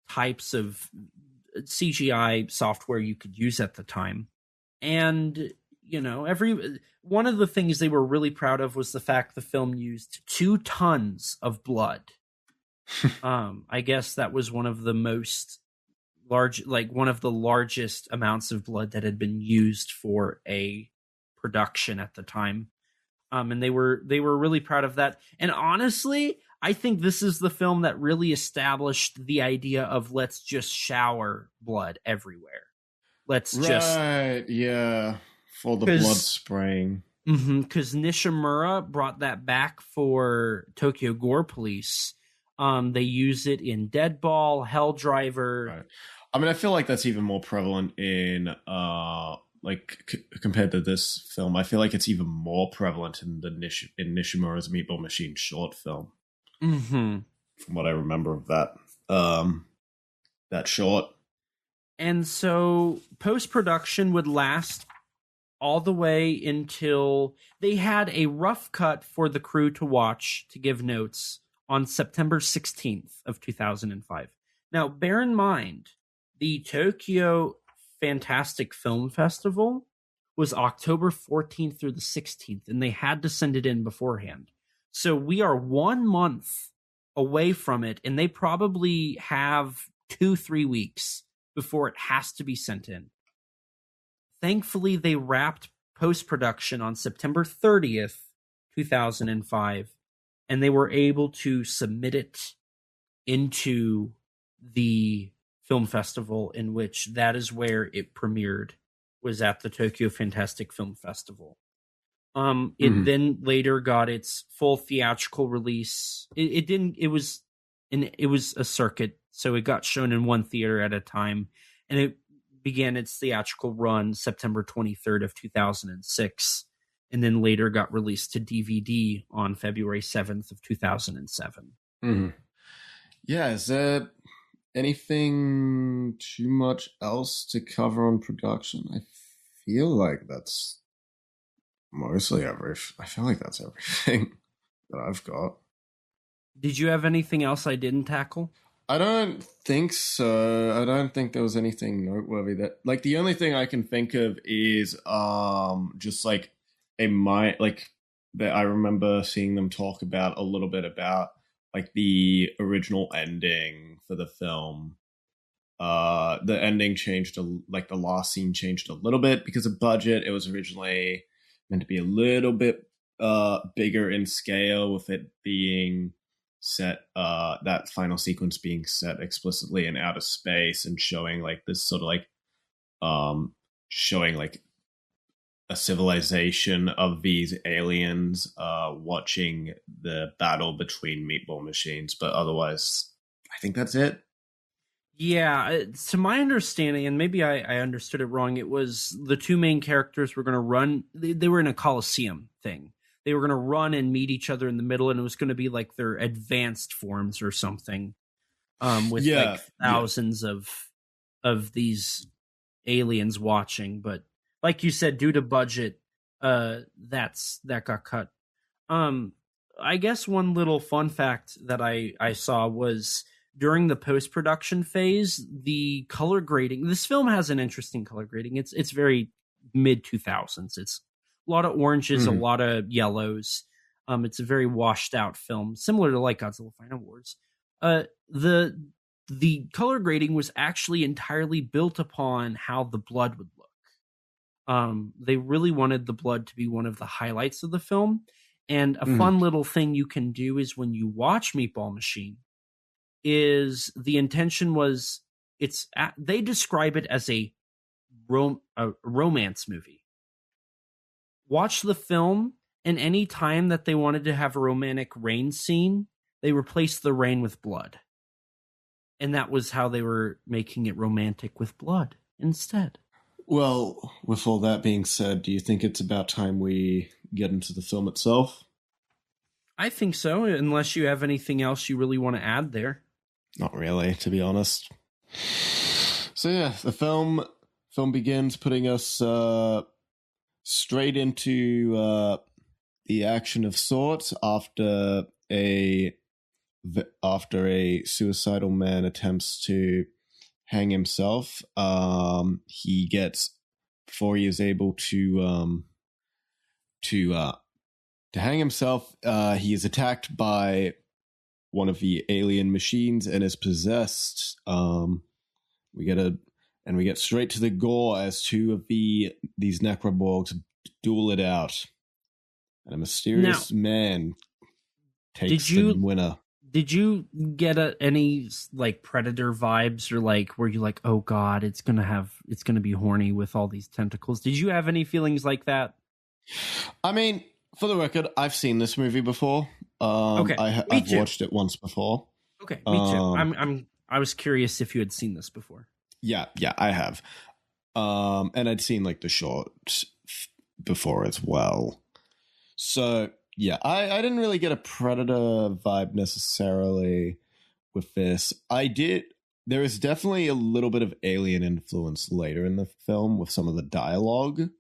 types of CGI software you could use at the time. And, you know, one of the things they were really proud of was the fact the film used 2 tons of blood. I guess that was one of the one of the largest amounts of blood that had been used for a production at the time. And they were really proud of that. And honestly, I think this is the film that really established the idea of let's just shower blood everywhere. Let's yeah, for the blood spraying. Because Nishimura brought that back for Tokyo Gore Police. They use it in Deadball, Hell Driver. Right. I mean, I feel like that's even more prevalent in compared to this film. I feel like it's even more prevalent in in Nishimura's Meatball Machine short film. From what I remember of that short. And so post-production would last all the way until they had a rough cut for the crew to watch to give notes on September 16th of 2005. Now, bear in mind, the Tokyo Fantastic Film Festival was October 14th through the 16th, and they had to send it in beforehand. So we are 1 month away from it, and they probably have 2-3 weeks before it has to be sent in. Thankfully, they wrapped post-production on September 30th, 2005, and they were able to submit it into the film festival, in which that is where it premiered, was at the Tokyo Fantastic Film Festival. It then later got its full theatrical release. It was a circuit, so it got shown in one theater at a time, and it began its theatrical run September 23rd of 2006, and then later got released to DVD on February 7th of 2007. Yeah, is there anything too much else to cover on production? I feel like that's mostly I feel like that's everything that I've got. Did you have anything else I didn't tackle? I don't think so. I don't think there was anything noteworthy that, like, the only thing I can think of is just like that I remember seeing them talk about a little bit about like the original ending for the film. The ending changed the last scene changed a little bit because of budget. It was originally meant to be a little bit bigger in scale, with it being set, that final sequence being set explicitly in outer space and showing like this sort of like showing like a civilization of these aliens watching the battle between meatball machines. But otherwise, I think that's it. Yeah, to my understanding, and maybe I understood it wrong, it was the two main characters were going to run. They were in a Coliseum thing. They were going to run and meet each other in the middle, and it was going to be like their advanced forms or something, with like thousands of these aliens watching. But like you said, due to budget, that got cut. I guess one little fun fact that I saw was, during the post-production phase, the color grading. This film has an interesting color grading. It's very mid-2000s. It's a lot of oranges, a lot of yellows. It's a very washed-out film, similar to like Godzilla Final Wars. The color grading was actually entirely built upon how the blood would look. They really wanted the blood to be one of the highlights of the film. And a fun little thing you can do is when you watch Meatball Machine, is the intention was they describe it as a romance movie. Watch the film, and any time that they wanted to have a romantic rain scene, they replaced the rain with blood. And that was how they were making it romantic with blood instead. Well, with all that being said, do you think it's about time we get into the film itself? I think so, unless you have anything else you really want to add there. Not really, to be honest. So yeah, the film begins putting us straight into the action of sorts after a suicidal man attempts to hang himself. He gets, before he is able to hang himself, he is attacked by one of the alien machines and is possessed. We get straight to the gore as two of these necroborgs duel it out, and a mysterious man takes the winner. Did you get any like Predator vibes, or like were you like, oh god, it's gonna be horny with all these tentacles? Did you have any feelings like that? I mean, for the record, I've seen this movie before. Okay, I've watched it once before. Okay, me too. I was curious if you had seen this before. Yeah, I have. And I'd seen like the short before as well. So yeah, I didn't really get a Predator vibe necessarily with this. I did. There is definitely a little bit of alien influence later in the film with some of the dialogue.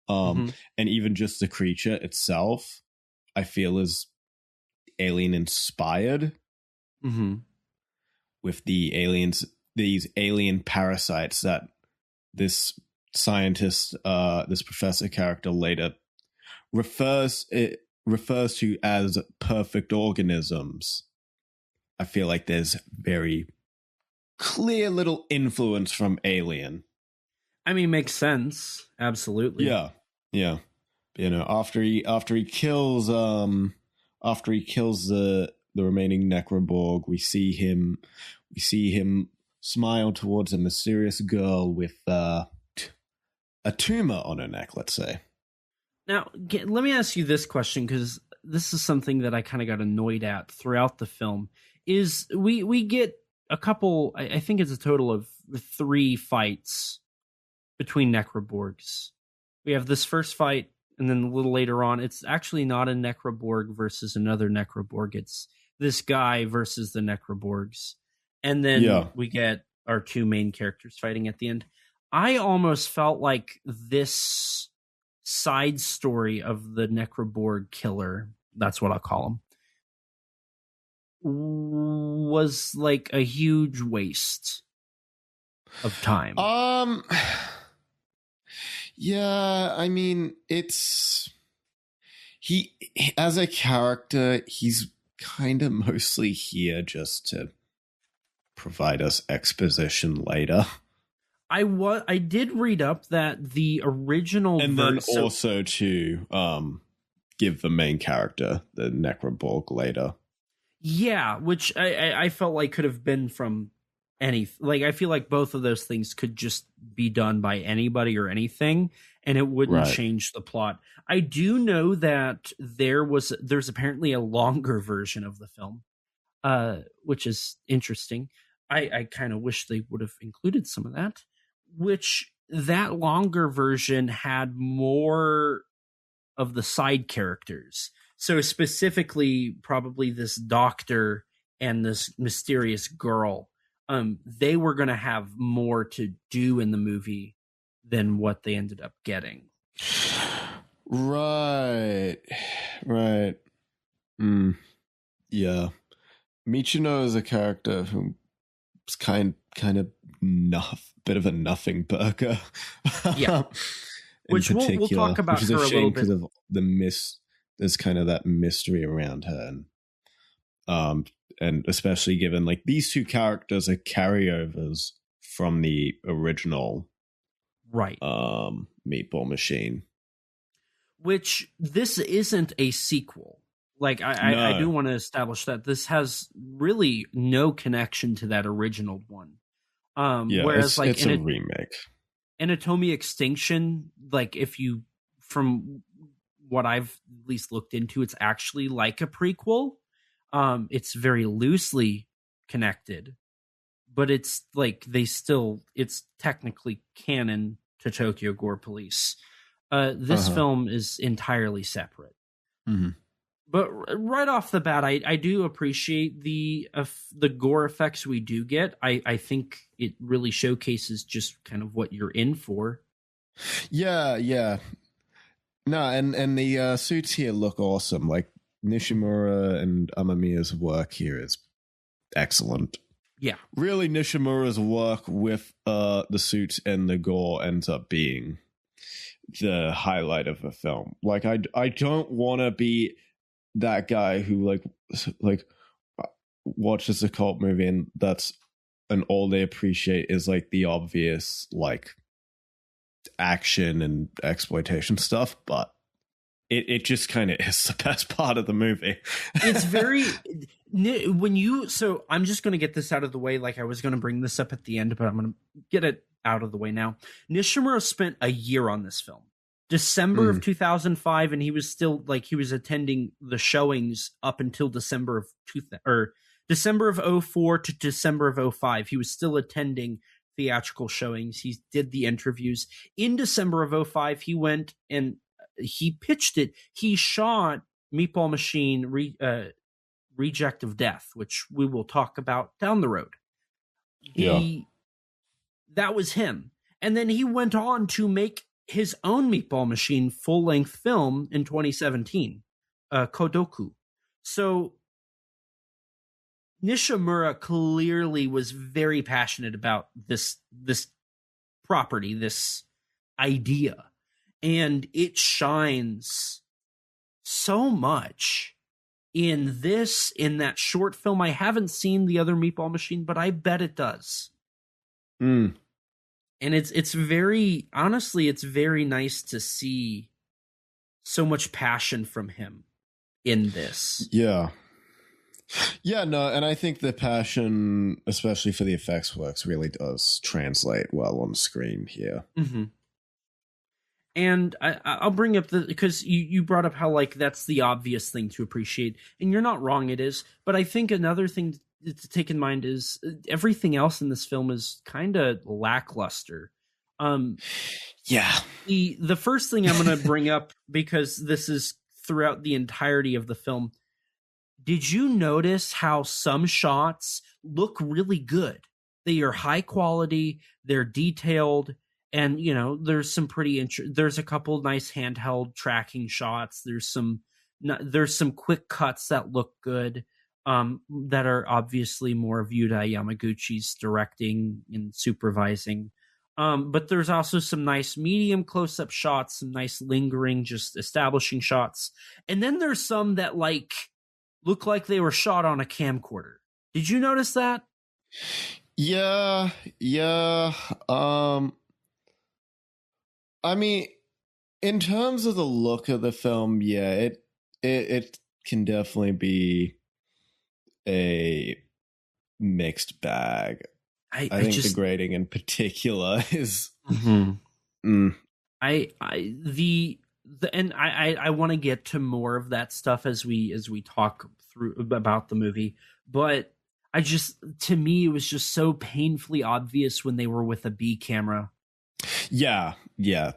And even just the creature itself, I feel is alien inspired. With the aliens, these alien parasites that this scientist, this professor character later refers to as perfect organisms. I feel like there's very clear little influence from Alien. I mean, makes sense. Absolutely. Yeah. You know, after he kills the remaining necroborg, we see him smile towards a mysterious girl with a tumor on her neck, let's say. Now, let me ask you this question, because this is something that I kind of got annoyed at throughout the film. Is we get a couple, I think it's a total of 3 fights between necroborgs. We have this first fight, and then a little later on, it's actually not a necroborg versus another necroborg. It's this guy versus the necroborgs. And then we get our 2 main characters fighting at the end. I almost felt like this side story of the necroborg killer, that's what I'll call him, was like a huge waste of time. Yeah, I mean, he as a character, he's kind of mostly here just to provide us exposition later. I did read up that the original and then also to give the main character the necroborg later. Yeah, which I felt like could have been from any, like, I feel like both of those things could just be done by anybody or anything, and it wouldn't change the plot. I do know that there's apparently a longer version of the film, which is interesting. I kind of wish they would have included some of that, which that longer version had more of the side characters. So specifically, probably this doctor and this mysterious girl, they were going to have more to do in the movie than what they ended up getting. Right. Yeah. Michino is a character who's kind of bit of a nothing burger. Yeah. Which we'll talk about her a little bit. Because of there's kind of that mystery around her, and especially given like these 2 characters are carryovers from the original Meatball Machine. Which this isn't a sequel. Like, I do want to establish that this has really no connection to that original one. Whereas, like, it's a remake. Anatomy Extinction, like, if you, from what I've at least looked into, it's actually like a prequel. It's very loosely connected, but it's like it's technically canon to Tokyo Gore Police. This film is entirely separate. Mm-hmm. But right off the bat, I do appreciate the gore effects we do get. I think it really showcases just kind of what you're in for. Yeah. No, and the suits here look awesome. Like, Nishimura and Amamiya's work here is excellent. Yeah. Really, Nishimura's work with the suits and the gore ends up being the highlight of the film. Like, I don't want to be that guy who like watches a cult movie and all they appreciate is like the obvious like action and exploitation stuff, but it just kind of is the best part of the movie. It's very so I'm just going to get this out of the way. Like, I was going to bring this up at the end, but I'm going to get it out of the way now. Nishimura spent a year on this film. December of 2005, and he was still he was attending the showings up until December of 04 to December of 05. He was still attending theatrical showings. He did the interviews. In December of 05, he went and he pitched it. He shot Meatball Machine Reject of Death, which we will talk about down the road. That was him. And then he went on to make his own Meatball Machine full-length film in 2017, Kodoku. So Nishimura clearly was very passionate about this property, this idea, and it shines so much in that short film. I haven't seen the other Meatball Machine, but I bet it does. And it's very, honestly, it's very nice to see so much passion from him in this. Yeah, no, and I think the passion, especially for the effects works, really does translate well on screen here. Mm-hmm. And I'll bring up because you brought up how like that's the obvious thing to appreciate, and you're not wrong, it is. But I think another thing to take in mind is everything else in this film is kind of lackluster. The first thing I'm going to bring up, because this is throughout the entirety of the film, did you notice how some shots look really good? They are high quality, they're detailed, and there's some pretty there's a couple nice handheld tracking shots. There's some quick cuts that look good. That are obviously more of Yuta Yamaguchi's directing and supervising. But there's also some nice medium close-up shots, some nice lingering, just establishing shots. And then there's some that look like they were shot on a camcorder. Did you notice that? Yeah. I mean, in terms of the look of the film, yeah, it can definitely be a mixed bag. I think the grading in particular is and I want to get to more of that stuff as we talk through about the movie, but to me it was just so painfully obvious when they were with a B camera. Yeah,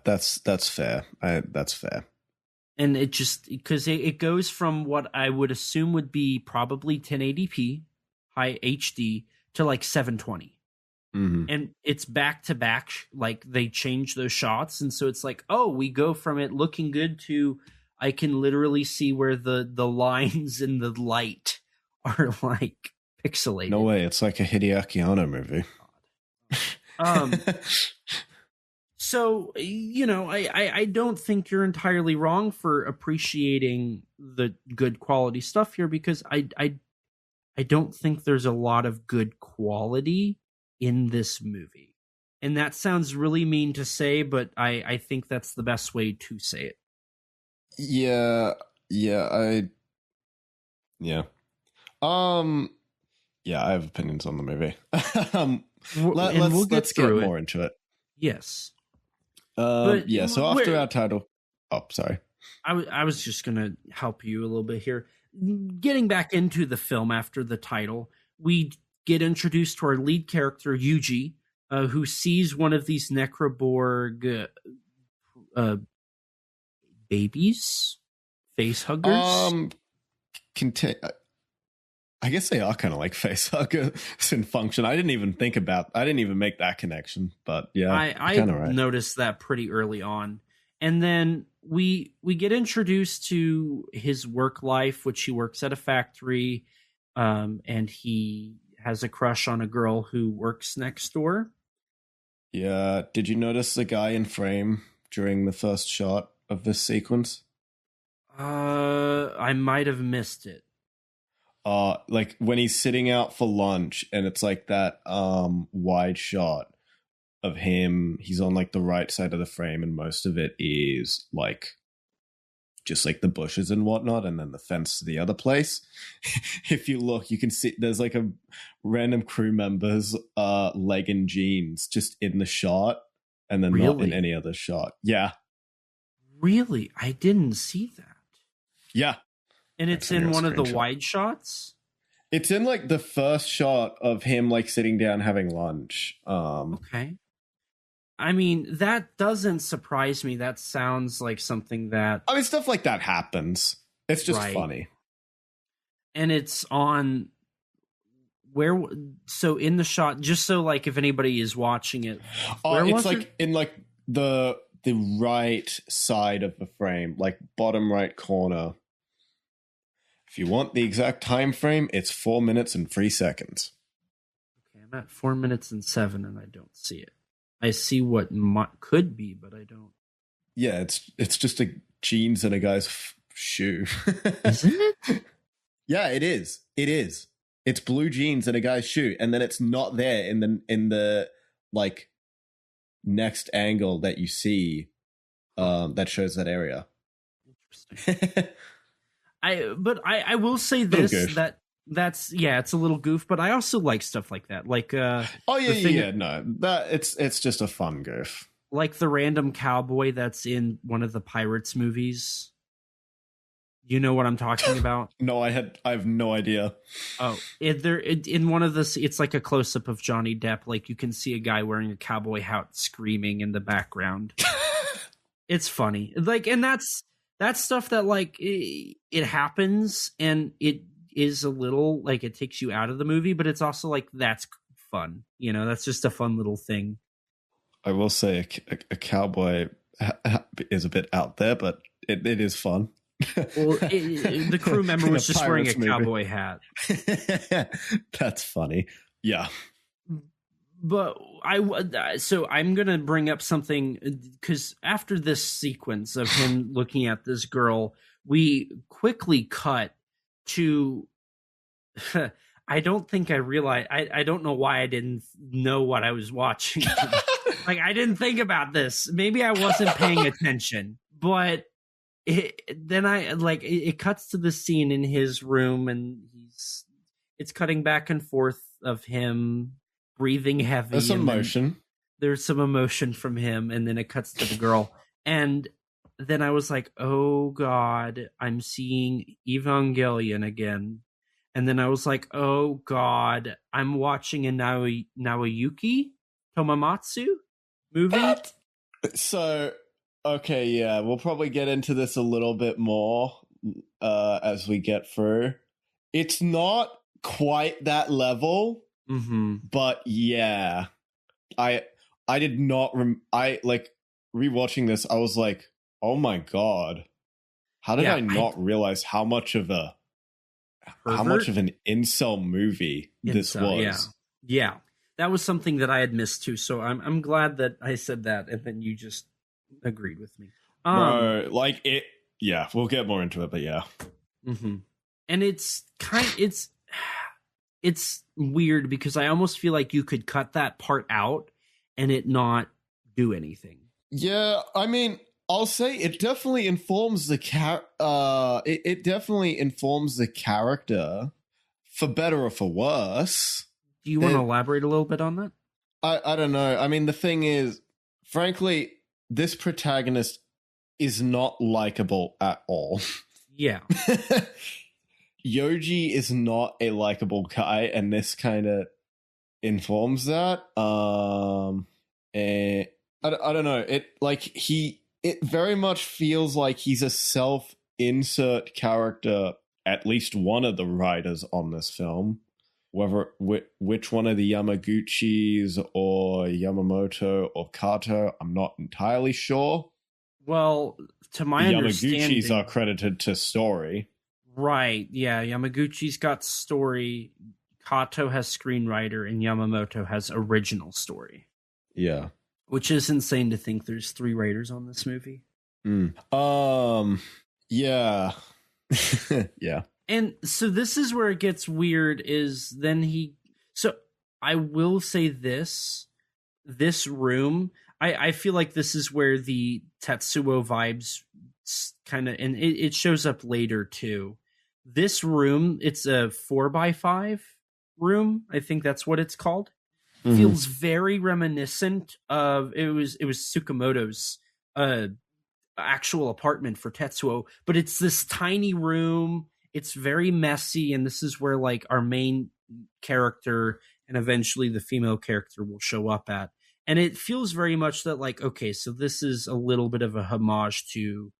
that's fair. That's fair. And it just, because it goes from what I would assume would be probably 1080p, high HD, to 720. Mm-hmm. And it's back to back, they change those shots. And so it's we go from it looking good to I can literally see where the lines in the light are pixelated. No way, it's like a Hideaki Anno movie. So, I don't think you're entirely wrong for appreciating the good quality stuff here, because I don't think there's a lot of good quality in this movie. And that sounds really mean to say, but I think that's the best way to say it. Yeah, Yeah. Yeah, I have opinions on the movie. Let's get more into it. Yes. But yeah, so after our title... Oh, sorry. I was just going to help you a little bit here. Getting back into the film after the title, we get introduced to our lead character, Yuji, who sees one of these Necroborg babies, face huggers. I guess they are kind of like face huggers in function. I didn't even make that connection, but yeah, I noticed that pretty early on. And then we get introduced to his work life, which he works at a factory, and he has a crush on a girl who works next door. Yeah. Did you notice the guy in frame during the first shot of this sequence? I might have missed it. Like when he's sitting out for lunch and it's like that wide shot of him. He's on like the right side of the frame and most of it is like just like the bushes and whatnot, and then the fence to the other place. If you look, you can see there's like a random crew member's leg and jeans just in the shot, and then not in any other shot. Yeah. Really? I didn't see that. Yeah. And it's in one of the wide shots? It's in like the first shot of him like sitting down having lunch. Okay. I mean, that doesn't surprise me. That sounds like something that... I mean, stuff like that happens. It's just funny. And it's on... Where... So in the shot, just so like if anybody is watching it... it's like in like the right side of the frame, like bottom right corner. If you want the exact time frame, it's 4 minutes and 3 seconds. Okay, I'm at 4 minutes and 7 and I don't see it. I see what could be, but I don't. Yeah, it's just a jeans and a guy's shoe. Isn't it? Yeah, it is. It is. It's blue jeans and a guy's shoe, and then it's not there in the like next angle that you see that shows that area. Interesting. I will say this, that's it's a little goof, but I also like stuff like that. Like no, that it's just a fun goof. Like the random cowboy that's in one of the Pirates movies. You know what I'm talking about? No, I have no idea. Oh, in one of this, it's like a close up of Johnny Depp. Like you can see a guy wearing a cowboy hat screaming in the background. It's funny. Like, and that's stuff that like it happens and it is a little like it takes you out of the movie, but it's also like that's fun. You know, that's just a fun little thing. I will say a cowboy is a bit out there, but it is fun. Well, the crew member was just wearing a cowboy hat. That's funny. Yeah. But so I'm going to bring up something because after this sequence of him looking at this girl, we quickly cut to, I don't think I realized, I don't know why I didn't know what I was watching. Like, I didn't think about this. Maybe I wasn't paying attention, but it cuts to the scene in his room and it's cutting back and forth of him breathing heavy. There's some emotion. There's some emotion from him, and then it cuts to the girl. And then I was like, oh God, I'm seeing Evangelion again. And then I was like, oh God, I'm watching a Naoyuki Tomamatsu movie. So, okay, yeah, we'll probably get into this a little bit more as we get through. It's not quite that level. Mm-hmm. But yeah, I did not. I like rewatching this. I was like, oh my God, how did I not realize how much of an incel movie this was? Yeah, that was something that I had missed too. So I'm glad that I said that, and then you just agreed with me. No, like it. Yeah, we'll get more into it, but yeah. Mm-hmm. And it's weird because I almost feel like you could cut that part out and it not do anything. Yeah, I mean, I'll say it definitely informs the it definitely informs the character, for better or for worse. Do you want to elaborate a little bit on that? I don't know. I mean, the thing is, frankly, this protagonist is not likable at all. Yeah. Yoji is not a likable guy, and this kind of informs that. And I don't know. It very much feels like he's a self-insert character. At least one of the writers on this film, whether which one of the Yamaguchis or Yamamoto or Kato, I'm not entirely sure. Well, to my understanding, Yamaguchis are credited to story. Right, yeah. Yamaguchi's got story, Kato has screenwriter, and Yamamoto has original story. Yeah. Which is insane to think there's 3 writers on this movie. Yeah. Yeah. And so this is where it gets weird, is then so I will say this room, I feel like this is where the Tetsuo vibes kind of, and it shows up later too. This room, it's a 4x5 room. I think that's what it's called. Mm-hmm. Feels very reminiscent of, it was Tsukamoto's actual apartment for Tetsuo, but it's this tiny room. It's very messy, and this is where like our main character and eventually the female character will show up at. And it feels very much that like, okay, so this is a little bit of a homage to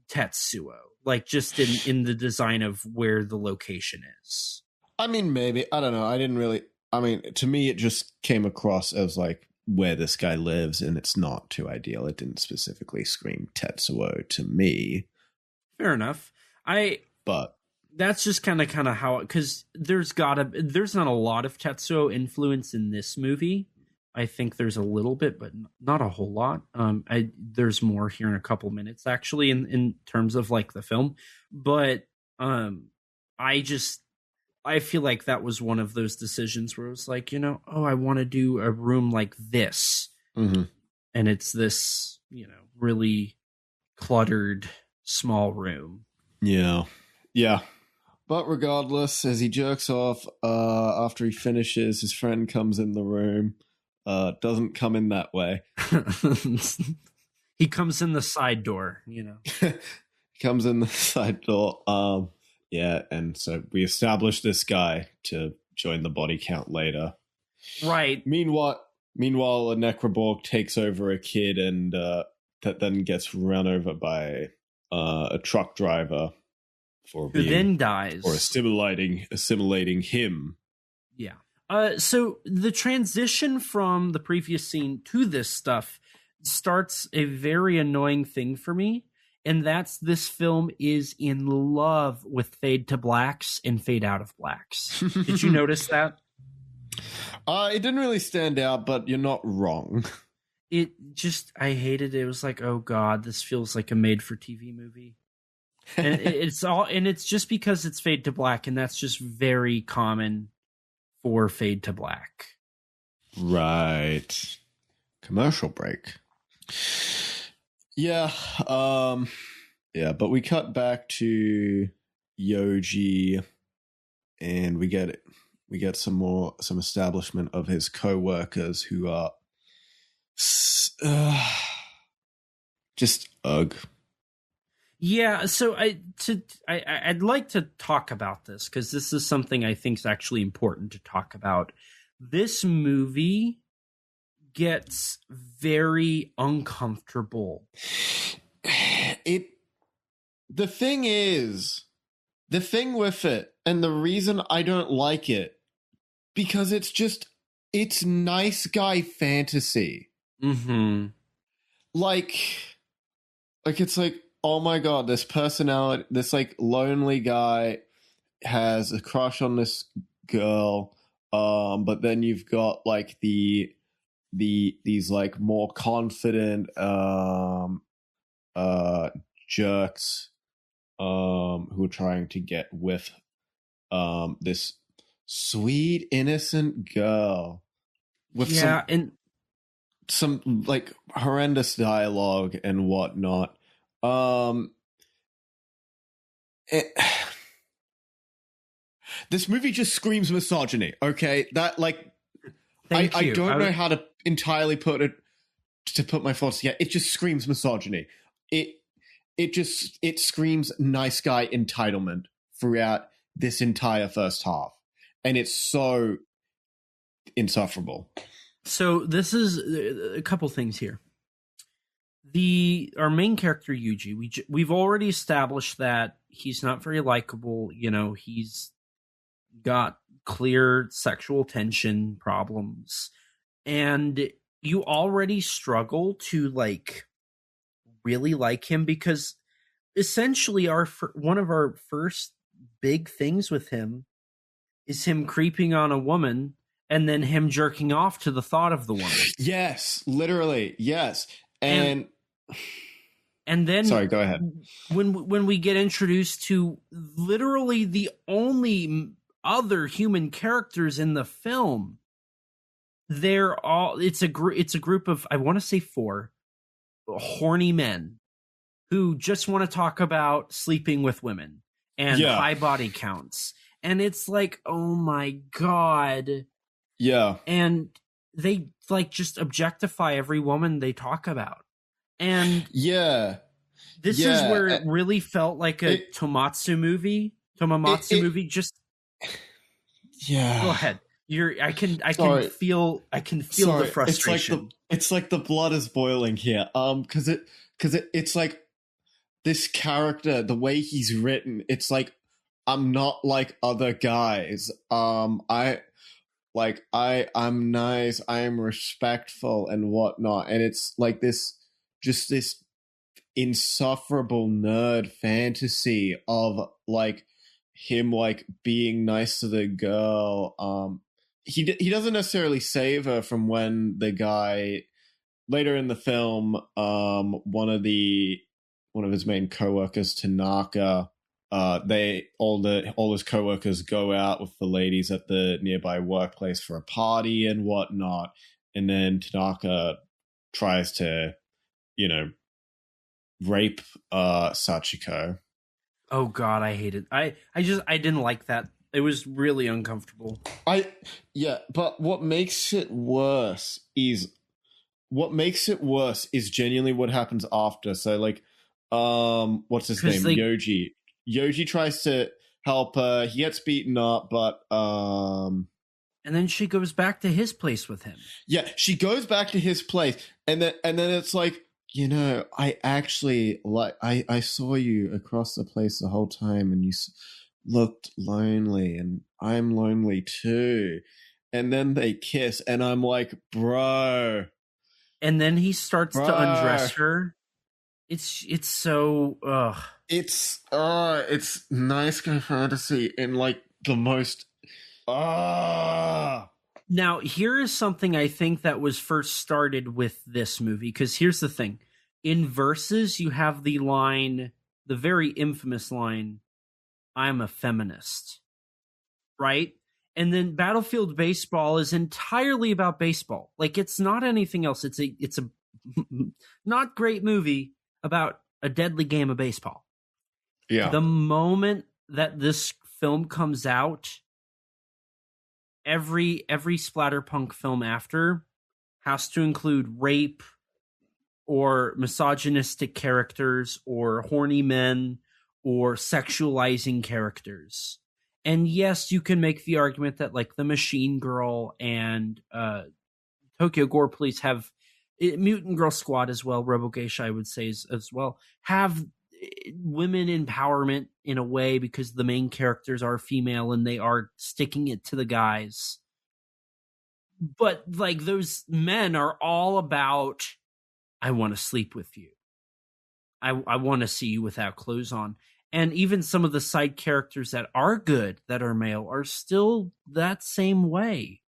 Tetsuo, like just in the design of where the location is. I mean, maybe. I don't know. To me, it just came across as like where this guy lives, and it's not too ideal. It didn't specifically scream Tetsuo to me. Fair enough. But that's just kind of how, because there's not a lot of Tetsuo influence in this movie. I think there's a little bit, but not a whole lot. There's more here in a couple minutes, actually, in terms of like the film. But I feel like that was one of those decisions where it was like, I want to do a room like this. Mm-hmm. And it's this, really cluttered small room. Yeah. Yeah. But regardless, as he jerks off, after he finishes, his friend comes in the room. Doesn't come in that way. He comes in the side door, He comes in the side door. Yeah, and so we establish this guy to join the body count later. Right. Meanwhile, a Necroborg takes over a kid, and that then gets run over by a truck driver who then dies, or assimilating him. Yeah. So the transition from the previous scene to this stuff starts a very annoying thing for me, and that's this film is in love with fade to blacks and fade out of blacks. Did you notice that? It didn't really stand out, but you're not wrong. I hated it. It was like, oh God, this feels like a made-for-TV movie. And it's just because it's fade to black, and that's just very common for fade to black. Right. Commercial break. Yeah. Yeah, but we cut back to Yoji, and we get some establishment of his co-workers who are just ugh. Yeah, so I'd like to talk about this, because this is something I think is actually important to talk about. This movie gets very uncomfortable. The thing with it, and the reason I don't like it, because it's nice guy fantasy. Mm-hmm. Like it's like, oh my God, this personality, this like lonely guy has a crush on this girl, but then you've got like these like more confident jerks who are trying to get with this sweet innocent girl with some like horrendous dialogue and whatnot. This movie just screams misogyny. Okay, that like I don't know how to entirely put my thoughts together. It just screams misogyny. It screams nice guy entitlement throughout this entire first half, and it's so insufferable. So this is a couple things here. Our main character Yuji, we've already established that he's not very likable. You know, he's got clear sexual tension problems, and you already struggle to like really like him because essentially one of our first big things with him is him creeping on a woman and then him jerking off to the thought of the woman. Yes, literally, yes. And then sorry, go ahead. When we get introduced to literally the only other human characters in the film, it's a group of, I want to say 4 horny men who just want to talk about sleeping with women and high body counts. And it's like, oh my God. Yeah. And they like just objectify every woman they talk about. And this is where it really felt like a Tomatsu movie. Just go ahead. I can feel the frustration. It's like the blood is boiling here. Because it's like this character, the way he's written, it's like I'm not like other guys. I'm nice, I am respectful and whatnot, and it's like this insufferable nerd fantasy of like him like being nice to the girl. He doesn't necessarily save her from when the guy later in the film, one of his main coworkers, Tanaka, all his coworkers go out with the ladies at the nearby workplace for a party and whatnot, and then Tanaka tries to, rape Sachiko. Oh God, I hate it. I didn't like that. It was really uncomfortable. But what makes it worse is genuinely what happens after. So like, what's his name? Yoji. Yoji tries to help her. He gets beaten up, but and then she goes back to his place with him. Yeah, she goes back to his place, and then it's like, I actually I saw you across the place the whole time, and you looked lonely, and I'm lonely too. And then they kiss, and I'm like, bro. And then he starts to undress her. It's so it's nice guy fantasy in like the most Now here is something I think that was first started with this movie, because here's the thing. In Versus, you have the very infamous line, "I'm a feminist." Right? And then Battlefield Baseball is entirely about baseball. Like, it's not anything else. It's a not great movie about a deadly game of baseball. Yeah. The moment that this film comes out, every splatterpunk film after has to include rape or misogynistic characters or horny men or sexualizing characters. And yes, you can make the argument that like the Machine Girl and Tokyo Gore Police have Mutant Girl Squad as well, Robo Geisha I would say as well, have women empowerment in a way because the main characters are female and they are sticking it to the guys. But like those men are all about, I want to sleep with you. I want to see you without clothes on. And even some of the side characters that are good, that are male, are still that same way.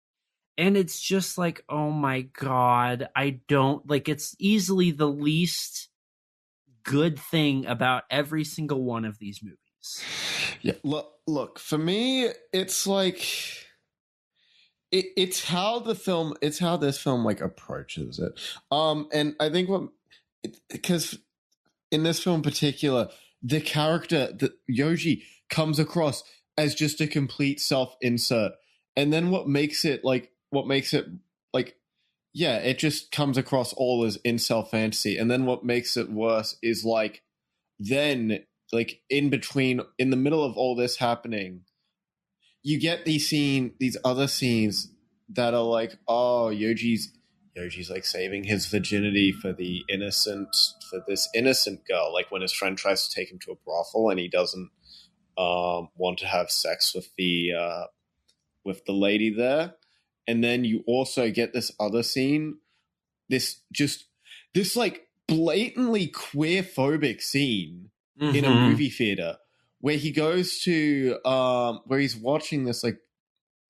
And it's just like, oh my God, I don't like, it's easily the least good thing about every single one of these movies. Yeah, look, for me, it's like, it's how this film like approaches it. And I think because in this film in particular, the character, the Yoji, comes across as just a complete self-insert. And then what makes it yeah, it just comes across all as incel fantasy. And then what makes it worse is like, then like in the middle of all this happening, you get these other scenes that are like, oh, Yoji's like saving his virginity for this innocent girl. Like when his friend tries to take him to a brothel and he doesn't want to have sex with the lady there. And then you also get this other scene, this like blatantly queer-phobic scene in a movie theater where he goes to where he's watching this like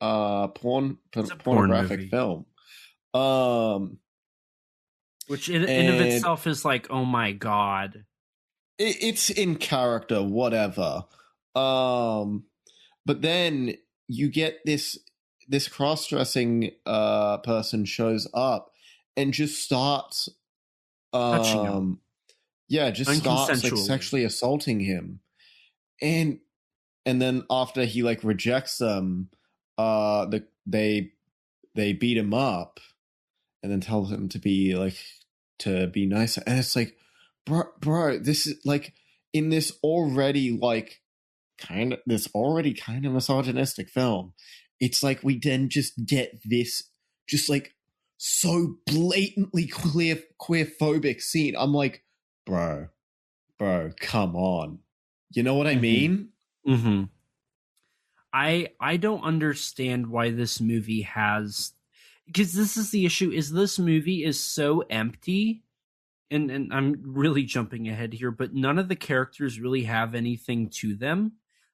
pornographic film. Which in of itself is like, oh my God. It's in character, whatever. But then you get this cross-dressing person shows up and just starts touching him. Yeah, just starts like sexually assaulting him. And then after he like rejects them, they beat him up and then tell him to be nicer. And it's like, bro, this is like in this already kind of misogynistic film. It's like we then just get this just like so blatantly queer-phobic scene. I'm like, bro, come on. You know what I mean? Mm-hmm. I don't understand why this movie has, because this is the issue, is this movie is so empty, and I'm really jumping ahead here, but none of the characters really have anything to them,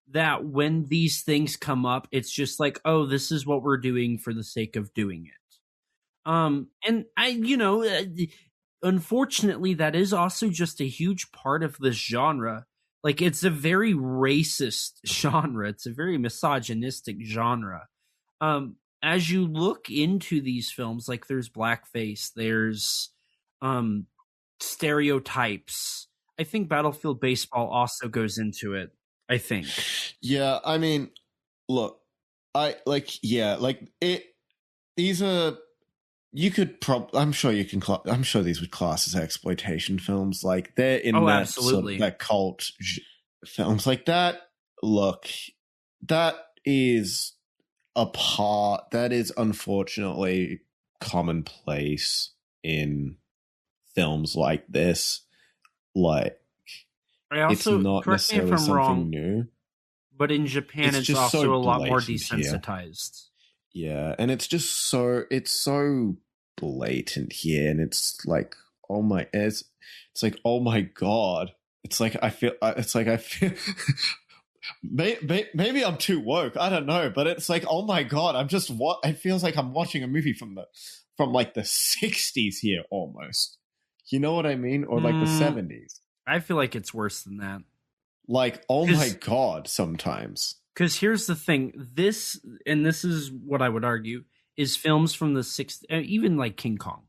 that when these things come up, it's just like, oh, this is what we're doing for the sake of doing it. And unfortunately, that is also just a huge part of this genre. Like, it's a very racist genre. It's a very misogynistic genre. As you look into these films, like there's blackface, there's stereotypes. I think Battlefield Baseball also goes into it, I think. Yeah, I mean, look, these are, you could I'm sure these would class as exploitation films. Like they're in that absolutely. Sort of, that cult films like that. Look, that is unfortunately commonplace in films like this. Like, it's not necessarily something new. But in Japan, it's also so a lot more desensitized. Yeah, and it's just so blatant here, and it's like, it's like, oh my God. It's like I feel maybe I'm too woke. I don't know, but it's like, oh my God, it feels like I'm watching a movie from like the 60s here almost. You know what I mean? Or like the 70s. I feel like it's worse than that. Like, oh my God, sometimes. Because here's the thing, this is what I would argue, is films from the 60s, even like King Kong.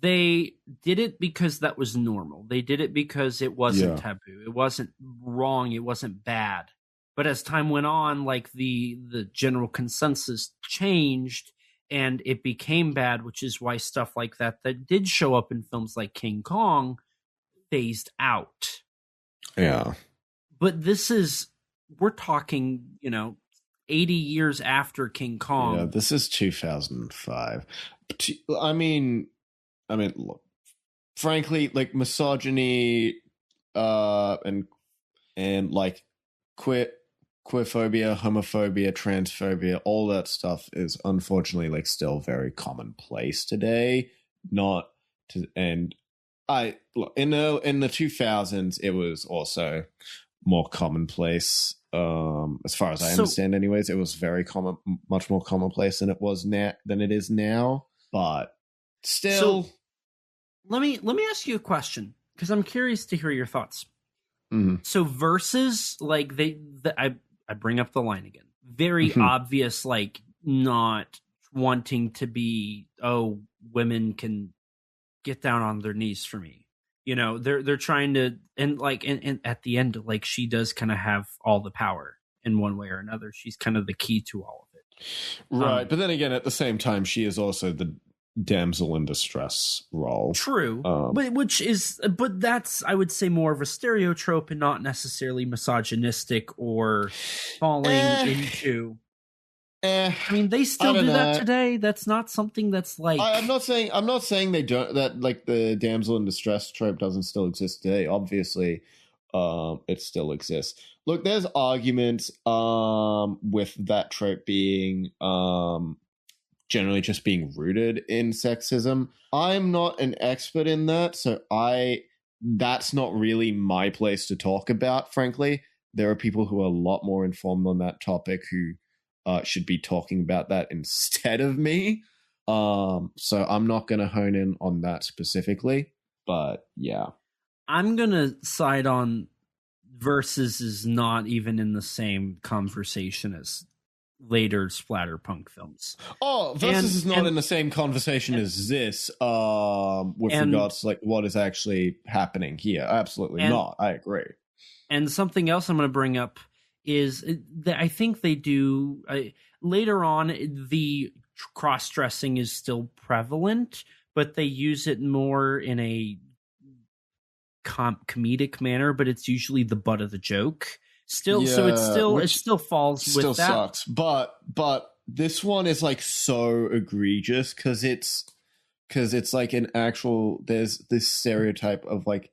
They did it because that was normal. They did it because it wasn't taboo. It wasn't wrong. It wasn't bad. But as time went on, like the general consensus changed and it became bad, which is why stuff like that did show up in films like King Kong phased out. Yeah. But we're talking, 80 years after King Kong. Yeah, this is 2005. I mean, look, frankly, like misogyny, and like queerphobia, homophobia, transphobia, all that stuff is unfortunately like still very commonplace today. In the 2000s, it was also more commonplace. As far as I understand, anyways, it was very much more commonplace than it is now. But still, let me ask you a question, because I'm curious to hear your thoughts. Mm-hmm. So versus I bring up the line again, very obvious, like not wanting to be, oh, women can get down on their knees for me. You know, they're trying to, and like, and at the end, like, she does kind of have all the power in one way or another. She's kind of the key to all of it. Right. But then again, at the same time, she is also the damsel in distress role. True. But that's, I would say, more of a stereotype and not necessarily misogynistic or falling into. I mean, they still do that today. That's not something that's like. I'm not saying they don't. That like the damsel in distress trope doesn't still exist today. Obviously, it still exists. Look, there's arguments with that trope being generally just being rooted in sexism. I'm not an expert in that, so that's not really my place to talk about. Frankly, there are people who are a lot more informed on that topic who should be talking about that instead of me. So I'm not going to hone in on that specifically, but yeah. I'm going to side on Versus is not even in the same conversation as later splatterpunk films. Oh, Versus is not in the same conversation as this with regards to like what is actually happening here. Absolutely not. I agree. And something else I'm going to bring up is that I think they do later on, the cross-dressing is still prevalent, but they use it more in a comedic manner, but it's usually the butt of the joke still. Yeah, so it still falls with that. Still sucks. But this one is like so egregious because it's like an actual, there's this stereotype of like,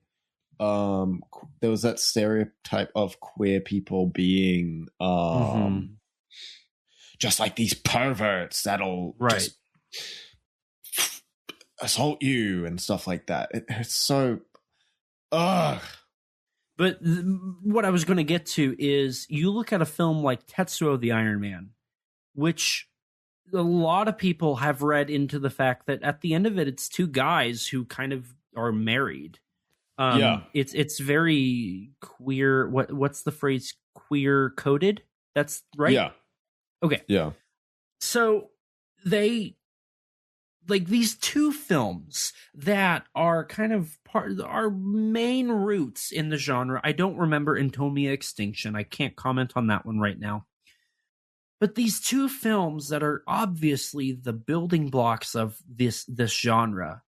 there was that stereotype of queer people being just like these perverts that'll just assault you and stuff like that. It's so ugh. But what I was going to get to is you look at a film like Tetsuo the Iron Man, which a lot of people have read into the fact that at the end of it, it's two guys who kind of are married. It's very queer. What's the phrase? Queer coded? That's right. Yeah. Okay. Yeah. So they like these two films that are kind of our main roots in the genre. I don't remember Entomia Extinction. I can't comment on that one right now. But these two films that are obviously the building blocks of this genre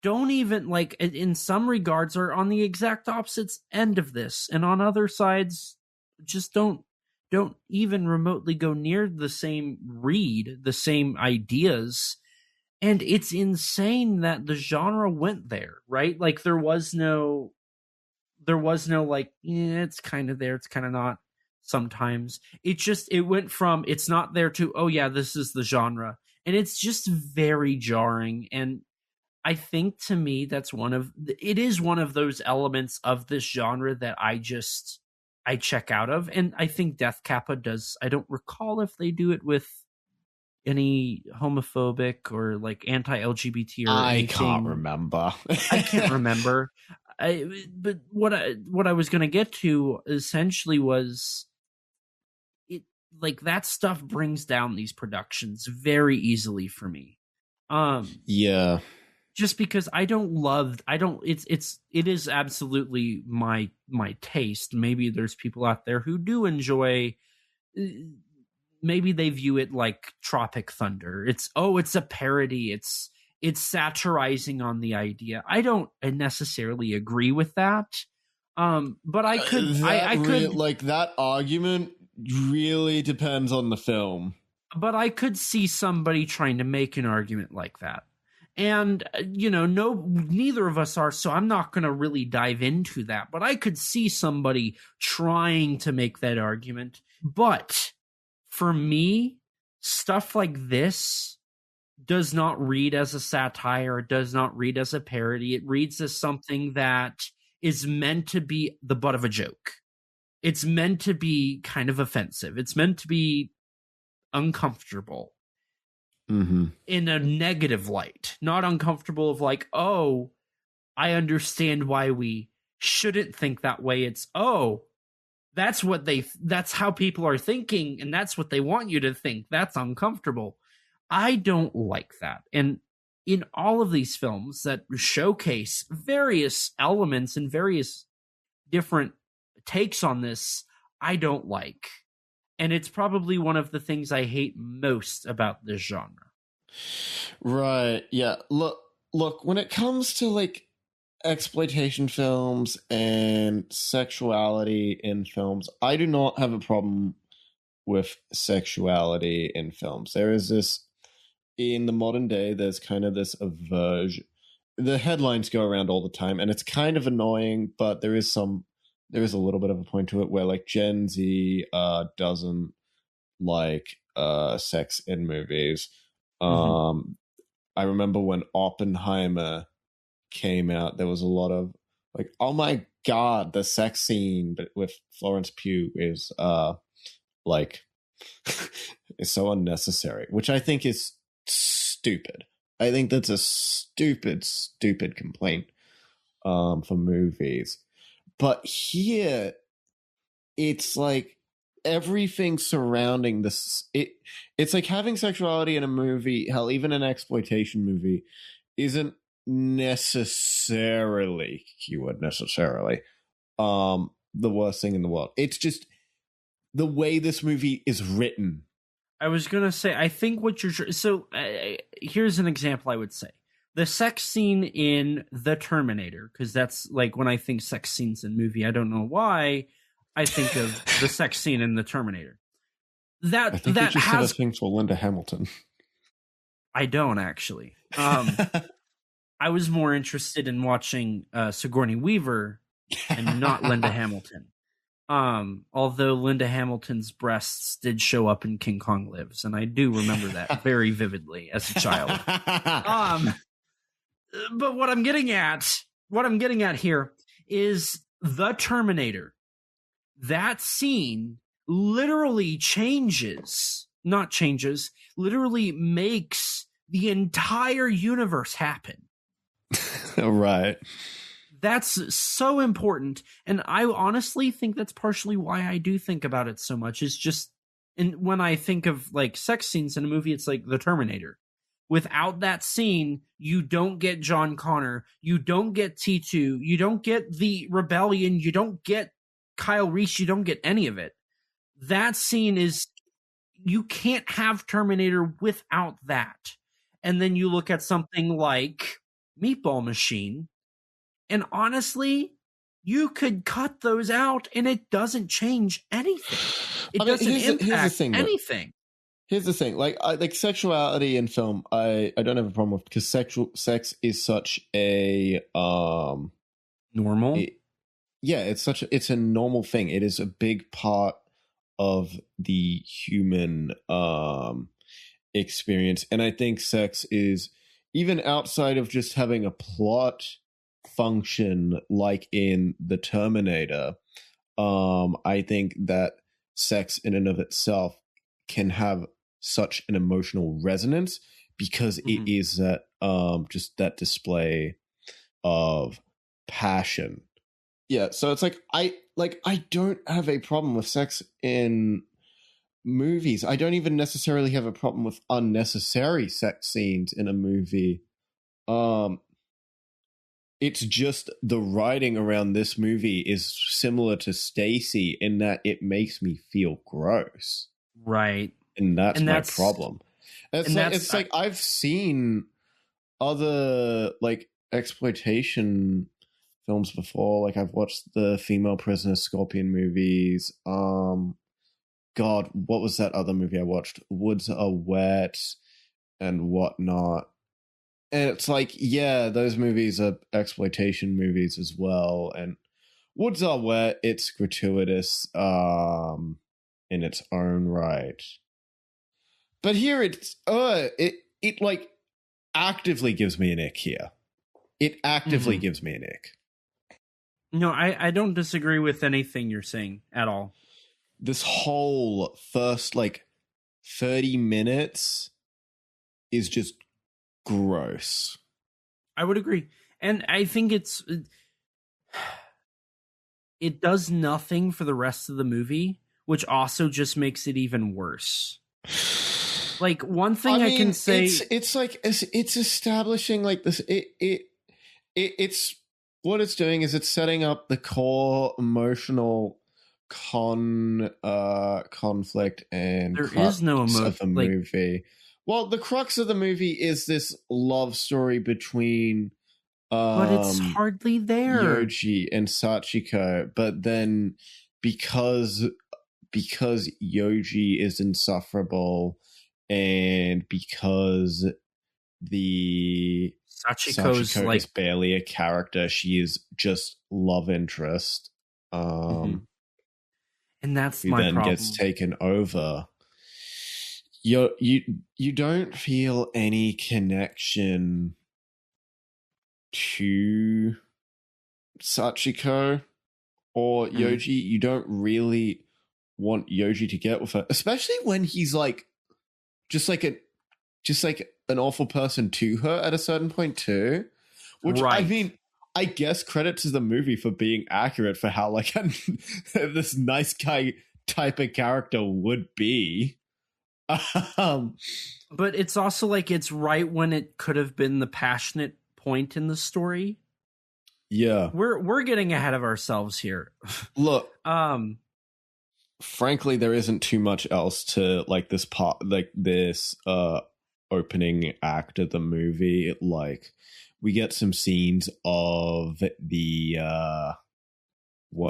don't even, like, in some regards are on the exact opposite end of this, and on other sides just don't even remotely go near the same the same ideas. And it's insane that the genre went there, right? Like there was no like, it's kind of there, it's kind of not sometimes. It went from it's not there to, oh yeah, this is the genre. And it's just very jarring. And I think to me, it is one of those elements of this genre that I check out of. And I think Death Kappa does. I don't recall if they do it with any homophobic or like anti-LGBT or anything. I can't remember. I can't remember. But what I was going to get to essentially was it, like, that stuff brings down these productions very easily for me. Yeah. Just because it is absolutely my taste. Maybe there's people out there who do enjoy, maybe they view it like Tropic Thunder. It's a parody. It's satirizing on the idea. I don't necessarily agree with that. But I could like that argument really depends on the film. But I could see somebody trying to make an argument like that. And, neither of us are, so I'm not going to really dive into that. But I could see somebody trying to make that argument. But for me, stuff like this does not read as a satire. It does not read as a parody. It reads as something that is meant to be the butt of a joke. It's meant to be kind of offensive. It's meant to be uncomfortable. Mm-hmm. In a negative light, not uncomfortable of like, oh, I understand why we shouldn't think that way. It's, oh, that's how people are thinking, and that's what they want you to think. That's uncomfortable. I don't like that. And in all of these films that showcase various elements and various different takes on this, I don't like. And it's probably one of the things I hate most about this genre. Right. Yeah. Look, when it comes to like exploitation films and sexuality in films, I do not have a problem with sexuality in films. There is this, in the modern day, there's kind of this aversion. The headlines go around all the time, and it's kind of annoying, but there is a little bit of a point to it where like Gen Z doesn't like sex in movies. I remember when Oppenheimer came out, there was a lot of like, oh my god, the sex scene with Florence Pugh is like is so unnecessary, which I think is stupid. I think that's a stupid complaint for movies. But here, it's like everything surrounding this. It's like having sexuality in a movie, hell, even an exploitation movie, isn't necessarily the worst thing in the world. It's just the way this movie is written. I was going to say, I think what you're... So, here's an example I would say. The sex scene in The Terminator, because that's, like, when I think sex scenes in movie, I don't know why I think of the sex scene in The Terminator. I think you just said a thing for Linda Hamilton. I don't, actually. I was more interested in watching Sigourney Weaver and not Linda Hamilton. Although Linda Hamilton's breasts did show up in King Kong Lives, and I do remember that very vividly as a child. But what I'm getting at here is The Terminator. That scene literally literally makes the entire universe happen. Right. That's so important, and I honestly think that's partially why I do think about it so much. Is just, and when I think of like sex scenes in a movie, it's like The Terminator. Without that scene, you don't get John Connor, you don't get T2, you don't get the rebellion, you don't get Kyle Reese, you don't get any of it. That scene is, you can't have Terminator without that. And then you look at something like Meatball Machine, and honestly, you could cut those out and it doesn't change anything. It doesn't impact anything. Here's the thing. Like sexuality in film, I don't have a problem with, because sex is such a normal. It's a normal thing. It is a big part of the human experience. And I think sex is, even outside of just having a plot function like in The Terminator, I think that sex in and of itself can have such an emotional resonance, because it is that just that display of passion. Yeah, so it's like I don't have a problem with sex in movies. I don't even necessarily have a problem with unnecessary sex scenes in a movie. It's just the writing around this movie is similar to Stacy in that it makes me feel gross. Right. And that's my problem. It's like I've seen other like exploitation films before. Like I've watched the Female Prisoner Scorpion movies. God, what was that other movie I watched? Woods Are Wet and whatnot. And it's like, yeah, those movies are exploitation movies as well. And Woods Are Wet, it's gratuitous in its own right. But here it like actively gives me an ick here. It actively gives me an ick. No, I don't disagree with anything you're saying at all. This whole first like 30 minutes is just gross. I would agree. And I think it does nothing for the rest of the movie, which also just makes it even worse. Like, one thing I can say, it's establishing like this. It's what it's doing is it's setting up the core emotional conflict and there is no crux emotion of the movie. Well, the crux of the movie is this love story between but it's hardly there. Yoji and Sachiko, but then because Yoji is insufferable and because the Sachiko like is barely a character, she is just love interest. and that's who my then problem. gets taken over. You don't feel any connection to Sachiko or Yoji. You don't really want Yoji to get with her, especially when he's like just like an awful person to her at a certain point too. Which right. I mean, I guess credit to the movie for being accurate for how like this nice guy type of character would be. But it's also like it's right when it could have been the passionate point in the story. Yeah, we're getting ahead of ourselves here. Look, frankly, there isn't too much else to like this part, like this opening act of the movie. Like, we get some scenes of the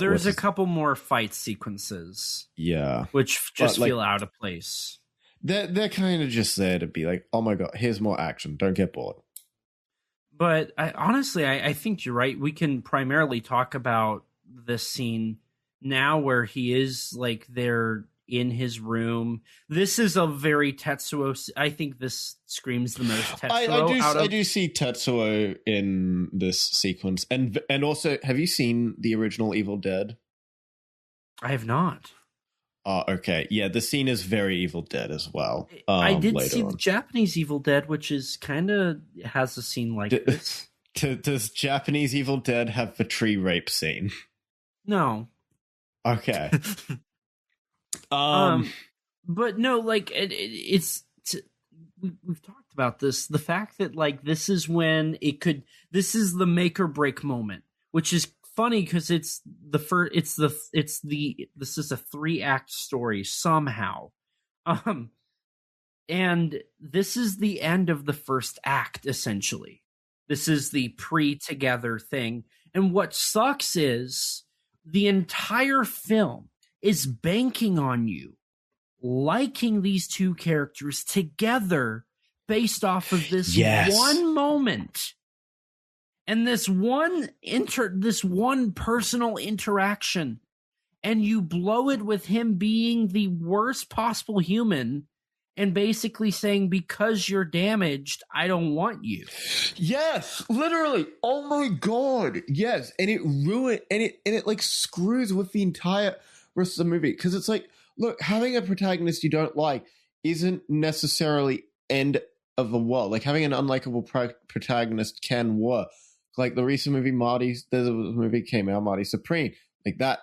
there's a couple more fight sequences, yeah, which just feel out of place. They're kind of just there to be like, oh my god, here's more action. Don't get bored. But honestly, I think you're right. We can primarily talk about this scene now where he is like there in his room. This is a very Tetsuo. I think this screams the most Tetsuo. I do see Tetsuo in this sequence, and also, have you seen the original Evil Dead? I have not. Okay. Yeah, the scene is very Evil Dead as well. I did see the Japanese Evil Dead, which is kind of has a scene like this. Does Japanese Evil Dead have the tree rape scene? No. Okay. But no, like we've talked about this. The fact that like this is when this is the make or break moment, which is funny because this is a 3-act story somehow. And this is the end of the first act, essentially. This is the pre-together thing. And what sucks is the entire film is banking on you liking these two characters together based off of this one moment. And this one personal interaction, and you blow it with him being the worst possible human and basically saying, because you're damaged, I don't want you. Yes, literally. Oh my god. Yes. And it ruined and it like screws with the entire rest of the movie. Because it's like, look, having a protagonist you don't like isn't necessarily end of the world. Like, having an unlikable protagonist can work. Like the recent movie there's a movie came out, Marty Supreme. Like that,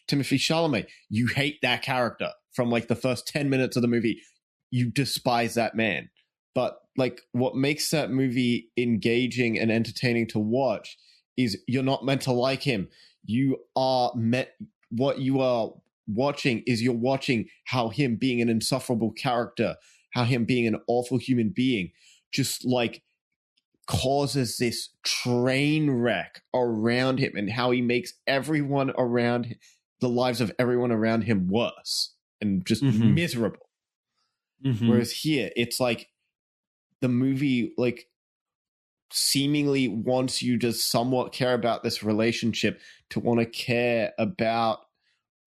Timothée Chalamet, you hate that character from like the first 10 minutes of the movie. You despise that man. But like what makes that movie engaging and entertaining to watch is you're not meant to like him. What you are watching is you're watching how him being an insufferable character, how him being an awful human being, just like causes this train wreck around him, and how he makes everyone around the lives of everyone around him worse and just miserable. Whereas here, it's like the movie like seemingly wants you to somewhat care about this relationship, to want to care about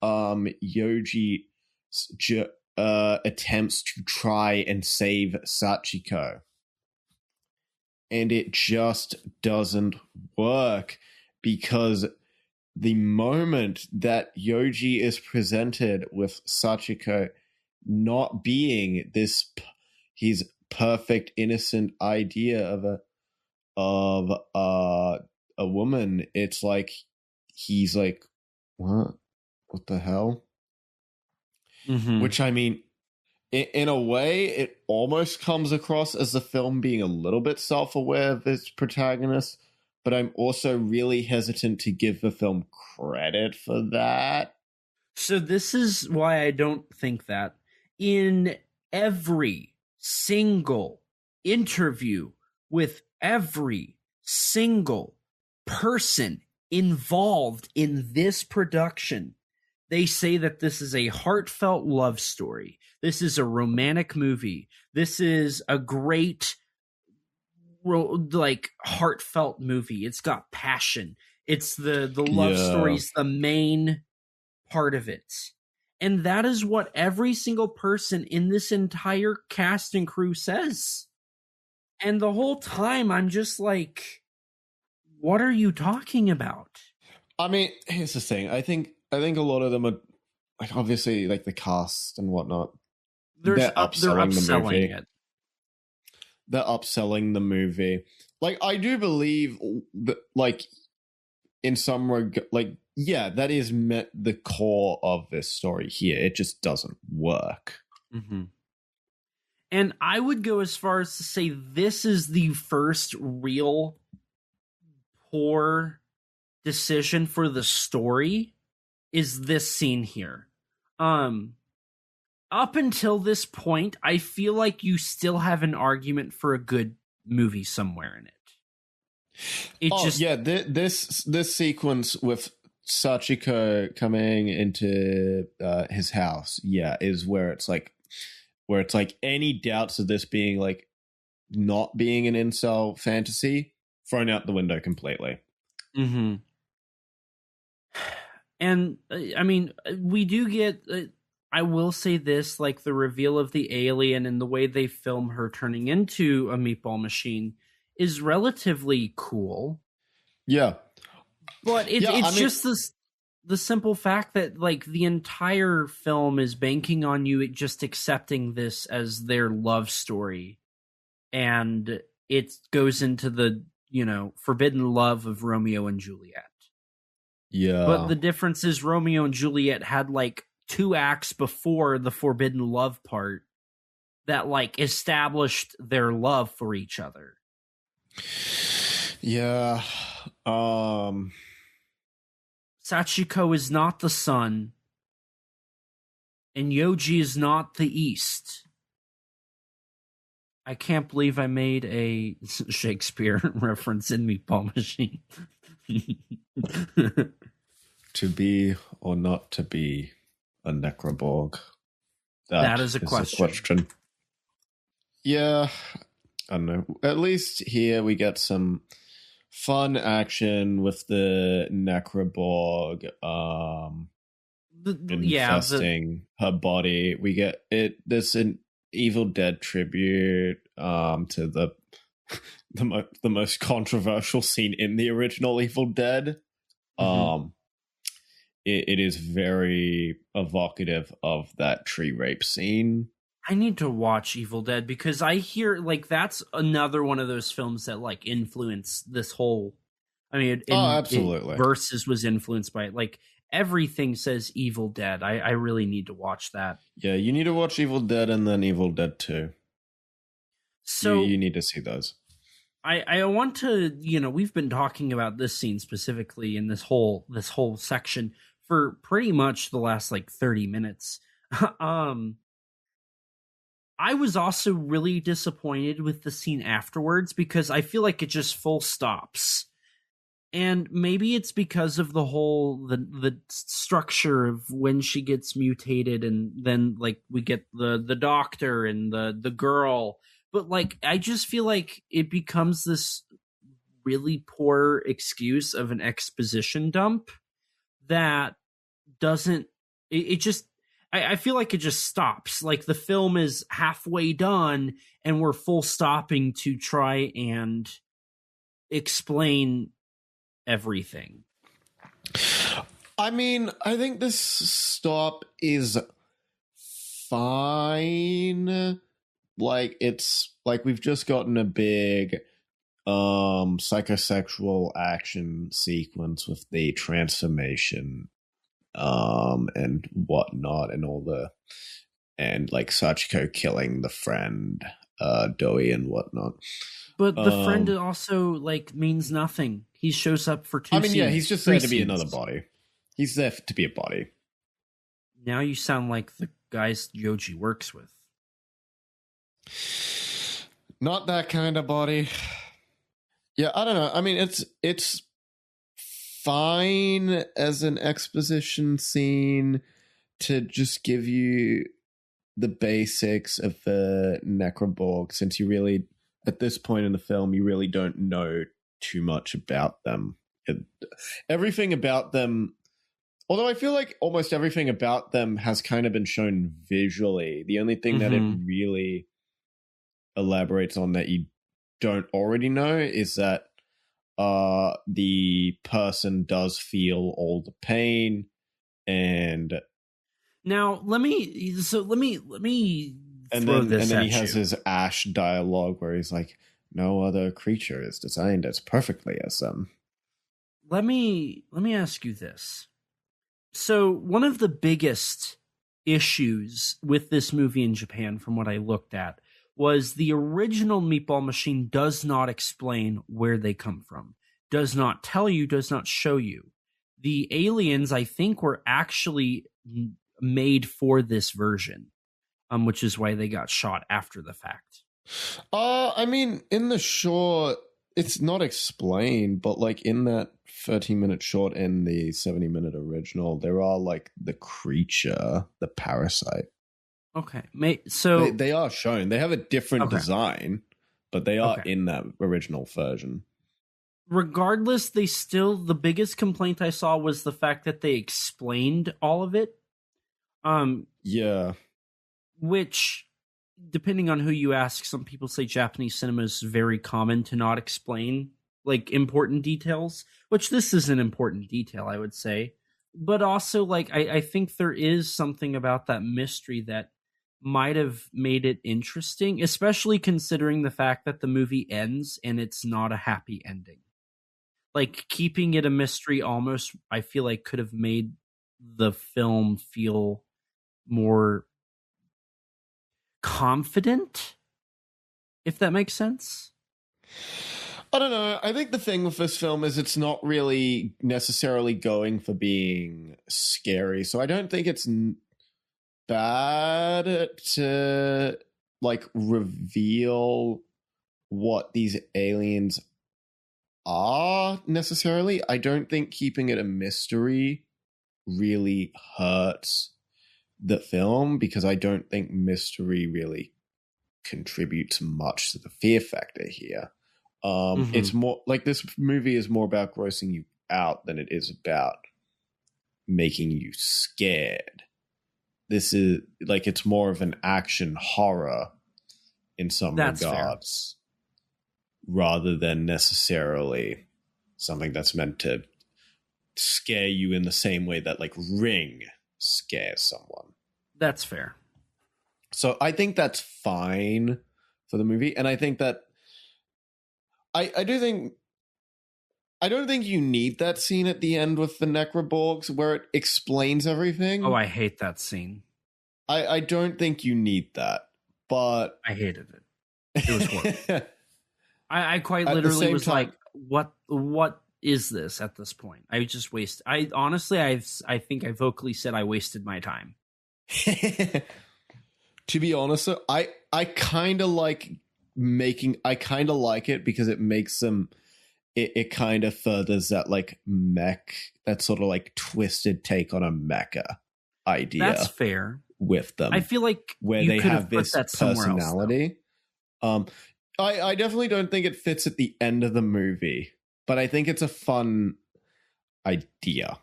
Yoji's attempts to try and save Sachiko. And it just doesn't work, because the moment that Yoji is presented with Sachiko not being his perfect innocent idea of a woman, it's like he's like, what the hell? Which, I mean, in a way, it almost comes across as the film being a little bit self-aware of its protagonist, but I'm also really hesitant to give the film credit for that. So this is why I don't think that. In every single interview with every single person involved in this production, they say that this is a heartfelt love story. This is a romantic movie. This is a great, like, heartfelt movie. It's got passion. It's the love story's the main part of it. And that is what every single person in this entire cast and crew says. And the whole time I'm just like, what are you talking about? I mean, here's the thing. I think a lot of them are, like, obviously, like, the cast and whatnot. They're upselling the movie. It. They're upselling the movie. Like, I do believe that, like, in some regard, like, yeah, that is the core of this story here. It just doesn't work. Mm-hmm. And I would go as far as to say this is the first real poor decision for the story, is this scene here. Up until this point, I feel like you still have an argument for a good movie somewhere in it. This sequence with Sachiko coming into his house, is where it's like any doubts of this being, like, not being an incel fantasy thrown out the window completely. Mm-hmm. And I mean, we do get. I will say this, like, the reveal of the alien and the way they film her turning into a meatball machine is relatively cool. Yeah. But it's just the simple fact that, like, the entire film is banking on you just accepting this as their love story. And it goes into the, forbidden love of Romeo and Juliet. Yeah. But the difference is Romeo and Juliet had, like, 2 acts before the forbidden love part that, like, established their love for each other. Yeah. Sachiko is not the sun, and Yoji is not the east. I can't believe I made a Shakespeare reference in Meatball Machine. To be or not to be a necroborg? That is a question. Yeah, I don't know. At least here we get some fun action with the necroborg infesting her body. We get it. There's an Evil Dead tribute to the most controversial scene in the original Evil Dead. Mm-hmm. It is very evocative of that tree rape scene. I need to watch Evil Dead because I hear, like, that's another one of those films that, like, influenced this whole. I mean, absolutely. Versus was influenced by it. Like, everything says Evil Dead. I really need to watch that. Yeah, you need to watch Evil Dead and then Evil Dead 2. So you need to see those. I want to, we've been talking about this scene specifically in this whole section for pretty much the last, like, 30 minutes. I was also really disappointed with the scene afterwards because I feel like it just full stops. And maybe it's because of the whole the structure of when she gets mutated, and then, like, we get the doctor and the girl. But, like, I just feel like it becomes this really poor excuse of an exposition dump that doesn't. It just. I feel like it just stops. Like, the film is halfway done, and we're full stopping to try and explain everything. I mean, I think this stop is fine. Like, it's like we've just gotten a big psychosexual action sequence with the transformation and whatnot, and all the and like Sachiko killing the friend, Doi and whatnot. But the friend also like means nothing. He shows up for 2 scenes. Yeah, he's just there to be another body. He's there to be a body. Now you sound like the guys Yoji works with. Not that kind of body. Yeah, I don't know. I mean, it's fine as an exposition scene to just give you the basics of the Necroborg, since you really, at this point in the film, you really don't know too much about them. Everything about them, although I feel like almost everything about them has kind of been shown visually. The only thing that it really elaborates on that you don't already know is that the person does feel all the pain, and now let me and then he has his Ash dialogue where he's like, no other creature is designed as perfectly as them. Let me ask you this. So one of the biggest issues with this movie in Japan, from what I looked at, was the original Meatball Machine does not explain where they come from, does not tell you, does not show you. The aliens, I think, were actually made for this version, which is why they got shot after the fact. I mean, in the short, it's not explained, but like in that 13-minute short and the 70-minute original, there are like the creature, the parasite. Okay, so they are shown. They have a different design, but they are in that original version. Regardless, the biggest complaint I saw was the fact that they explained all of it. Yeah. Which, depending on who you ask, some people say Japanese cinema is very common to not explain like important details, which this is an important detail, I would say. But also, like, I think there is something about that mystery that might have made it interesting, especially considering the fact that the movie ends and it's not a happy ending. Like, keeping it a mystery almost, I feel like, could have made the film feel more confident, if that makes sense. I don't know. I think the thing with this film is it's not really necessarily going for being scary. So I don't think it's bad to like reveal what these aliens are necessarily. I don't think keeping it a mystery really hurts the film, because I don't think mystery really contributes much to the fear factor here. It's more like this movie is more about grossing you out than it is about making you scared. This is like, it's more of an action horror in some regards, rather than necessarily something that's meant to scare you in the same way that like Ring scares someone. That's fair. So I think that's fine for the movie. And I think that I don't think you need that scene at the end with the Necroborgs where it explains everything. Oh, I hate that scene. I don't think you need that, but I hated it. It was horrible. I quite literally was like, what is this at this point? I just wasted. I honestly, I think I vocally said I wasted my time. To be honest, I kind of like it because it makes them, it kind of furthers that like mech, that sort of like twisted take on a mecha idea. That's fair. With them, I feel like where they have this personality. I definitely don't think it fits at the end of the movie, but I think it's a fun idea.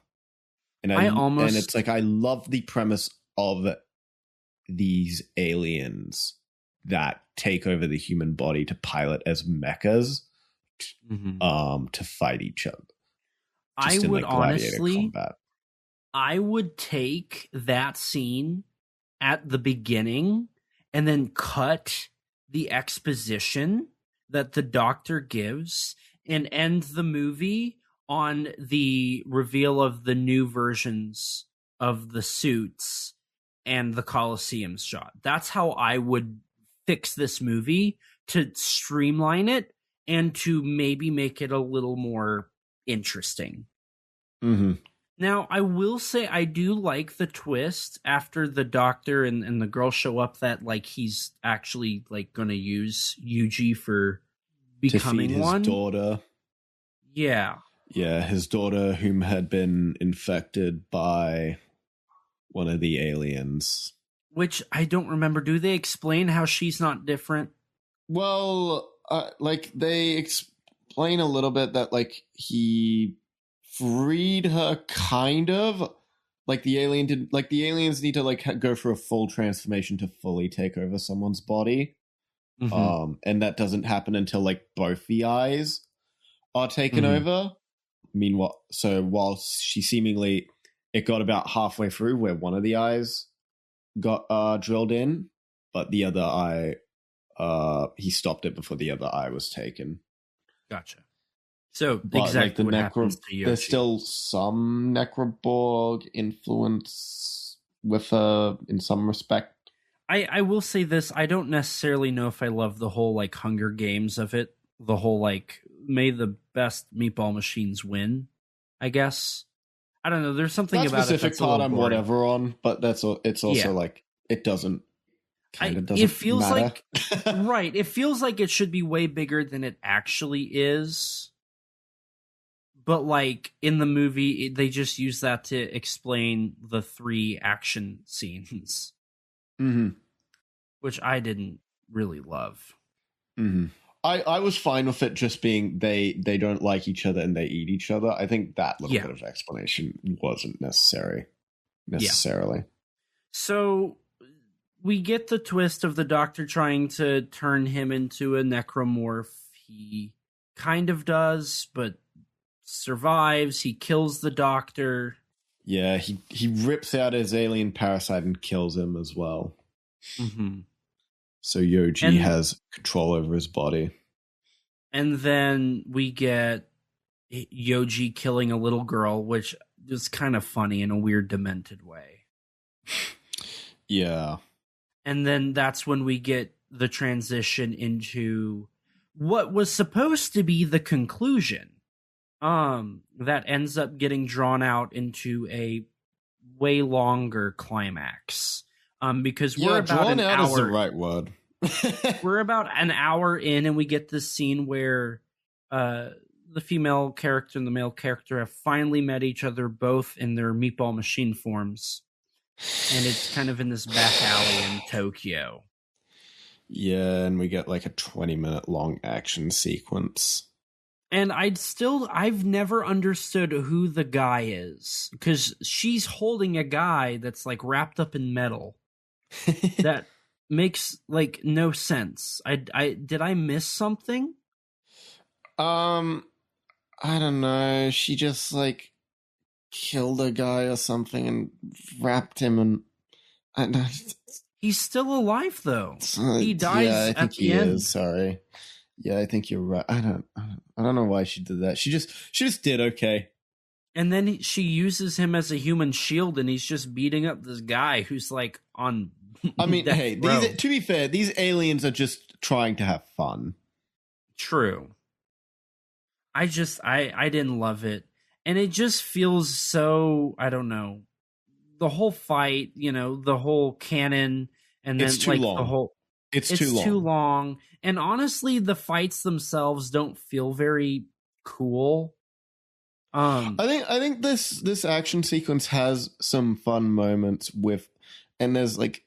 And and it's like, I love the premise of these aliens that take over the human body to pilot as mechas, to fight each other. I would honestly, I would take that scene at the beginning and then cut the exposition that the doctor gives and end the movie on the reveal of the new versions of the suits and the Colosseum shot. That's how I would fix this movie to streamline it and to maybe make it a little more interesting. Mm-hmm. Now, I will say I do like the twist after the doctor and the girl show up that like he's actually like going to use Yuji for becoming to feed his one. Daughter. Yeah. Yeah, his daughter, whom had been infected by one of the aliens. Which I don't remember. Do they explain how she's not different? Well, like they explain a little bit that like he freed her, kind of. Like the alien did. Like the aliens need to like go through a full transformation to fully take over someone's body. Mm-hmm. And that doesn't happen until like both the eyes are taken over. Meanwhile, so while she seemingly, it got about halfway through where one of the eyes got drilled in, but the other eye, he stopped it before the other eye was taken. Gotcha. So But exactly like what happens to Yoshi. there's still some Necroborg influence with her in some respect. I will say this. I don't necessarily know if I love the whole like Hunger Games of it. The whole like may the best meatball machines win, I guess. I don't know. There's something That about specific it part I'm whatever on, but it's also like it doesn't it feels matter. like right. It feels like it should be way bigger than it actually is. But like in the movie, they just use that to explain the 3 action scenes, which I didn't really love. Mm-hmm. I was fine with it just being they don't like each other and they eat each other. I think that little bit of explanation wasn't necessarily. So we get the twist of the doctor trying to turn him into a necromorph. He kind of does, but survives. He kills the doctor. Yeah, he rips out his alien parasite and kills him as well. Mm-hmm. So Yoji has control over his body. And then we get Yoji killing a little girl, which is kind of funny in a weird, demented way. Yeah. And then that's when we get the transition into what was supposed to be the conclusion. That ends up getting drawn out into a way longer climax. Because we're about an hour. Is the right word. We're about an hour in, and we get this scene where the female character and the male character have finally met each other, both in their Meatball Machine forms, and it's kind of in this back alley in Tokyo. Yeah, and we get like a 20-minute long action sequence. And I've never understood who the guy is, because she's holding a guy that's like wrapped up in metal. That makes like no sense. Did I miss something? I don't know. She just like killed a guy or something and wrapped him, and he's still alive though. He dies. Yeah, I think he is. Sorry. Yeah, I think you're right. I don't know why she did that. She just did okay. And then she uses him as a human shield, and he's just beating up this guy who's like on. I mean, hey, to be fair, these aliens are just trying to have fun. True. I didn't love it, and it just feels so. I don't know. The whole fight, the whole cannon, and then it's too like long. the whole. It's too long. And honestly, the fights themselves don't feel very cool. I think this action sequence has some fun moments and there's like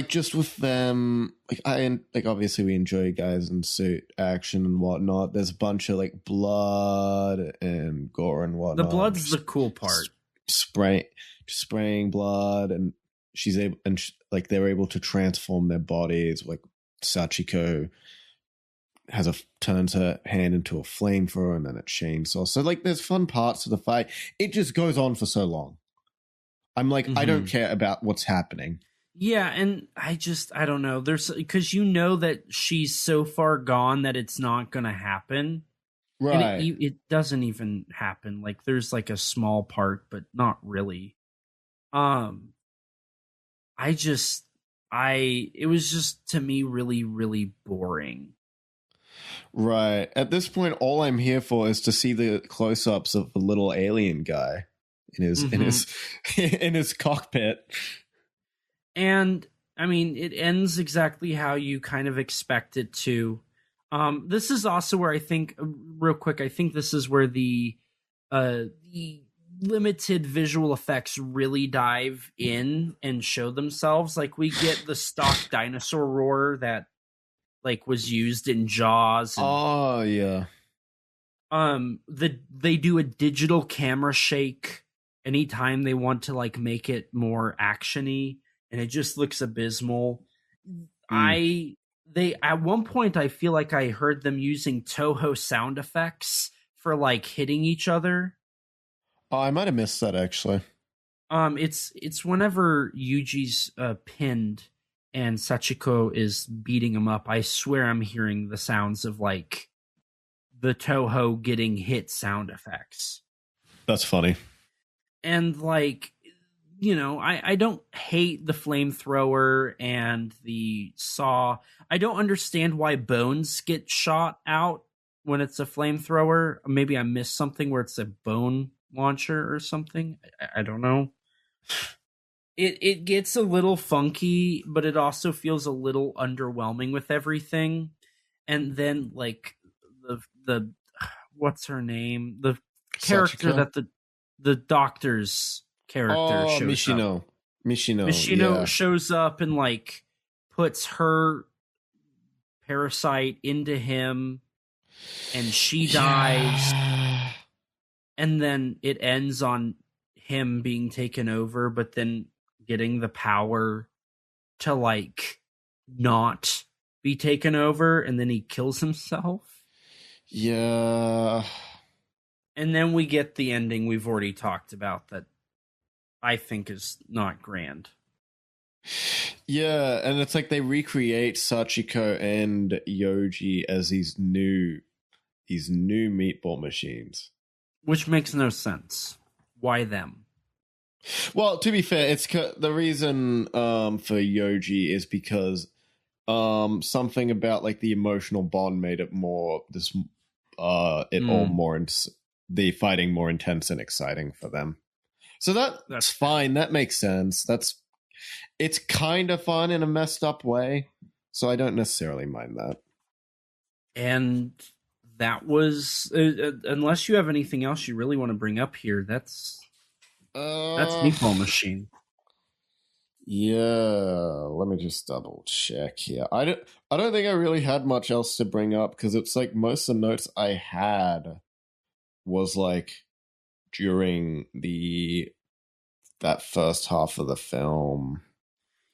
just with them, like obviously we enjoy guys in suit action and whatnot. There's a bunch of like blood and gore and whatnot. The blood's the cool part. Spraying blood, and she's able, and they're able to transform their bodies. Like Sachiko turns her hand into a flamethrower and then a chainsaw. So like there's fun parts of the fight. It just goes on for so long. I'm like, I don't care about what's happening. Yeah, and I don't know. There's because that she's so far gone that it's not going to happen. Right. And it doesn't even happen. Like there's like a small part, but not really. it was just to me really, really boring. Right. At this point, all I'm here for is to see the close-ups of the little alien guy in his cockpit. And I mean, it ends exactly how you kind of expect it to. This is also where I think, real quick, I think this is where the limited visual effects really dive in and show themselves. Like, we get the stock dinosaur roar that like was used in Jaws. And, oh yeah. They do a digital camera shake anytime they want to like make it more actiony, and it just looks abysmal. They at one point I feel like I heard them using Toho sound effects for like hitting each other. Oh, I might have missed that actually. It's whenever Yuji's pinned and Sachiko is beating him up, I swear I'm hearing the sounds of like the Toho getting hit sound effects. That's funny. And like, you know, I don't hate the flamethrower and the saw. I don't understand why bones get shot out when it's a flamethrower. Maybe I missed something where it's a bone launcher or something. I don't know. It gets a little funky, but it also feels a little underwhelming with everything. And then like the what's her name? The character Sachiko? that the doctor's character shows Mishino. up. Mishino, yeah. shows up and like puts her parasite into him, and she dies. And then it ends on him being taken over, but then getting the power to like not be taken over, and then he kills himself. Yeah. And then we get the ending we've already talked about that I think is not grand. Yeah, and it's like they recreate Sachiko and Yoji as these new meatball machines. Which makes no sense. Why them? Well, to be fair, it's the reason for Yoji is because something about like the emotional bond made it more all more the fighting more intense and exciting for them. So that's fine. That makes sense. It's kind of fun in a messed up way, so I don't necessarily mind that. And that was unless you have anything else you really want to bring up here, that's Meatball Machine. Yeah, let me just double check here. I don't think I really had much else to bring up because it's like most of the notes I had was like during that first half of the film.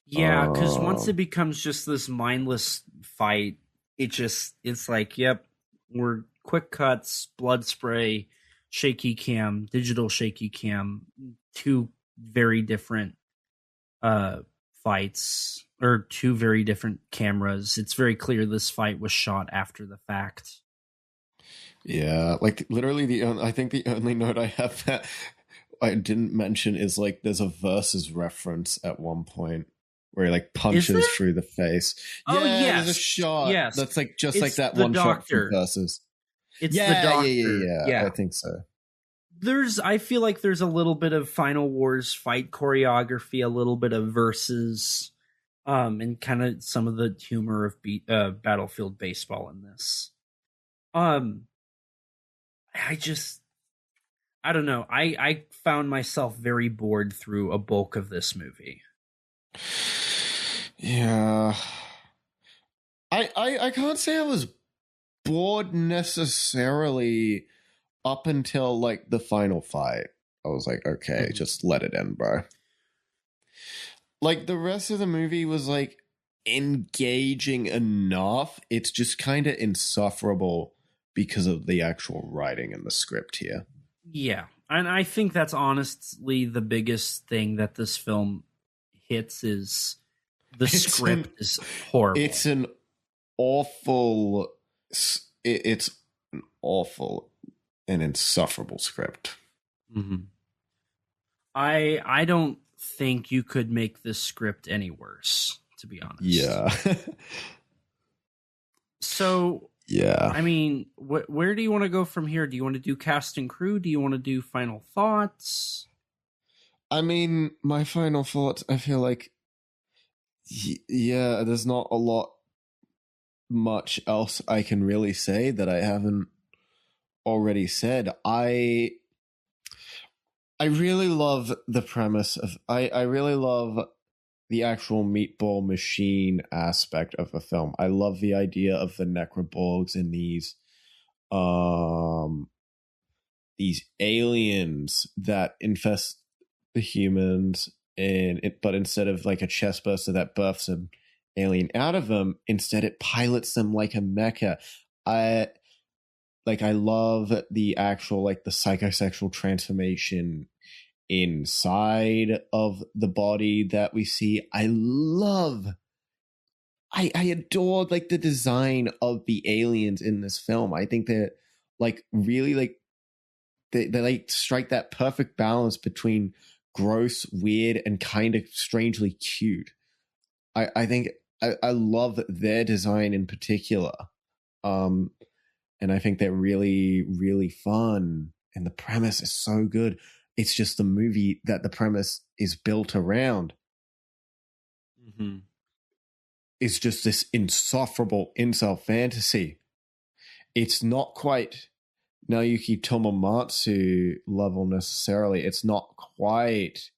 Yeah, because once it becomes just this mindless fight, it's like, yep, we're quick cuts, blood spray, shaky cam, digital shaky cam, two very different fights, or two very different cameras. It's very clear this fight was shot after the fact. Yeah, like literally I think the only note I have that I didn't mention is like there's a Versus reference at one point where he like punches through the face. Oh, yeah, yes. There's a shot. Yes. That's like just It's like that the one doctor. shot from Versus. It's the doctor. Yeah, I think so. I feel like there's a little bit of Final Wars fight choreography, a little bit of Versus, and kind of some of the humor of Battlefield Baseball in this. I don't know. I found myself very bored through a bulk of this movie. Yeah. I can't say I was bored necessarily up until like the final fight. I was like, okay, just let it end, bro. Like the rest of the movie was like engaging enough. It's just kind of insufferable because of the actual writing and the script here. Yeah. And I think that's honestly the biggest thing that this film hits is the script is horrible. It's an awful and insufferable script. Mm-hmm. I don't think you could make this script any worse, to be honest. Yeah. So, yeah. I mean, where do you want to go from here? Do you want to do cast and crew? Do you want to do final thoughts? I mean, my final thoughts, I feel like, yeah, there's not a lot much else I can really say that I haven't already said. I really love the premise of, I really love the actual Meatball Machine aspect of the film. I love the idea of the necroborgs and these aliens that infest the humans, but instead of like a chest burster that births an alien out of them, instead it pilots them like a mecha. I love the actual, like, the psychosexual transformation inside of the body that we see. I adore, like, the design of the aliens in this film. I think they're, like, really, like, they like strike that perfect balance between gross, weird, and kind of strangely cute. I think I love their design in particular. And I think they're really, really fun. And the premise is so good. It's just the movie that the premise is built around. Mm-hmm. It's just this insufferable incel fantasy. It's not quite Naoki Tomomatsu level necessarily. It's not quite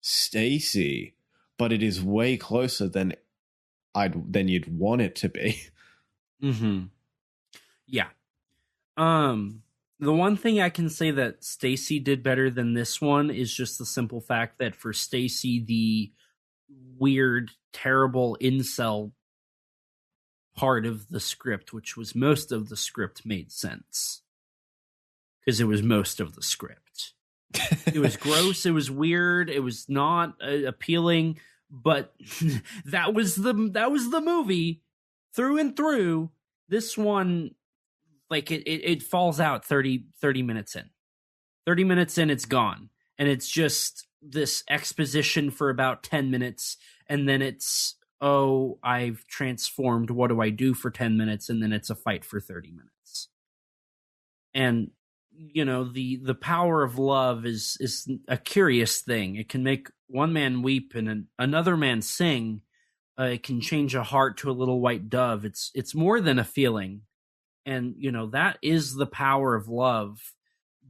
Stacy, but it is way closer than you'd want it to be. Mm-hmm. Yeah. The one thing I can say that Stacy did better than this one is just the simple fact that for Stacy, the weird, terrible incel part of the script, which was most of the script, made sense. Because it was most of the script. It was gross, it was weird, it was not appealing, but that was the movie through and through. This one, like, it falls out 30 minutes in. 30 minutes in, it's gone. And it's just this exposition for about 10 minutes. And then it's, oh, I've transformed. What do I do for 10 minutes? And then it's a fight for 30 minutes. And, you know, the power of love is a curious thing. It can make one man weep and another man sing. It can change a heart to a little white dove. It's more than a feeling. And, you know, that is the power of love.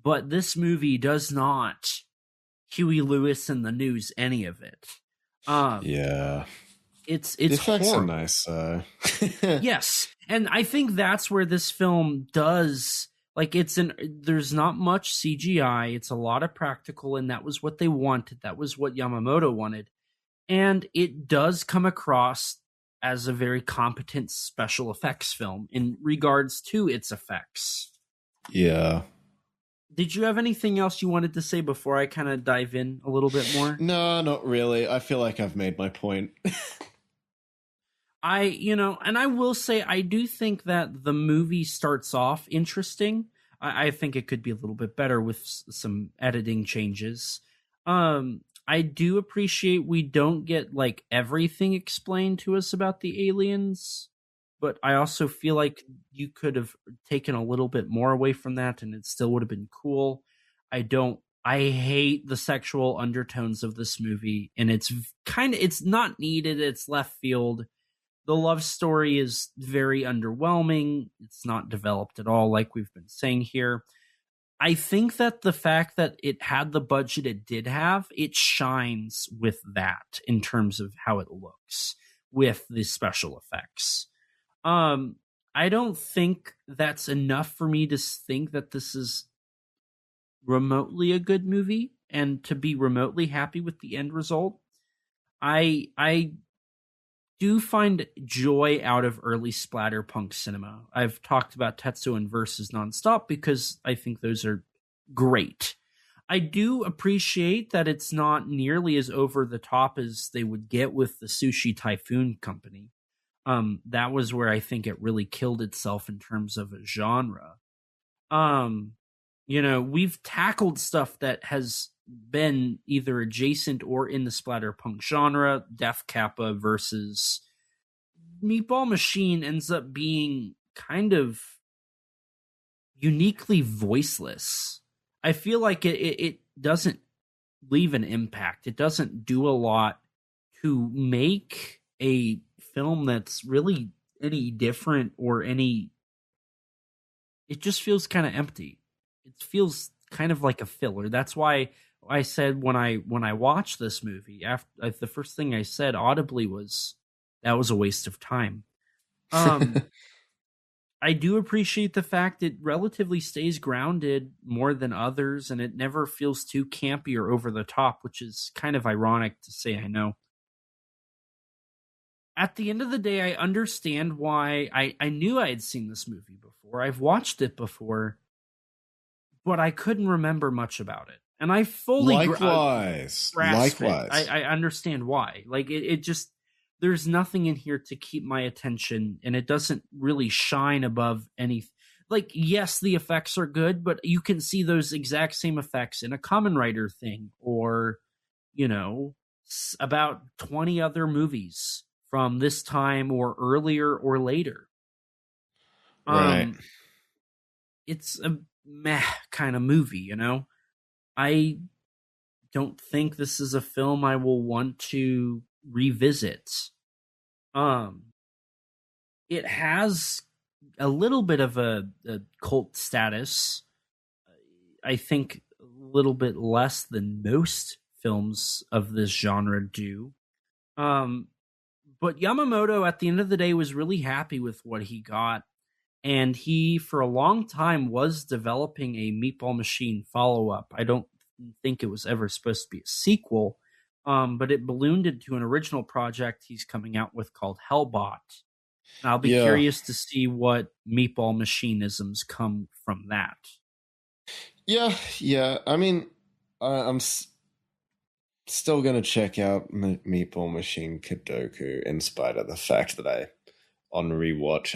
But this movie does not Huey Lewis and the News any of it. Yeah. It's the effects horrible. are nice. Yes. And I think that's where this film does, like, there's not much CGI. It's a lot of practical, and that was what they wanted. That was what Yamamoto wanted. And it does come across as a very competent special effects film in regards to its effects. Yeah. Did you have anything else you wanted to say before I kind of dive in a little bit more? No, not really. I feel like I've made my point. And I will say, I do think that the movie starts off interesting. I think it could be a little bit better with some editing changes. I do appreciate we don't get, like, everything explained to us about the aliens, but I also feel like you could have taken a little bit more away from that and it still would have been cool. I hate the sexual undertones of this movie, and it's not needed. It's left field. The love story is very underwhelming. It's not developed at all, like we've been saying here. I think that the fact that it had the budget it did have, it shines with that in terms of how it looks with the special effects. I don't think that's enough for me to think that this is remotely a good movie and to be remotely happy with the end result. I do find joy out of early splatterpunk cinema. I've talked about Tetsuo and Versus nonstop because I think those are great. I do appreciate that it's not nearly as over the top as they would get with the Sushi Typhoon Company. That was where I think it really killed itself in terms of a genre. We've tackled stuff that has been either adjacent or in the splatterpunk genre. Def Kappa versus Meatball Machine ends up being kind of uniquely voiceless. I feel like it doesn't leave an impact. It doesn't do a lot to make a film that's really any different or any. It just feels kind of empty. It feels kind of like a filler. That's why I said when I watched this movie, after the first thing I said audibly was that was a waste of time. I do appreciate the fact it relatively stays grounded more than others, and it never feels too campy or over the top, which is kind of ironic to say, I know. At the end of the day, I understand why I knew I had seen this movie before. I've watched it before, but I couldn't remember much about it. And I fully likewise. I understand why. Like it just, there's nothing in here to keep my attention, and it doesn't really shine above any. Like, yes, the effects are good, but you can see those exact same effects in a Kamen Rider thing, or, you know, about 20 other movies from this time or earlier or later. Right. It's a meh kind of movie, you know? I don't think this is a film I will want to revisit. It has a little bit of a cult status. I think a little bit less than most films of this genre do. But Yamamoto, at the end of the day, was really happy with what he got. And he, for a long time, was developing a Meatball Machine follow-up. I don't think it was ever supposed to be a sequel, but it ballooned into an original project he's coming out with called Hellbot. And I'll be curious to see what Meatball Machineisms come from that. Yeah. I mean, I'm still going to check out Meatball Machine Kadoku, in spite of the fact that on rewatch,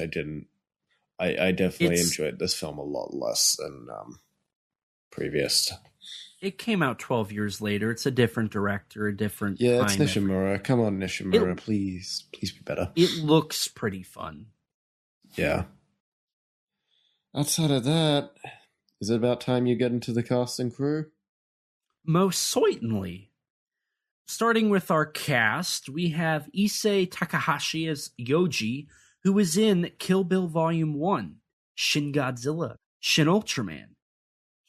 I definitely enjoyed this film a lot less than previous. It came out 12 years later. It's a different director, a different time. Yeah, it's Nishimura. Come on, Nishimura, please be better. It looks pretty fun. Yeah. Outside of that, is it about time you get into the cast and crew? Most certainly. Starting with our cast, we have Issei Takahashi as Yoji, who was in Kill Bill Volume 1, Shin Godzilla, Shin Ultraman,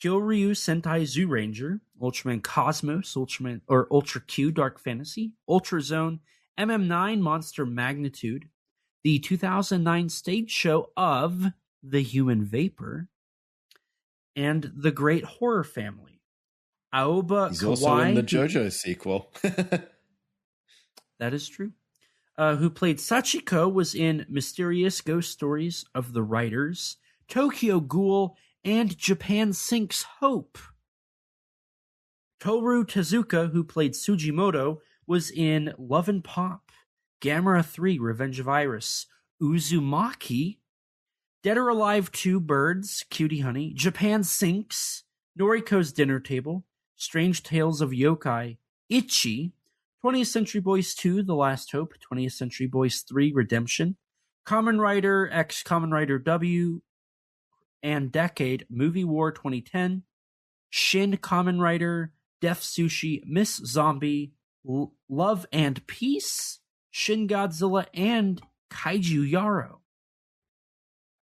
Kyoryu Sentai Zyuranger, Ultraman Cosmos, Ultra Q Dark Fantasy, Ultra Zone, MM9 Monster Magnitude, the 2009 stage show of The Human Vapor, and The Great Horror Family. Aoba He's Kawai, also in the JoJo sequel. That is true. Who played Sachiko, was in Mysterious Ghost Stories of the Writers, Tokyo Ghoul, and Japan Sinks Hope. Toru Tezuka, who played Sujimoto, was in Love and Pop, Gamera 3, Revenge of Iris, Uzumaki, Dead or Alive 2, Birds, Cutie Honey, Japan Sinks, Noriko's Dinner Table, Strange Tales of Yokai, Ichi, 20th Century Boys 2, The Last Hope, 20th Century Boys 3, Redemption, Kamen Rider X Kamen Rider W, and Decade, Movie War 2010, Shin Kamen Rider, Death Sushi, Miss Zombie, Love and Peace, Shin Godzilla, and Kaiju Yaro.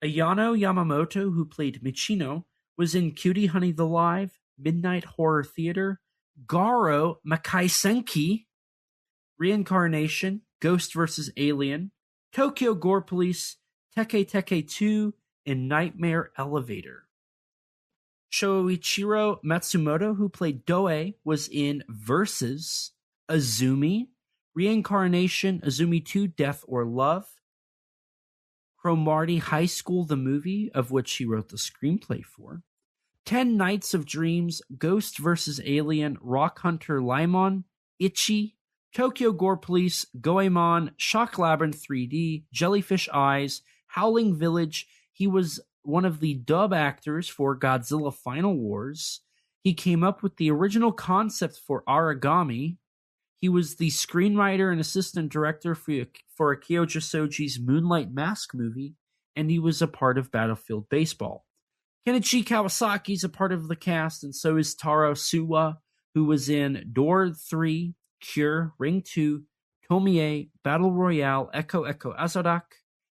Ayano Yamamoto, who played Michino, was in Cutie Honey the Live, Midnight Horror Theater, Garo Makai Senki, Reincarnation, Ghost vs. Alien, Tokyo Gore Police, Teke Teke 2, and Nightmare Elevator. Shoichiro Matsumoto, who played Doe, was in Versus, Azumi, Reincarnation, Azumi 2, Death or Love, Cromartie High School the Movie, of which he wrote the screenplay for, 10 Nights of Dreams, Ghost vs. Alien, Rock Hunter Laimon, Ichi, Tokyo Gore Police, Goemon, Shock Labyrinth 3D, Jellyfish Eyes, Howling Village. He was one of the dub actors for Godzilla Final Wars. He came up with the original concept for Origami. He was the screenwriter and assistant director for Akira Soji's Moonlight Mask movie, and he was a part of Battlefield Baseball. Kenichi Kawasaki is a part of the cast, and so is Taro Suwa, who was in Door 3, Cure, Ring 2, Tomie, Battle Royale, Echo Echo Azarak,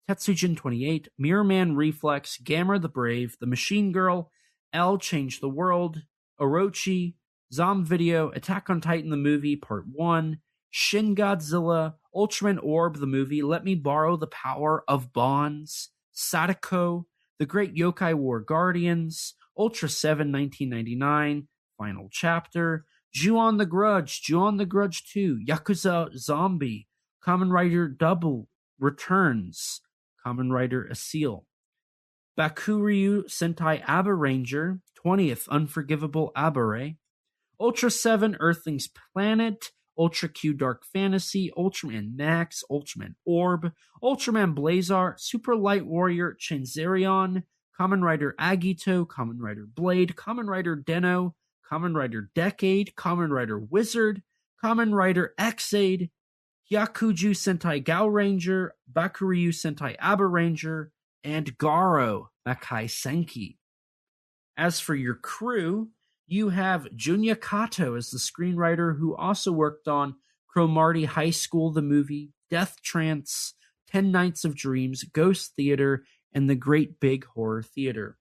Tetsujin 28, Mirror Man Reflex, Gamera the Brave, The Machine Girl, L Change the World, Orochi, Zom Video, Attack on Titan the Movie, Part 1, Shin Godzilla, Ultraman Orb the Movie, Let Me Borrow the Power of Bonds, Sadako, The Great Yokai War Guardians, Ultra 7 1999, Final Chapter, Ju-On the Grudge, Ju-On the Grudge 2, Yakuza Zombie, Kamen Rider Double Returns, Kamen Rider Asil, Bakuryu Sentai Abba Ranger, 20th Unforgivable Abare, Ultra 7 Earthlings Planet, Ultra Q Dark Fantasy, Ultraman Max, Ultraman Orb, Ultraman Blazar, Super Light Warrior Chenzerion, Kamen Rider Agito, Kamen Rider Blade, Kamen Rider Den-O, Kamen Rider Decade, Kamen Rider Wizard, Kamen Rider X-Aid, Hyakuju Sentai Gao Ranger, Bakuryu Sentai Abba Ranger, and Garo Makai Senki. As for your crew, you have Junya Kato as the screenwriter who also worked on Cromartie High School the Movie, Death Trance, 10 Nights of Dreams, Ghost Theater, and The Great Big Horror Theater.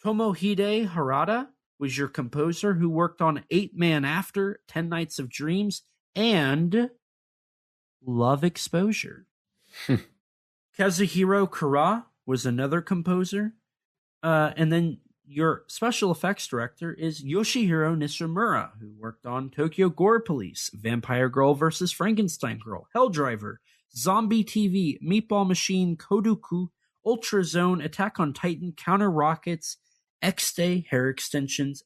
Tomohide Harada was your composer who worked on 8 Man After, 10 Nights of Dreams, and Love Exposure. Kazuhiro Kura was another composer. And then your special effects director is Yoshihiro Nishimura, who worked on Tokyo Gore Police, Vampire Girl vs. Frankenstein Girl, Helldriver, Zombie TV, Meatball Machine, Kodoku, Ultra Zone, Attack on Titan, Counter Rockets, X-Day, Hair Extensions,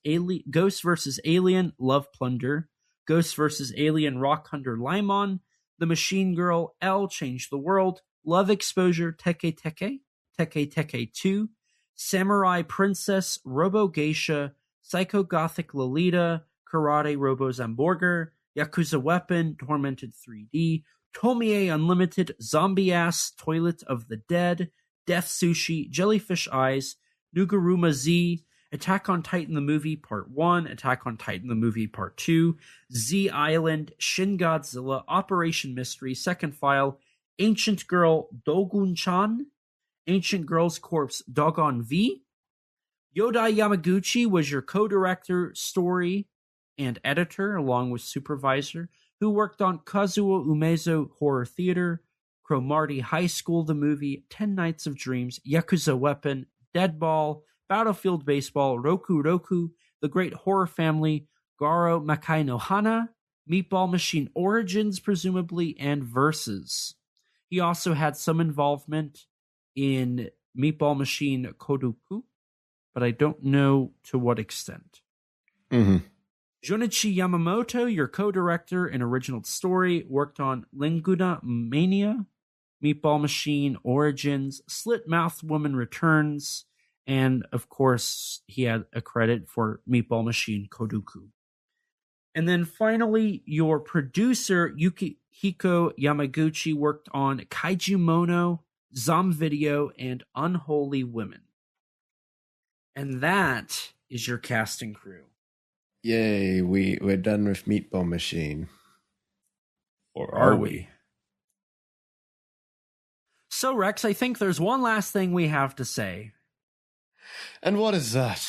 Ghost vs. Alien, Love Plunder, Ghost vs. Alien, Rock Hunter Limon, The Machine Girl, L Change the World, Love Exposure, Teke Teke, Teke Teke 2, Samurai Princess, Robo Geisha, Psycho Gothic Lolita, Karate Robo Zamborger, Yakuza Weapon, Tormented 3D, Tomie Unlimited, Zombie Ass, Toilet of the Dead, Death Sushi, Jellyfish Eyes, Nuguruma Z, Attack on Titan the Movie Part 1, Attack on Titan the Movie Part 2, Z Island, Shin Godzilla, Operation Mystery, Second File, Ancient Girl, Dogun-chan, Ancient Girl's Corpse, Dogon V. Yodai Yamaguchi was your co-director, story, and editor, along with supervisor, who worked on Kazuo Umezo Horror Theater, Cromartie High School the Movie, 10 Nights of Dreams, Yakuza Weapon, Deadball, Battlefield Baseball, Roku Roku, The Great Horror Family, Garo Makai no Hana, Meatball Machine Origins, presumably, and Versus. He also had some involvement in Meatball Machine Kodoku, but I don't know to what extent. Mm-hmm. Junichi Yamamoto, your co-director and original story, worked on Linguna Mania, Meatball Machine Origins, Slit Mouth Woman Returns, and of course, he had a credit for Meatball Machine Kodoku. And then finally, your producer, Yukihiko Yamaguchi, worked on Kaiju Mono, Zom Video, and Unholy Women. And that is your casting crew. Yay, we're done with Meatball Machine. Or are we? So, Rex, I think there's one last thing we have to say. And what is that?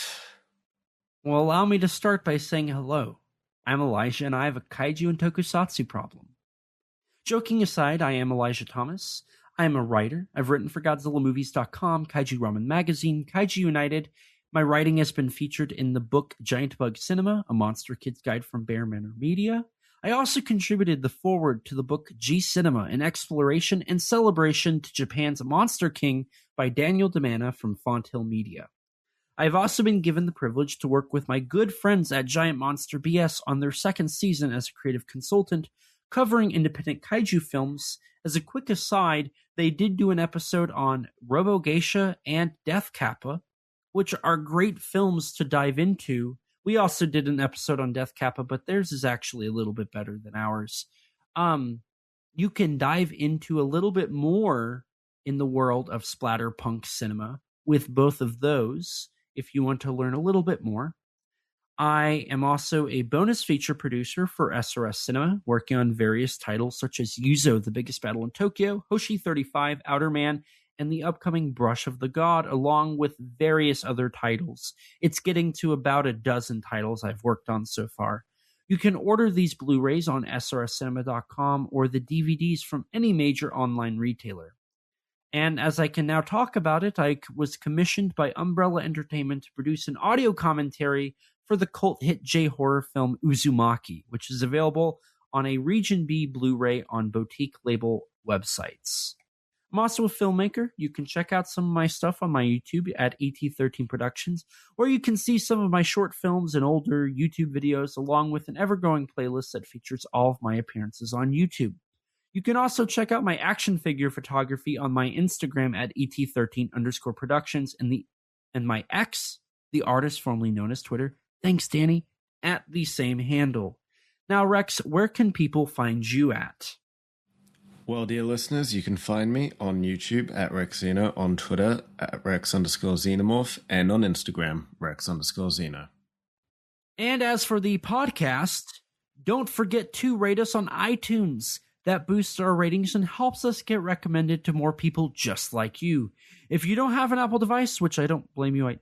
Well, allow me to start by saying hello. I'm Elijah, and I have a kaiju and tokusatsu problem. Joking aside, I am Elijah Thomas. I am a writer. I've written for GodzillaMovies.com, Kaiju Ramen Magazine, Kaiju United. My writing has been featured in the book Giant Bug Cinema, a Monster Kid's Guide from Bear Manor Media. I also contributed the foreword to the book G Cinema, an exploration and celebration to Japan's Monster King by Daniel DeManna from Fonthill Media. I have also been given the privilege to work with my good friends at Giant Monster BS on their second season as a creative consultant, covering independent kaiju films. As a quick aside, they did do an episode on Robo Geisha and Death Kappa, which are great films to dive into We also did an episode on Death Kappa, but theirs is actually a little bit better than ours. You can dive into a little bit more in the world of splatterpunk cinema with both of those if you want to learn a little bit more. I am also a bonus feature producer for SRS Cinema, working on various titles such as Yuzo, The Biggest Battle in Tokyo, Hoshi 35, Outer Man, and the upcoming Brush of the God, along with various other titles. It's getting to about a dozen titles I've worked on so far. You can order these Blu-rays on srscinema.com or the DVDs from any major online retailer. And as I can now talk about it, I was commissioned by Umbrella Entertainment to produce an audio commentary for the cult hit J-horror film Uzumaki, which is available on a Region B Blu-ray on boutique label websites. I'm also a filmmaker. You can check out some of my stuff on my YouTube at AT13 Productions, or you can see some of my short films and older YouTube videos, along with an ever-growing playlist that features all of my appearances on YouTube. You can also check out my action figure photography on my Instagram at ET13_productions and my X, the artist formerly known as Twitter, thanks Danny, at the same handle. Now Rex, where can people find you at? Well, dear listeners, you can find me on YouTube at Rexino, on Twitter at Rex_Xenomorph, and on Instagram, Rex_Xeno. And as for the podcast, don't forget to rate us on iTunes. That boosts our ratings and helps us get recommended to more people just like you. If you don't have an Apple device, which I don't blame you,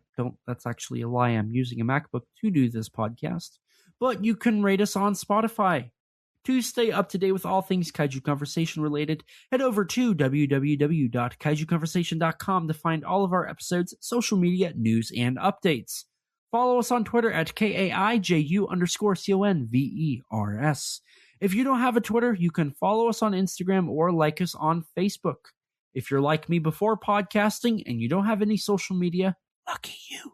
that's actually a lie. I'm using a MacBook to do this podcast. But you can rate us on Spotify. To stay up to date with all things Kaiju Conversation related, head over to www.kaijuconversation.com to find all of our episodes, social media, news, and updates. Follow us on Twitter at KAIJU_CONVERS. If you don't have a Twitter, you can follow us on Instagram or like us on Facebook. If you're like me before podcasting and you don't have any social media, lucky you.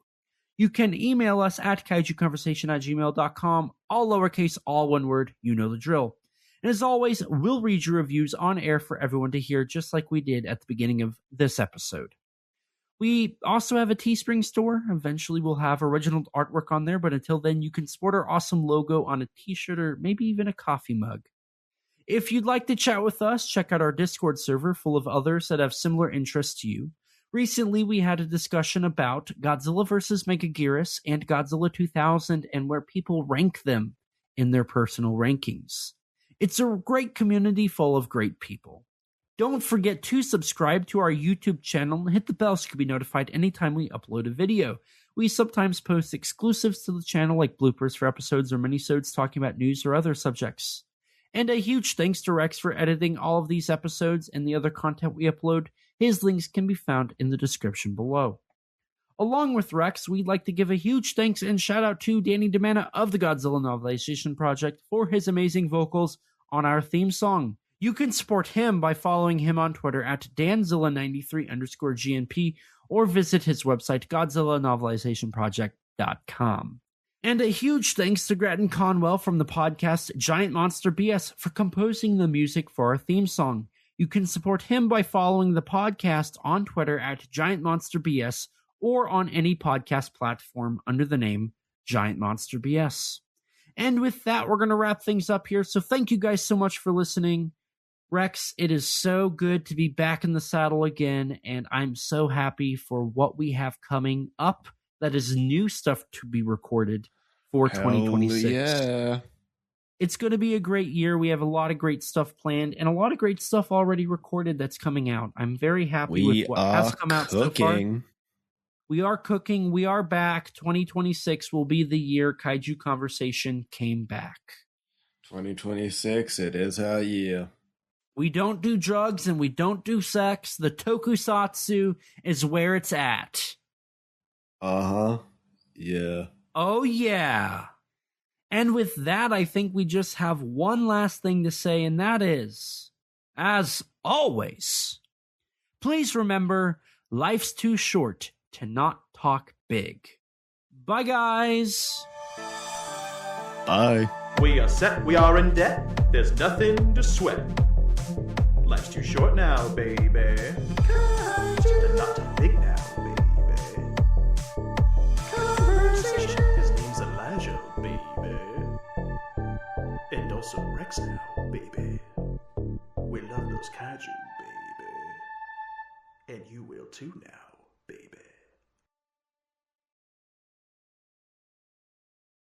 You can email us at kaijuconversation@gmail.com, all lowercase, all one word, you know the drill. And as always, we'll read your reviews on air for everyone to hear, just like we did at the beginning of this episode. We also have a Teespring store. Eventually we'll have original artwork on there, but until then you can sport our awesome logo on a t-shirt or maybe even a coffee mug. If you'd like to chat with us, check out our Discord server full of others that have similar interests to you. Recently, we had a discussion about Godzilla vs. Megaguirus and Godzilla 2000 and where people rank them in their personal rankings. It's a great community full of great people. Don't forget to subscribe to our YouTube channel and hit the bell so you can be notified anytime we upload a video. We sometimes post exclusives to the channel like bloopers for episodes or minisodes talking about news or other subjects. And a huge thanks to Rex for editing all of these episodes and the other content we upload. His links can be found in the description below. Along with Rex, we'd like to give a huge thanks and shout out to Danny DeManna of the Godzilla Novelization Project for his amazing vocals on our theme song. You can support him by following him on Twitter at danzilla93_GNP or visit his website GodzillaNovelizationProject.com. And a huge thanks to Gratton Conwell from the podcast Giant Monster BS for composing the music for our theme song. You can support him by following the podcast on Twitter at Giant Monster BS or on any podcast platform under the name Giant Monster BS. And with that, we're going to wrap things up here. So thank you guys so much for listening. Rex, it is so good to be back in the saddle again, and I'm so happy for what we have coming up. That is new stuff to be recorded for 2026. Yeah. It's going to be a great year. We have a lot of great stuff planned and a lot of great stuff already recorded that's coming out. I'm very happy with what has come out so far. We are cooking. We are back. 2026 will be the year Kaiju Conversation came back. 2026, it is our year. We don't do drugs and we don't do sex. The Tokusatsu is where it's at. Uh-huh. Yeah. Oh, yeah. And with that, I think we just have one last thing to say, and that is, as always, please remember, life's too short to not talk big. Bye, guys. Bye. We are set, we are in debt, there's nothing to sweat. Life's too short now, baby. Kaiju. Not too big now, baby. Conversation. His name's Elijah. some Rex now, baby. We love those kaiju, baby. And you will too now.